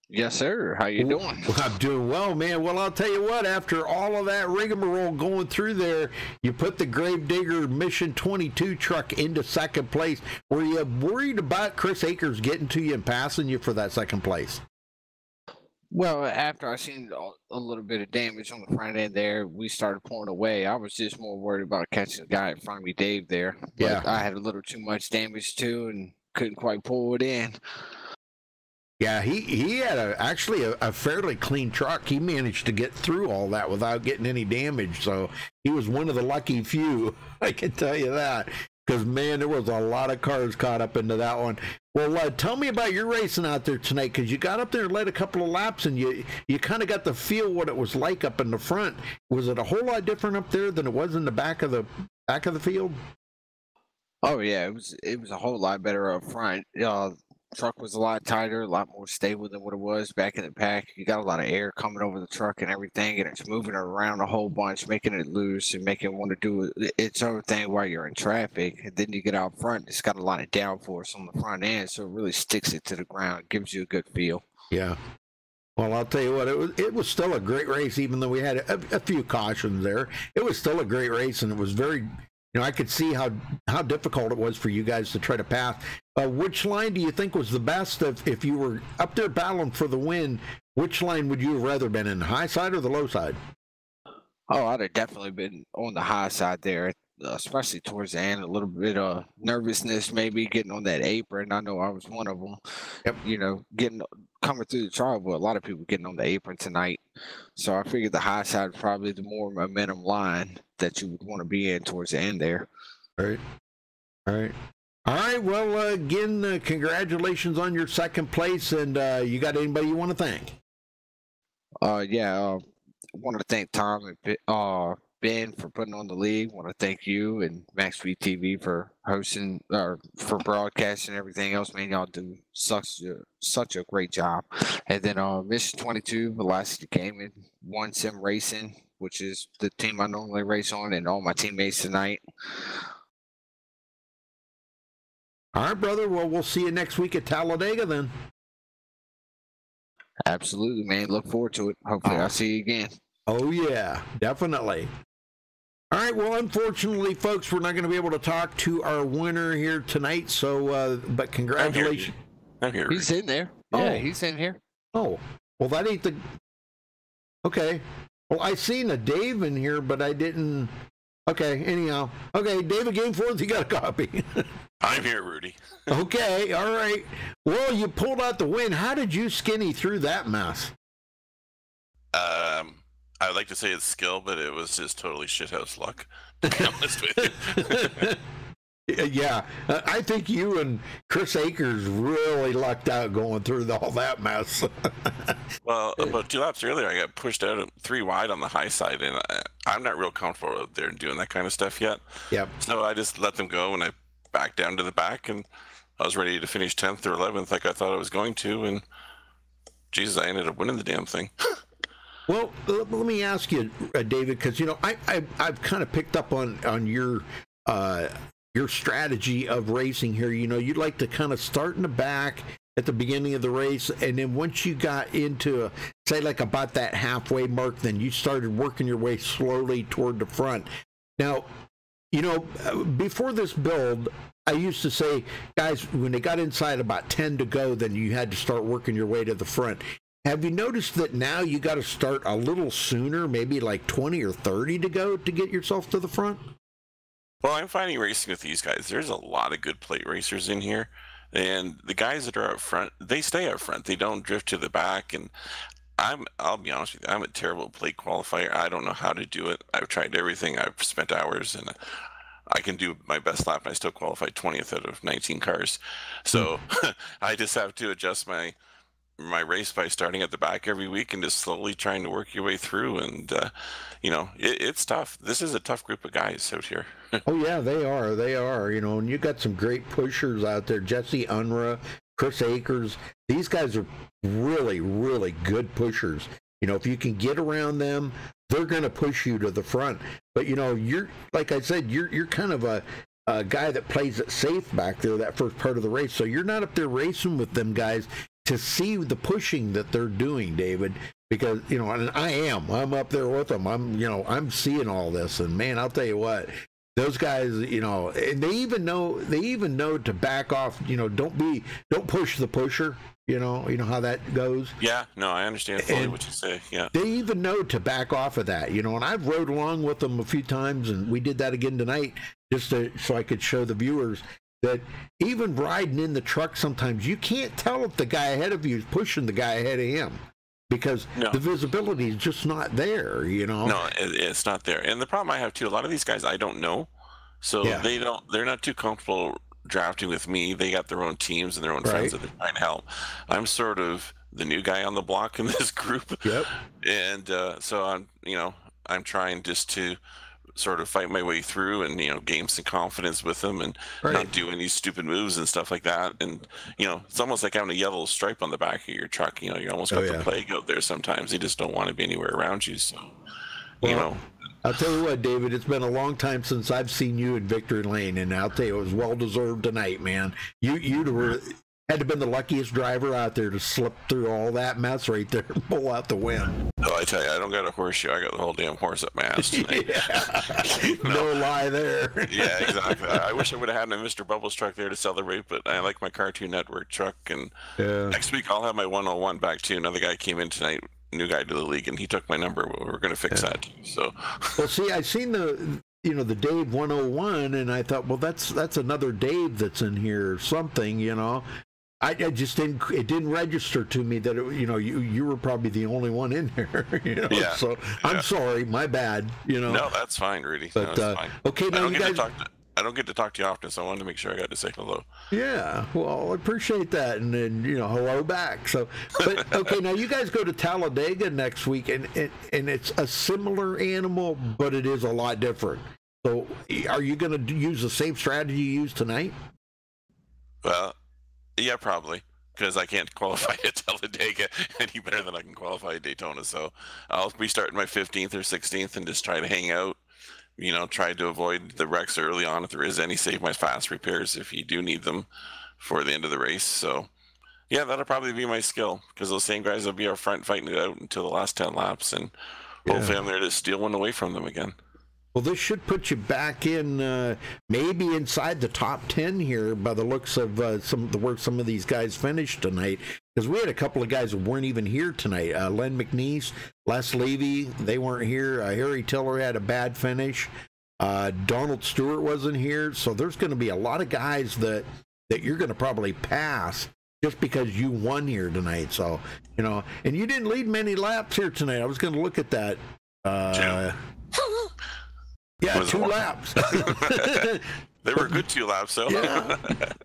Yes, sir. How you doing? I'm doing well, man. Well, I'll tell you what, after all of that rigmarole going through there, you put the Gravedigger Mission 22 truck into second place. Were you worried about Chris Akers getting to you and passing you for that second place? Well, after I seen a little bit of damage on the front end there, we started pulling away. I was just more worried about catching the guy in front of me, Dave, there. But yeah. I had a little too much damage, too, and couldn't quite pull it in. Yeah, he had actually a fairly clean truck. He managed to get through all that without getting any damage, so he was one of the lucky few, I can tell you that. Because, man, there was a lot of cars caught up into that one. Well, tell me about your racing out there tonight, because you got up there and led a couple of laps, and you kind of got to feel what it was like up in the front. Was it a whole lot different up there than it was in the back of the field? Oh yeah, it was a whole lot better up front. Truck was a lot tighter, a lot more stable than what it was back in the pack. You got a lot of air coming over the truck and everything, and it's moving around a whole bunch, making it loose and making it want to do its own thing while you're in traffic. And then you get out front, it's got a lot of downforce on the front end, so it really sticks it to the ground, gives you a good feel. Yeah. Well, I'll tell you what, it was still a great race, even though we had a few cautions there. It was still a great race, and it was very... You know, I could see how difficult it was for you guys to try to pass. Which line do you think was the best? If you were up there battling for the win, which line would you have rather been in, the high side or the low side? Oh, I'd have definitely been on the high side there, especially towards the end. A little bit of nervousness, maybe getting on that apron. I know I was one of them. Yep. You know, coming through the trial, but a lot of people getting on the apron tonight. So I figured the high side was probably the more momentum line that you would want to be in towards the end there. All right. Well, again, congratulations on your second place. And you got anybody you want to thank? I want to thank Tom and Ben for putting on the league. Want to thank you and MaxSpeedTV for hosting or for broadcasting and everything else. Man, y'all do such a great job. And then Mission 22, Velocity Gaming, One Sim Racing, which is the team I normally race on, and all my teammates tonight. All right, brother. Well, we'll see you next week at Talladega then. Absolutely, man. Look forward to it. Hopefully I'll see you again. Oh yeah, definitely. All right, well, unfortunately, folks, we're not going to be able to talk to our winner here tonight, so, but congratulations. I'm here. He's in there. Yeah, he's in here. Oh, well, that ain't the... Okay. Well, I seen a Dave in here, but I didn't... Okay, anyhow. Okay, David Gameforth, you got a copy. I'm here, Rudy. Okay, all right. Well, you pulled out the win. How did you skinny through that mess? I would like to say it's skill, but it was just totally shithouse luck, to be honest with you. Yeah, I think you and Chris Akers really lucked out going through all that mess. Well, about 2 laps earlier, I got pushed out 3 wide on the high side, and I'm not real comfortable out there doing that kind of stuff yet. Yep. So I just let them go, and I backed down to the back, and I was ready to finish 10th or 11th like I thought I was going to, and Jesus, I ended up winning the damn thing. Well, let me ask you, David, because, you know, I've kind of picked up on your strategy of racing here. You know, you'd like to kind of start in the back at the beginning of the race, and then once you got into, say, like about that halfway mark, then you started working your way slowly toward the front. Now, you know, before this build, I used to say, guys, when they got inside about 10 to go, then you had to start working your way to the front. Have you noticed that now you got to start a little sooner, maybe like 20 or 30 to go to get yourself to the front? Well, I'm finding racing with these guys. There's a lot of good plate racers in here. And the guys that are up front, they stay up front. They don't drift to the back. And I'll be honest with you, I'm a terrible plate qualifier. I don't know how to do it. I've tried everything. I've spent hours, and I can do my best lap, and I still qualified 20th out of 19 cars. So I just have to adjust my race by starting at the back every week and just slowly trying to work your way through. And you know, it's tough. This is a tough group of guys out here. Oh yeah, they are, you know, and you got some great pushers out there. Jesse Unruh, Chris Akers, these guys are really, really good pushers. You know, if you can get around them, they're going to push you to the front. But you know, you're, like I said, you're kind of a guy that plays it safe back there that first part of the race, so you're not up there racing with them guys to see the pushing that they're doing, David, because, you know, and I'm up there with them. I'm seeing all this, and man, I'll tell you what, those guys, you know, and they even know to back off, you know, don't push the pusher, you know how that goes. Yeah, no, I understand fully what you say. Yeah. They even know to back off of that, you know, and I've rode along with them a few times, and we did that again tonight just so I could show the viewers that even riding in the truck, sometimes you can't tell if the guy ahead of you is pushing the guy ahead of him because the visibility is just not there, you know? No, it's not there. And the problem I have too, a lot of these guys I don't know, so they're not too comfortable drafting with me. They got their own teams and their own friends that they're trying to help. I'm sort of the new guy on the block in this group. Yep. And so I'm trying just to sort of fight my way through and, you know, gain some confidence with them and not do any stupid moves and stuff like that. And, you know, it's almost like having a yellow stripe on the back of your truck. You know, you almost got the plague out there sometimes. They just don't want to be anywhere around you. So, you know. I'll tell you what, David, it's been a long time since I've seen you in victory lane, and I'll tell you, it was well-deserved tonight, man. You had to have been the luckiest driver out there to slip through all that mess right there and pull out the win. Oh, I tell you, I don't got a horseshoe. I got the whole damn horse up my ass tonight. No lie there. Yeah, exactly. I wish I would have had a Mr. Bubbles truck there to celebrate, but I like my Cartoon Network truck. And next week I'll have my 101 back too. Another guy came in tonight, new guy to the league, and he took my number. We're going to fix that too. So, well, see, I seen the Dave 101, and I thought, well, that's another Dave that's in here or something, you know. I just didn't register to me that you were probably the only one in here, you know. Yeah. So I'm sorry, my bad, you know. No, that's fine, Rudy. But no, fine. Okay, now you guys. I don't get to talk to you often, so I wanted to make sure I got to say hello. Yeah, well, I appreciate that, and then hello back. So, but okay, now you guys go to Talladega next week, and it's a similar animal, but it is a lot different. So, are you going to use the same strategy you used tonight? Well, yeah, probably, because I can't qualify at Talladega any better than I can qualify at Daytona. So, I'll be starting my 15th or 16th and just try to hang out. You know, try to avoid the wrecks early on if there is any. Save my fast repairs if you do need them for the end of the race. So, yeah, that'll probably be my skill, because those same guys will be up front fighting it out until the last 10 laps. And Hopefully I'm there to steal one away from them again. Well, this should put you back in maybe inside the top 10 here by the looks of where some of these guys finished tonight. Because we had a couple of guys who weren't even here tonight. Len McNeese, Les Levy, they weren't here. Harry Tiller had a bad finish. Donald Stewart wasn't here. So there's going to be a lot of guys that you're going to probably pass just because you won here tonight. So, you know, and you didn't lead many laps here tonight. I was going to look at that. Yeah, 2 laps. They were good 2 laps, so. Yeah,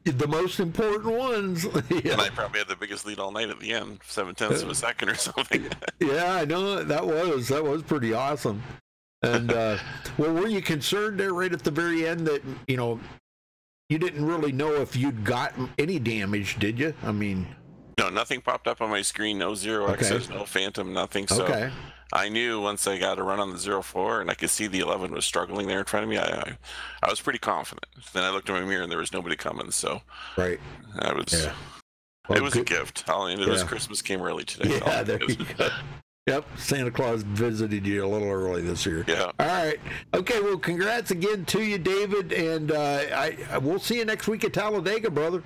the most important ones. Yeah. And I probably had the biggest lead all night at the end, 0.7 of a second or something. Yeah, I know that was pretty awesome. And well, were you concerned there right at the very end that you didn't really know if you'd gotten any damage, did you? I mean, no, nothing popped up on my screen. No zero X's, no phantom, nothing. So I knew once I got a run on the 0-4 and I could see the 11 was struggling there in front of me, I was pretty confident. Then I looked in my mirror and there was nobody coming. So right, I was. Yeah. Well, it was a gift. It was Christmas came early today. Yeah, there you go. Yep, Santa Claus visited you a little early this year. Yeah. All right. Okay. Well, congrats again to you, David, and we'll see you next week at Talladega, brother.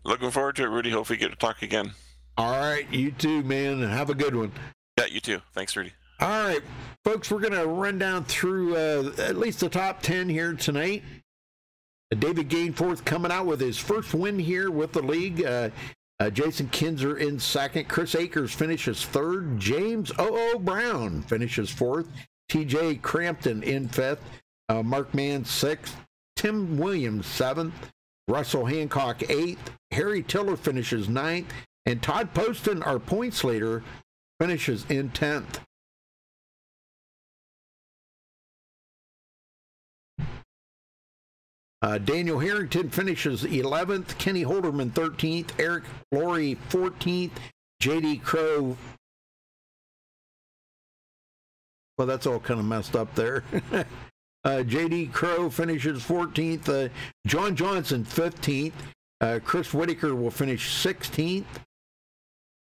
Looking forward to it, Rudy. Hope we get to talk again. All right. You too, man. Have a good one. Yeah, you too. Thanks, Rudy. All right, folks, we're going to run down through at least the top 10 here tonight. David Gainforth coming out with his first win here with the league. Jason Kinzer in second. Chris Akers finishes third. James O.O. Brown finishes fourth. T.J. Crampton in fifth. Mark Mann sixth. Tim Williams seventh. Russell Hancock eighth. Harry Tiller finishes ninth. And Todd Poston, our points leader, finishes in 10th. Daniel Harrington finishes 11th. Kenny Holderman 13th. Eric Laurie 14th. J.D. Crow. Well, that's all kind of messed up there. J.D. Crow finishes 14th. John Johnson 15th. Chris Whitaker will finish 16th.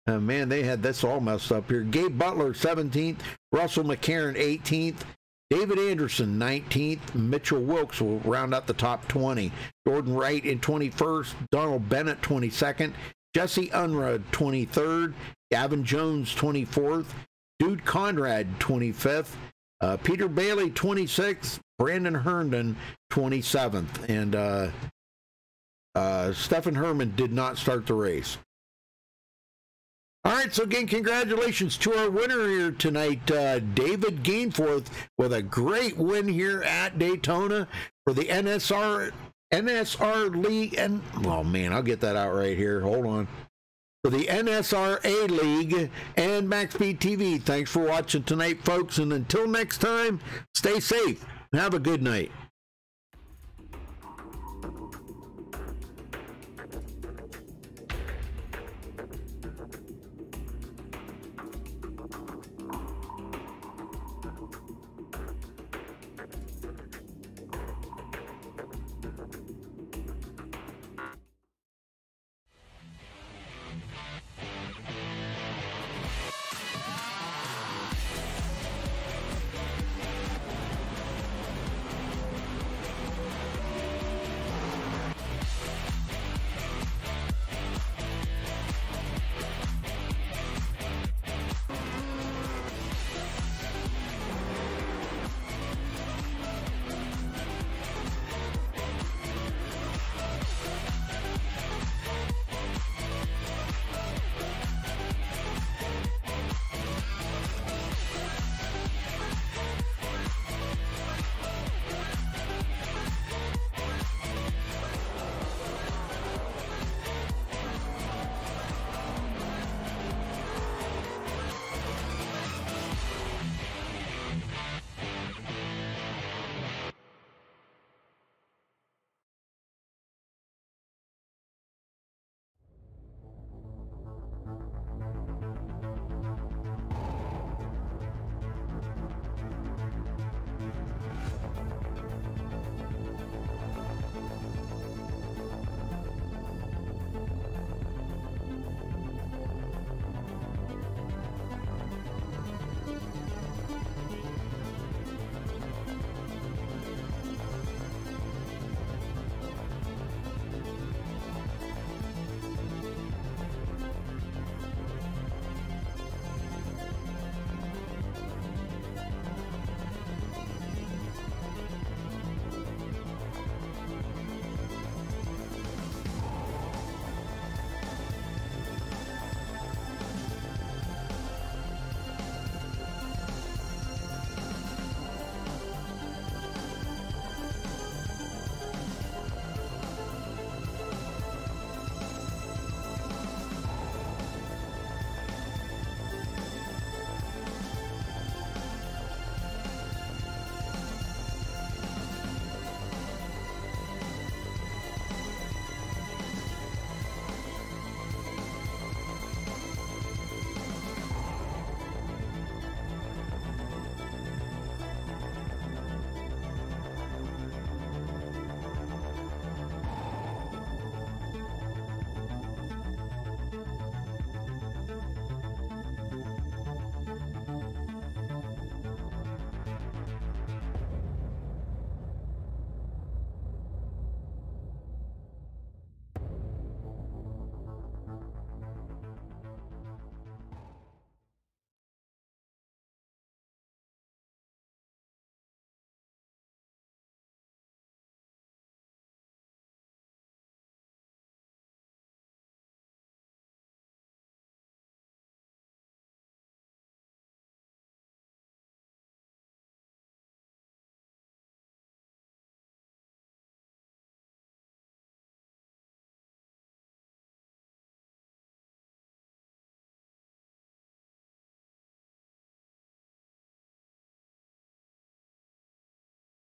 Man, they had this all messed up here. Gabe Butler 17th. Russell McCarron 18th. David Anderson, 19th. Mitchell Wilkes will round out the top 20. Jordan Wright in 21st. Donald Bennett, 22nd. Jesse Unruh, 23rd. Gavin Jones, 24th. Dude Conrad, 25th. Peter Bailey, 26th. Brandon Herndon, 27th. And Stephen Herman did not start the race. All right, so again, congratulations to our winner here tonight, David Gainforth, with a great win here at Daytona for the NSR League. And, oh, man, I'll get that out right here. Hold on. For the NSRA League and MaxSpeedTV. Thanks for watching tonight, folks. And until next time, stay safe and have a good night.